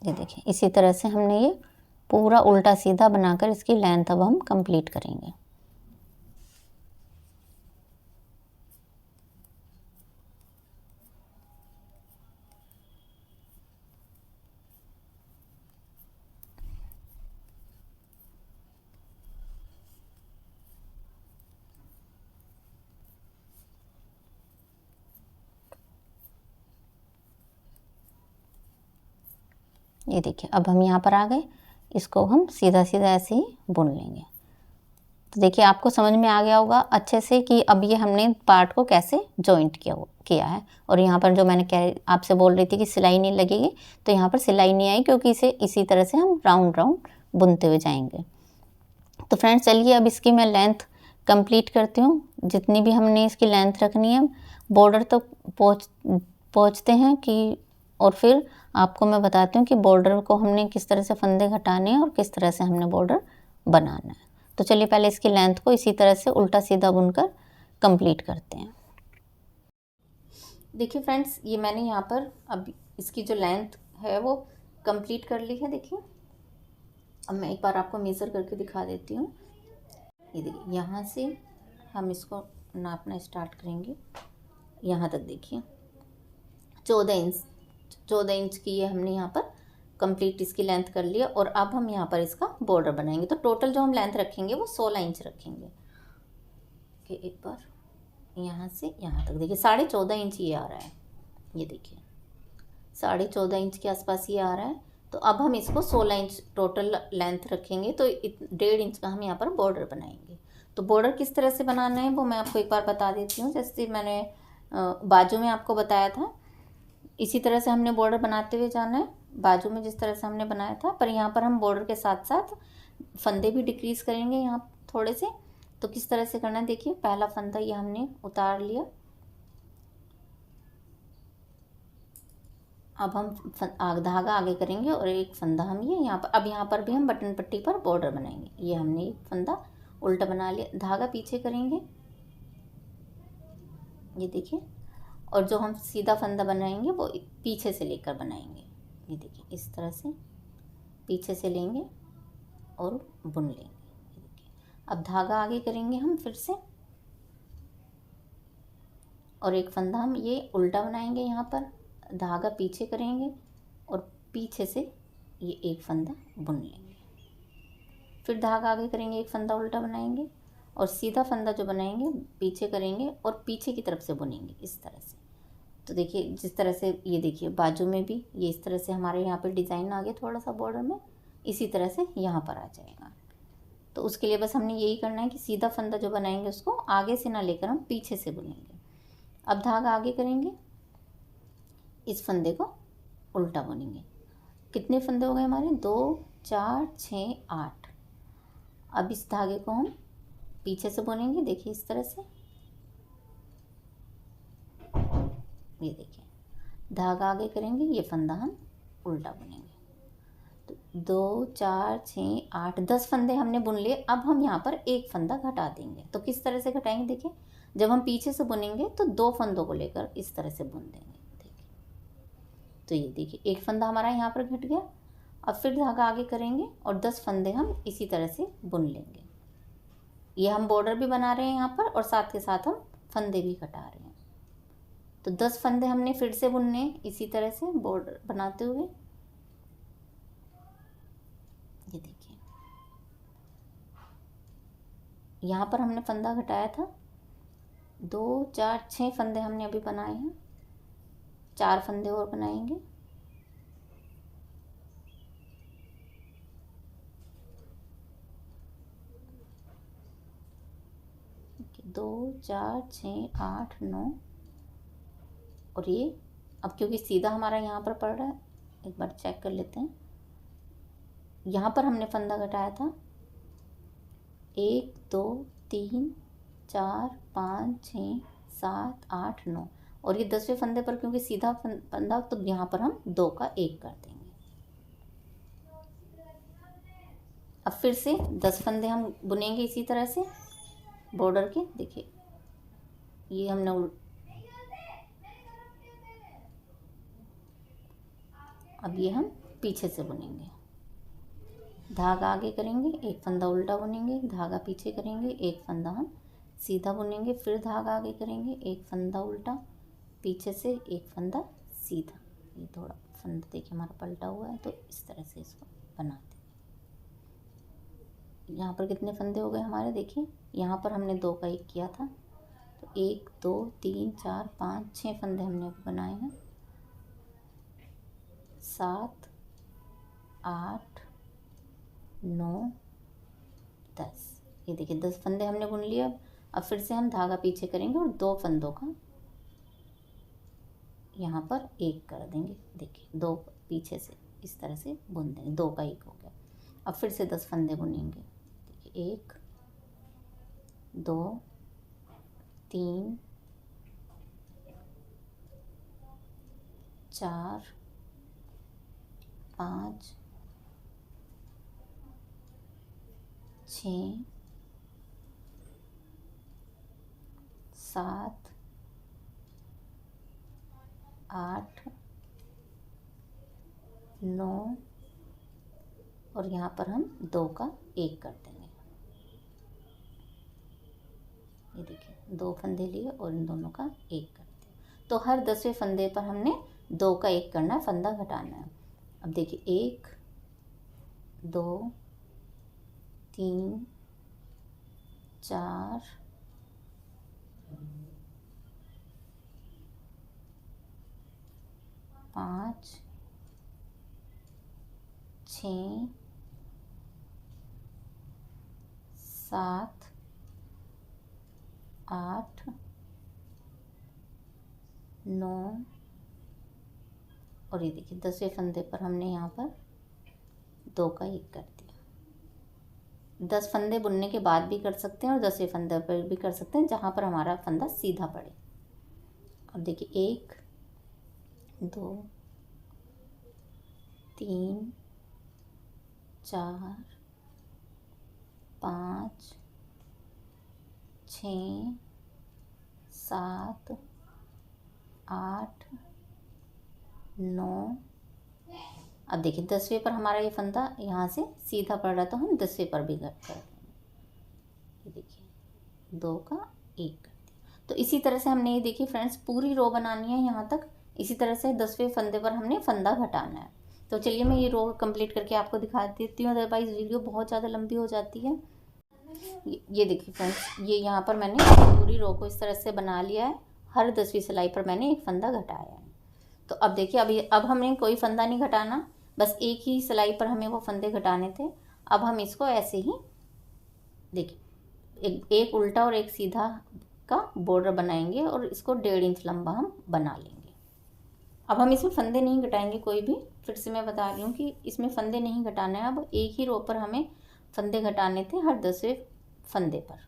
ये देखिए इसी तरह से हमने ये पूरा उल्टा सीधा बनाकर इसकी लेंथ अब हम कंप्लीट करेंगे। ये देखिए अब हम यहाँ पर आ गए। इसको हम सीधा सीधा ऐसे ही बुन लेंगे। तो देखिए आपको समझ में आ गया होगा अच्छे से कि अब ये हमने पार्ट को कैसे जॉइंट किया है। और यहाँ पर जो मैंने आपसे बोल रही थी कि सिलाई नहीं लगेगी, तो यहाँ पर सिलाई नहीं आई क्योंकि इसे इसी तरह से हम राउंड राउंड बुनते हुए जाएंगे। तो फ्रेंड्स चलिए अब इसकी मैं लेंथ कंप्लीट करती हूँ। जितनी भी हमने इसकी लेंथ रखनी है बॉर्डर तक पहुँचते हैं कि, और फिर आपको मैं बताती हूँ कि बॉर्डर को हमने किस तरह से फंदे घटाने हैं और किस तरह से हमने बॉर्डर बनाना है। तो चलिए पहले इसकी लेंथ को इसी तरह से उल्टा सीधा बुनकर कंप्लीट करते हैं। देखिए फ्रेंड्स ये मैंने यहाँ पर अब इसकी जो लेंथ है वो कंप्लीट कर ली है। देखिए अब मैं एक बार आपको मेज़र करके दिखा देती हूँ। ये देखिए यहाँ से हम इसको नापना स्टार्ट करेंगे। यहाँ तक देखिए 14 इंच की ये हमने यहाँ पर कंप्लीट इसकी लेंथ कर लिया। और अब हम यहाँ पर इसका बॉर्डर बनाएंगे। तो टोटल जो हम लेंथ रखेंगे वो 16 इंच रखेंगे। एक बार यहाँ से यहाँ तक देखिए 14.5 इंच ये आ रहा है। ये देखिए 14.5 इंच के आसपास ये आ रहा है। तो अब हम इसको 16 इंच टोटल लेंथ रखेंगे। तो 1.5 इंच का हम यहाँ पर बॉर्डर बनाएंगे। तो बॉर्डर किस तरह से बनाना है वो मैं आपको एक बार बता देती हूँ। जैसे मैंने बाजू में आपको बताया था, इसी तरह से हमने बॉर्डर बनाते हुए जाना है। बाजू में जिस तरह से हमने बनाया था, पर यहाँ पर हम बॉर्डर के साथ साथ फंदे भी डिक्रीज़ करेंगे यहाँ थोड़े से। तो किस तरह से करना है देखिए, पहला फंदा ये हमने उतार लिया। अब हम धागा आगे करेंगे और एक फंदा हम ये यहाँ पर, अब यहाँ पर भी हम बटन पट्टी पर बॉर्डर बनाएंगे। ये हमने एक फंदा उल्टा बना लिया, धागा पीछे करेंगे। ये देखिए, और जो हम सीधा फंदा बनाएंगे वो पीछे से लेकर बनाएंगे। ये देखिए इस तरह से पीछे से लेंगे और बुन लेंगे। ये देखिए अब धागा आगे करेंगे हम फिर से, और एक फंदा हम ये उल्टा बनाएंगे। यहाँ पर धागा पीछे करेंगे और पीछे से ये एक फंदा बुन लेंगे। फिर धागा आगे करेंगे, एक फंदा उल्टा बनाएंगे और सीधा फंदा जो बनाएंगे पीछे करेंगे और पीछे की तरफ से बुनेंगे इस तरह से। तो देखिए जिस तरह से ये देखिए बाजू में भी ये इस तरह से हमारे यहाँ पे डिज़ाइन आ गया थोड़ा सा बॉर्डर में, इसी तरह से यहाँ पर आ जाएगा। तो उसके लिए बस हमने यही करना है कि सीधा फंदा जो बनाएंगे उसको आगे से ना लेकर हम पीछे से बुनेंगे। अब धागा आगे करेंगे, इस फंदे को उल्टा बुनेंगे। कितने फंदे हो गए हमारे, 2 4 6 8। अब इस धागे को हम पीछे से बुनेंगे। देखिए इस तरह से, ये देखिए धागा आगे करेंगे, ये फंदा हम उल्टा बुनेंगे। तो 2 4 6 8 10 फंदे हमने बुन लिए। अब हम यहाँ पर एक फंदा घटा देंगे। तो किस तरह से घटाएंगे देखिए, जब हम पीछे से बुनेंगे तो 2 फंदों को लेकर इस तरह से बुन देंगे। देखिए तो ये देखिए एक फंदा हमारा यहाँ पर घट गया। अब फिर धागा आगे करेंगे और 10 फंदे हम इसी तरह से बुन लेंगे। ये हम बॉर्डर भी बना रहे हैं यहाँ पर और साथ के साथ हम फंदे भी कटा रहे हैं। तो 10 फंदे हमने फिर से बुनने इसी तरह से बॉर्डर बनाते हुए। ये देखिए, यहाँ पर हमने फंदा घटाया था, 2 4 6 फंदे हमने अभी बनाए हैं, 4 फंदे और बनाएंगे। दो 4 6 8 9 और ये अब क्योंकि सीधा हमारा यहाँ पर पड़ रहा है, एक बार चेक कर लेते हैं। यहाँ पर हमने फंदा घटाया था 1 2 3 4 5 6 7 8 9 और ये 10वें फंदे पर क्योंकि सीधा फंदा तो यहाँ पर हम 2 का 1 कर देंगे। अब फिर से 10 फंदे हम बुनेंगे इसी तरह से बॉर्डर के। देखिए ये हमने अब ये हम पीछे से बुनेंगे, धागा आगे करेंगे, एक फंदा उल्टा बुनेंगे, धागा पीछे करेंगे, एक फंदा हम सीधा बुनेंगे, फिर धागा आगे करेंगे, एक फंदा उल्टा, पीछे से एक फंदा सीधा। ये थोड़ा फंदा देखिए हमारा पलटा हुआ है, तो इस तरह से इसको बनाते हैं। यहाँ पर कितने फंदे हो गए हमारे, देखिए यहाँ पर हमने 2 का 1 किया था, तो 1 2 3 4 5 6 फंदे हमने बनाए हैं, 7 8 9 10। ये देखिए 10 फंदे हमने बुन लिए। अब फिर से हम धागा पीछे करेंगे और 2 फंदों का यहाँ पर 1 कर देंगे। देखिए 2 पीछे से इस तरह से बुन देंगे, 2 का 1 हो गया। अब फिर से 10 फंदे बुनेंगे। देखिए 1 2 3 4 5 6 7 8 9 और यहाँ पर हम 2 का 1 कर देंगे। ये देखिए 2 फंदे लिए और इन दोनों का 1 कर दिया। तो हर 10वें फंदे पर हमने 2 का 1 करना है, फंदा घटाना है। अब देखिए 1 2 3 4 5 6 7 8 9 और ये देखिए 10वें फंदे पर हमने यहाँ पर 2 का 1 कर दिया। 10 फंदे बुनने के बाद भी कर सकते हैं और 10वें फंदे पर भी कर सकते हैं, जहाँ पर हमारा फंदा सीधा पड़े। अब देखिए 1 2 3 4 5 6 7 8 9। अब देखिए 10वें पर हमारा ये फंदा यहाँ से सीधा पड़ रहा, तो हम 10वें पर भी कर देंगे। ये देखिए 2 का 1 कर दिया। तो इसी तरह से हमने ये देखिए फ्रेंड्स पूरी रो बनानी है यहाँ तक। इसी तरह से 10वें फंदे पर हमने फंदा घटाना है। तो चलिए मैं ये रो कंप्लीट करके आपको दिखा देती हूँ, अदरवाइज वीडियो बहुत ज़्यादा लंबी हो जाती है। ये देखिए फ्रेंड्स, ये यहाँ पर मैंने पूरी रो को इस तरह से बना लिया है। हर 10वीं सिलाई पर मैंने एक फंदा घटाया है। तो अब देखिए अब हमें कोई फंदा नहीं घटाना, बस एक ही सिलाई पर हमें वो फंदे घटाने थे। अब हम इसको ऐसे ही देखिए एक उल्टा और एक सीधा का बॉर्डर बनाएंगे और इसको 1.5 इंच लंबा हम बना लेंगे। अब हम इसमें फंदे नहीं घटाएंगे कोई भी, फिर से मैं बता रही हूँ कि इसमें फंदे नहीं घटाना है। अब एक ही रो पर हमें फंदे घटाने थे हर 10वें फंदे पर।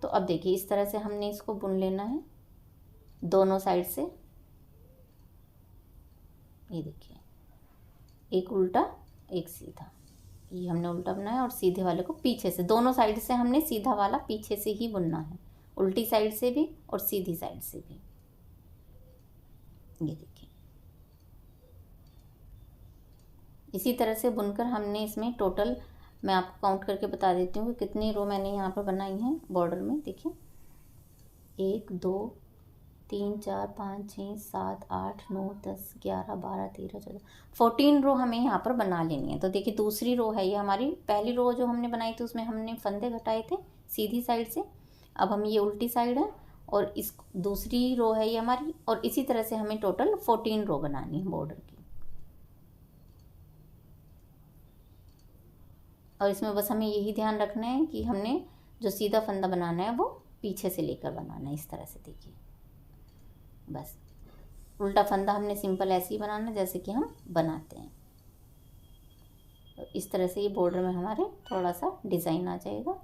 तो अब देखिए इस तरह से हमने इसको बुन लेना है दोनों साइड से। ये देखिए एक उल्टा एक सीधा, ये हमने उल्टा बनाया और सीधे वाले को पीछे से, दोनों साइड से हमने सीधा वाला पीछे से ही बुनना है, उल्टी साइड से भी और सीधी साइड से भी। ये देखिए इसी तरह से बुनकर हमने इसमें टोटल, मैं आपको काउंट करके बता देती हूँ कि कितनी रो मैंने यहाँ पर बनाई हैं बॉर्डर में। देखिए 1 2 3 4 5 6 7 8 9 10 11 12 13 14 14 रो हमें यहाँ पर बना लेनी है। तो देखिए दूसरी रो है ये हमारी। पहली रो जो हमने बनाई थी उसमें हमने फंदे घटाए थे सीधी साइड से, अब हम ये उल्टी साइड है और इस दूसरी रो है ये हमारी। और इसी तरह से हमें टोटल 14 रो बनानी है बॉर्डर की। और इसमें बस हमें यही ध्यान रखना है कि हमने जो सीधा फंदा बनाना है वो पीछे से लेकर बनाना है, इस तरह से। देखिए बस उल्टा फंदा हमने सिंपल ऐसे ही बनाना है जैसे कि हम बनाते हैं। तो इस तरह से ये बॉर्डर में हमारे थोड़ा सा डिज़ाइन आ जाएगा।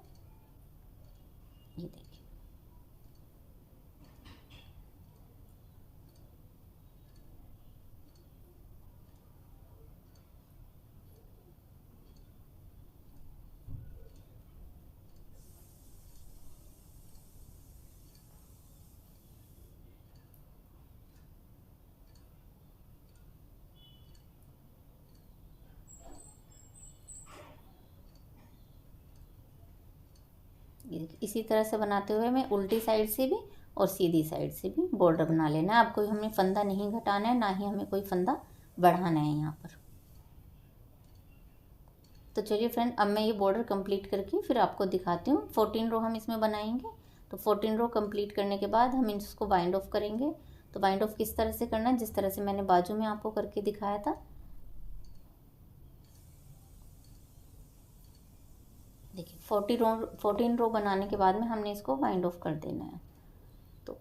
ये देखिए इसी तरह से बनाते हुए मैं उल्टी साइड से भी और सीधी साइड से भी बॉर्डर बना लेना है। अब कोई हमें फंदा नहीं घटाना है, ना ही हमें कोई फंदा बढ़ाना है यहाँ पर। तो चलिए फ्रेंड, अब मैं ये बॉर्डर कंप्लीट करके फिर आपको दिखाती हूँ। 14 रो हम इसमें बनाएंगे। तो 14 रो कंप्लीट करने के बाद हम इसको बाइंड ऑफ करेंगे। तो बाइंड ऑफ किस तरह से करना है, जिस तरह से मैंने बाजू में आपको करके दिखाया था। देखिए 14 रो बनाने के बाद में हमने इसको बाइंड ऑफ कर देना है। तो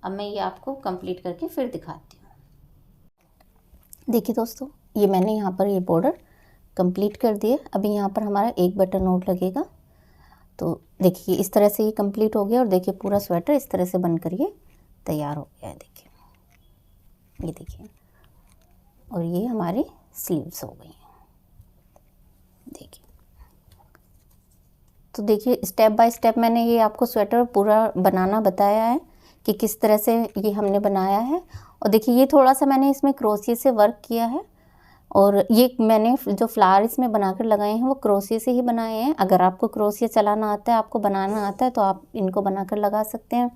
अब मैं ये आपको कंप्लीट करके फिर दिखाती हूँ। देखिए दोस्तों, ये मैंने यहाँ पर ये बॉर्डर कंप्लीट कर दिए। अभी यहाँ पर हमारा एक बटन और लगेगा। तो देखिए इस तरह से ये कंप्लीट हो गया। और देखिए पूरा स्वेटर इस तरह से बनकर ये तैयार हो गया है। देखिए ये देखिए, और ये हमारी स्लीव्स हो गई हैं। देखिए, तो देखिए स्टेप बाय स्टेप मैंने ये आपको स्वेटर पूरा बनाना बताया है कि किस तरह से ये हमने बनाया है। और देखिए ये थोड़ा सा मैंने इसमें क्रोशिया से वर्क किया है। और ये मैंने जो फ्लावर इसमें बनाकर लगाए हैं वो क्रोशिया से ही बनाए हैं। अगर आपको क्रोशिया चलाना आता है, आपको बनाना आता है, तो आप इनको बनाकर लगा सकते हैं।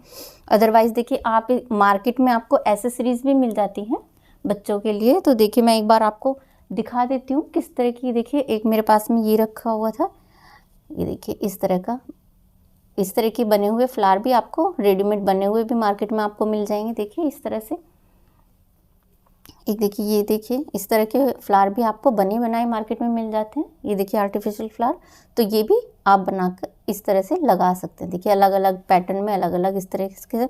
अदरवाइज़ देखिए आप मार्केट में आपको एसेसरीज़ भी मिल जाती हैं बच्चों के लिए। तो देखिए मैं एक बार आपको दिखा देती हूँ किस तरह की। देखिए एक मेरे पास में ये रखा हुआ था। ये देखिए इस तरह के बने हुए फ्लावर भी आपको रेडीमेड बने हुए भी मार्केट में आपको मिल जाएंगे। देखिए इस तरह से एक देखिए, ये देखिए इस तरह के फ्लावर भी आपको बने बनाए मार्केट में मिल जाते हैं। ये देखिए आर्टिफिशियल फ्लावर, तो ये भी आप बनाकर इस तरह से लगा सकते हैं। देखिए अलग अलग पैटर्न में अलग अलग इस तरह के।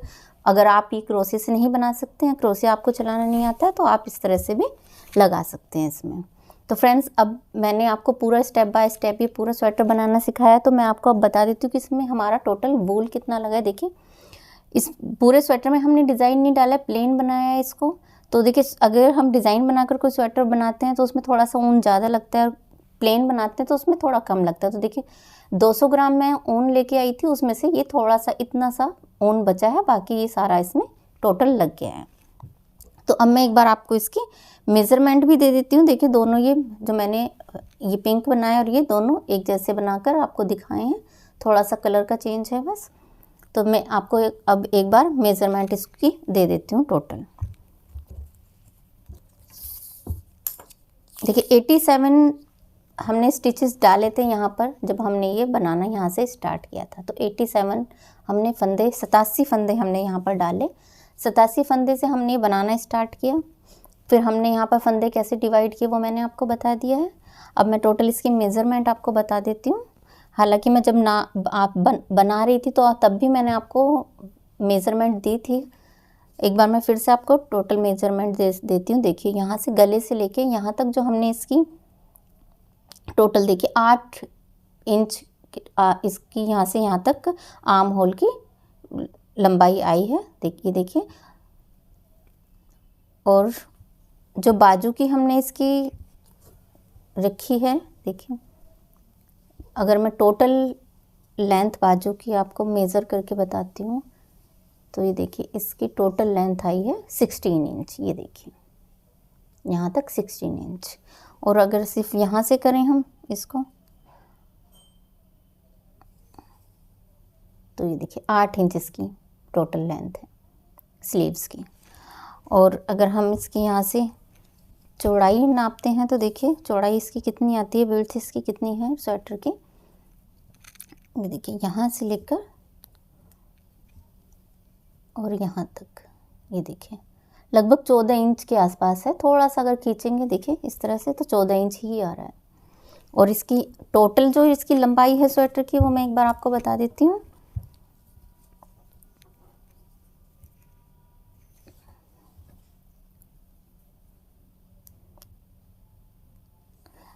अगर आप ये क्रोशिया से नहीं बना सकते हैं, क्रोशिया आपको चलाना नहीं आता है, तो आप इस तरह से भी लगा सकते हैं इसमें। तो फ्रेंड्स, अब मैंने आपको पूरा स्टेप बाय स्टेप ये पूरा स्वेटर बनाना सिखाया। तो मैं आपको अब बता देती हूँ कि इसमें हमारा टोटल वूल कितना लगा है। देखिए इस पूरे स्वेटर में हमने डिज़ाइन नहीं डाला है, प्लेन बनाया है इसको। तो देखिए अगर हम डिज़ाइन बनाकर कोई स्वेटर बनाते हैं तो उसमें थोड़ा सा ऊन ज़्यादा लगता है, और प्लेन बनाते हैं तो उसमें थोड़ा कम लगता है। तो देखिए 200 ग्राम मैं ऊन लेके आई थी, उसमें से ये थोड़ा सा इतना सा ऊन बचा है, बाकी ये सारा इसमें टोटल लग गया है। तो अब मैं एक बार आपको इसकी मेज़रमेंट भी दे देती हूँ। देखिए दोनों ये जो मैंने ये पिंक बनाया और ये दोनों एक जैसे बनाकर आपको दिखाए हैं, थोड़ा सा कलर का चेंज है बस। तो मैं आपको अब एक बार मेज़रमेंट इसकी दे देती हूँ टोटल। देखिए 87 हमने स्टिचेस डाले थे यहाँ पर, जब हमने ये बनाना यहाँ से स्टार्ट किया था। तो 87 हमने फंदे, 87 फंदे हमने यहाँ पर डाले। 87 फंदे से हमने बनाना स्टार्ट किया। फिर हमने यहाँ पर फंदे कैसे डिवाइड किए वो मैंने आपको बता दिया है। अब मैं टोटल इसकी मेज़रमेंट आपको बता देती हूँ। हालांकि मैं जब आप बना रही थी तो तब भी मैंने आपको मेज़रमेंट दी थी। एक बार मैं फिर से आपको टोटल मेज़रमेंट देती हूँ। देखिए यहाँ से गले से लेके यहाँ तक जो हमने इसकी टोटल देखिए 8 इंच इसकी यहाँ से यहाँ तक आर्म होल की लंबाई आई है। देखिए और जो बाजू की हमने इसकी रखी है, देखिए अगर मैं टोटल लेंथ बाजू की आपको मेज़र करके बताती हूँ तो ये देखिए इसकी टोटल लेंथ आई है 16 इंच। ये देखिए यहाँ तक 16 इंच। और अगर सिर्फ यहाँ से करें हम इसको तो ये देखिए 8 इंच इसकी टोटल लेंथ है स्लीव्स की। और अगर हम इसकी यहाँ से चौड़ाई नापते हैं तो देखिए चौड़ाई इसकी कितनी आती है, विड्थ इसकी कितनी है स्वेटर की। ये देखिए यहाँ से लेकर और यहाँ तक ये देखिए लगभग 14 इंच के आसपास है। थोड़ा सा अगर खींचेंगे देखिए इस तरह से तो 14 इंच ही आ रहा है। और इसकी टोटल जो इसकी लंबाई है स्वेटर की वो मैं एक बार आपको बता देती हूँ।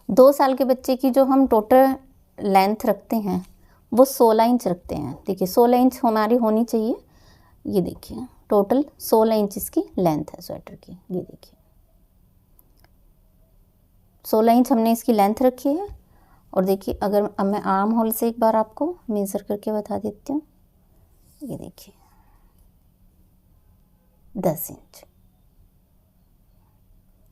दो साल के बच्चे की जो हम टोटल लेंथ रखते हैं वो 16 इंच रखते हैं। देखिए 16 इंच हमारी होनी चाहिए। ये देखिए टोटल 16 इंच इसकी लेंथ है स्वेटर की। ये देखिए 16 इंच हमने इसकी लेंथ रखी है। और देखिए अगर अब मैं आर्म होल से एक बार आपको मेज़र करके बता देती हूँ। ये देखिए 10 इंच।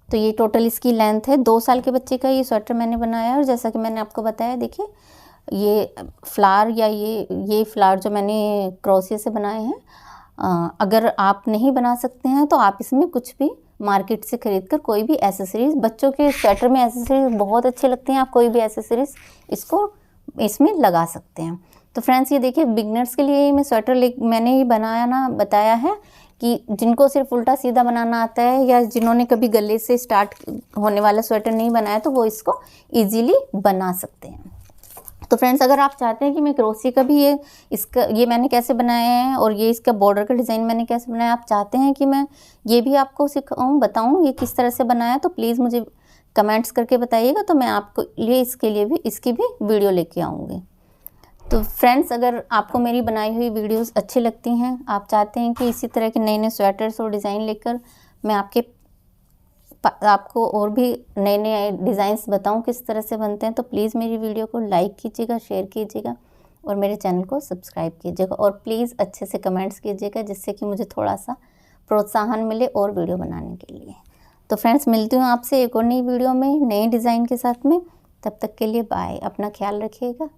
तो ये टोटल इसकी लेंथ है। 2 साल के बच्चे का ये स्वेटर मैंने बनाया है। और जैसा कि मैंने आपको बताया देखिए ये फ्लावर या ये फ्लावर जो मैंने क्रोशिया से बनाए हैं, अगर आप नहीं बना सकते हैं तो आप इसमें कुछ भी मार्केट से खरीद कर कोई भी एसेसरीज़, बच्चों के स्वेटर में एसेसरीज़ बहुत अच्छे लगते हैं, आप कोई भी एसेसरीज़ इसमें लगा सकते हैं। तो फ्रेंड्स ये देखिए बिगनर्स के लिए मैं स्वेटर मैंने ये बताया है कि जिनको सिर्फ उल्टा सीधा बनाना आता है या जिन्होंने कभी गले से स्टार्ट होने वाला स्वेटर नहीं बनाया तो वो इसको ईजीली बना सकते हैं। तो फ्रेंड्स अगर आप चाहते हैं कि मैं क्रोशिया का भी ये मैंने कैसे बनाया है और ये इसका बॉर्डर का डिज़ाइन मैंने कैसे बनाया, आप चाहते हैं कि मैं ये भी आपको सिखाऊँ, बताऊँ ये किस तरह से बनाया, तो प्लीज़ मुझे कमेंट्स करके बताइएगा। तो मैं आपको इसकी भी वीडियो लेके आऊँगी। तो फ्रेंड्स अगर आपको मेरी बनाई हुई वीडियोस अच्छी लगती हैं, आप चाहते हैं कि इसी तरह के नए नए स्वेटर्स और डिज़ाइन लेकर मैं आपको और भी नए नए डिज़ाइंस बताऊं किस तरह से बनते हैं, तो प्लीज़ मेरी वीडियो को लाइक कीजिएगा, शेयर कीजिएगा और मेरे चैनल को सब्सक्राइब कीजिएगा। और प्लीज़ अच्छे से कमेंट्स कीजिएगा जिससे कि मुझे थोड़ा सा प्रोत्साहन मिले और वीडियो बनाने के लिए। तो फ्रेंड्स मिलती हूँ आपसे एक और नई वीडियो में नए डिज़ाइन के साथ में। तब तक के लिए बाय। अपना ख्याल रखिएगा।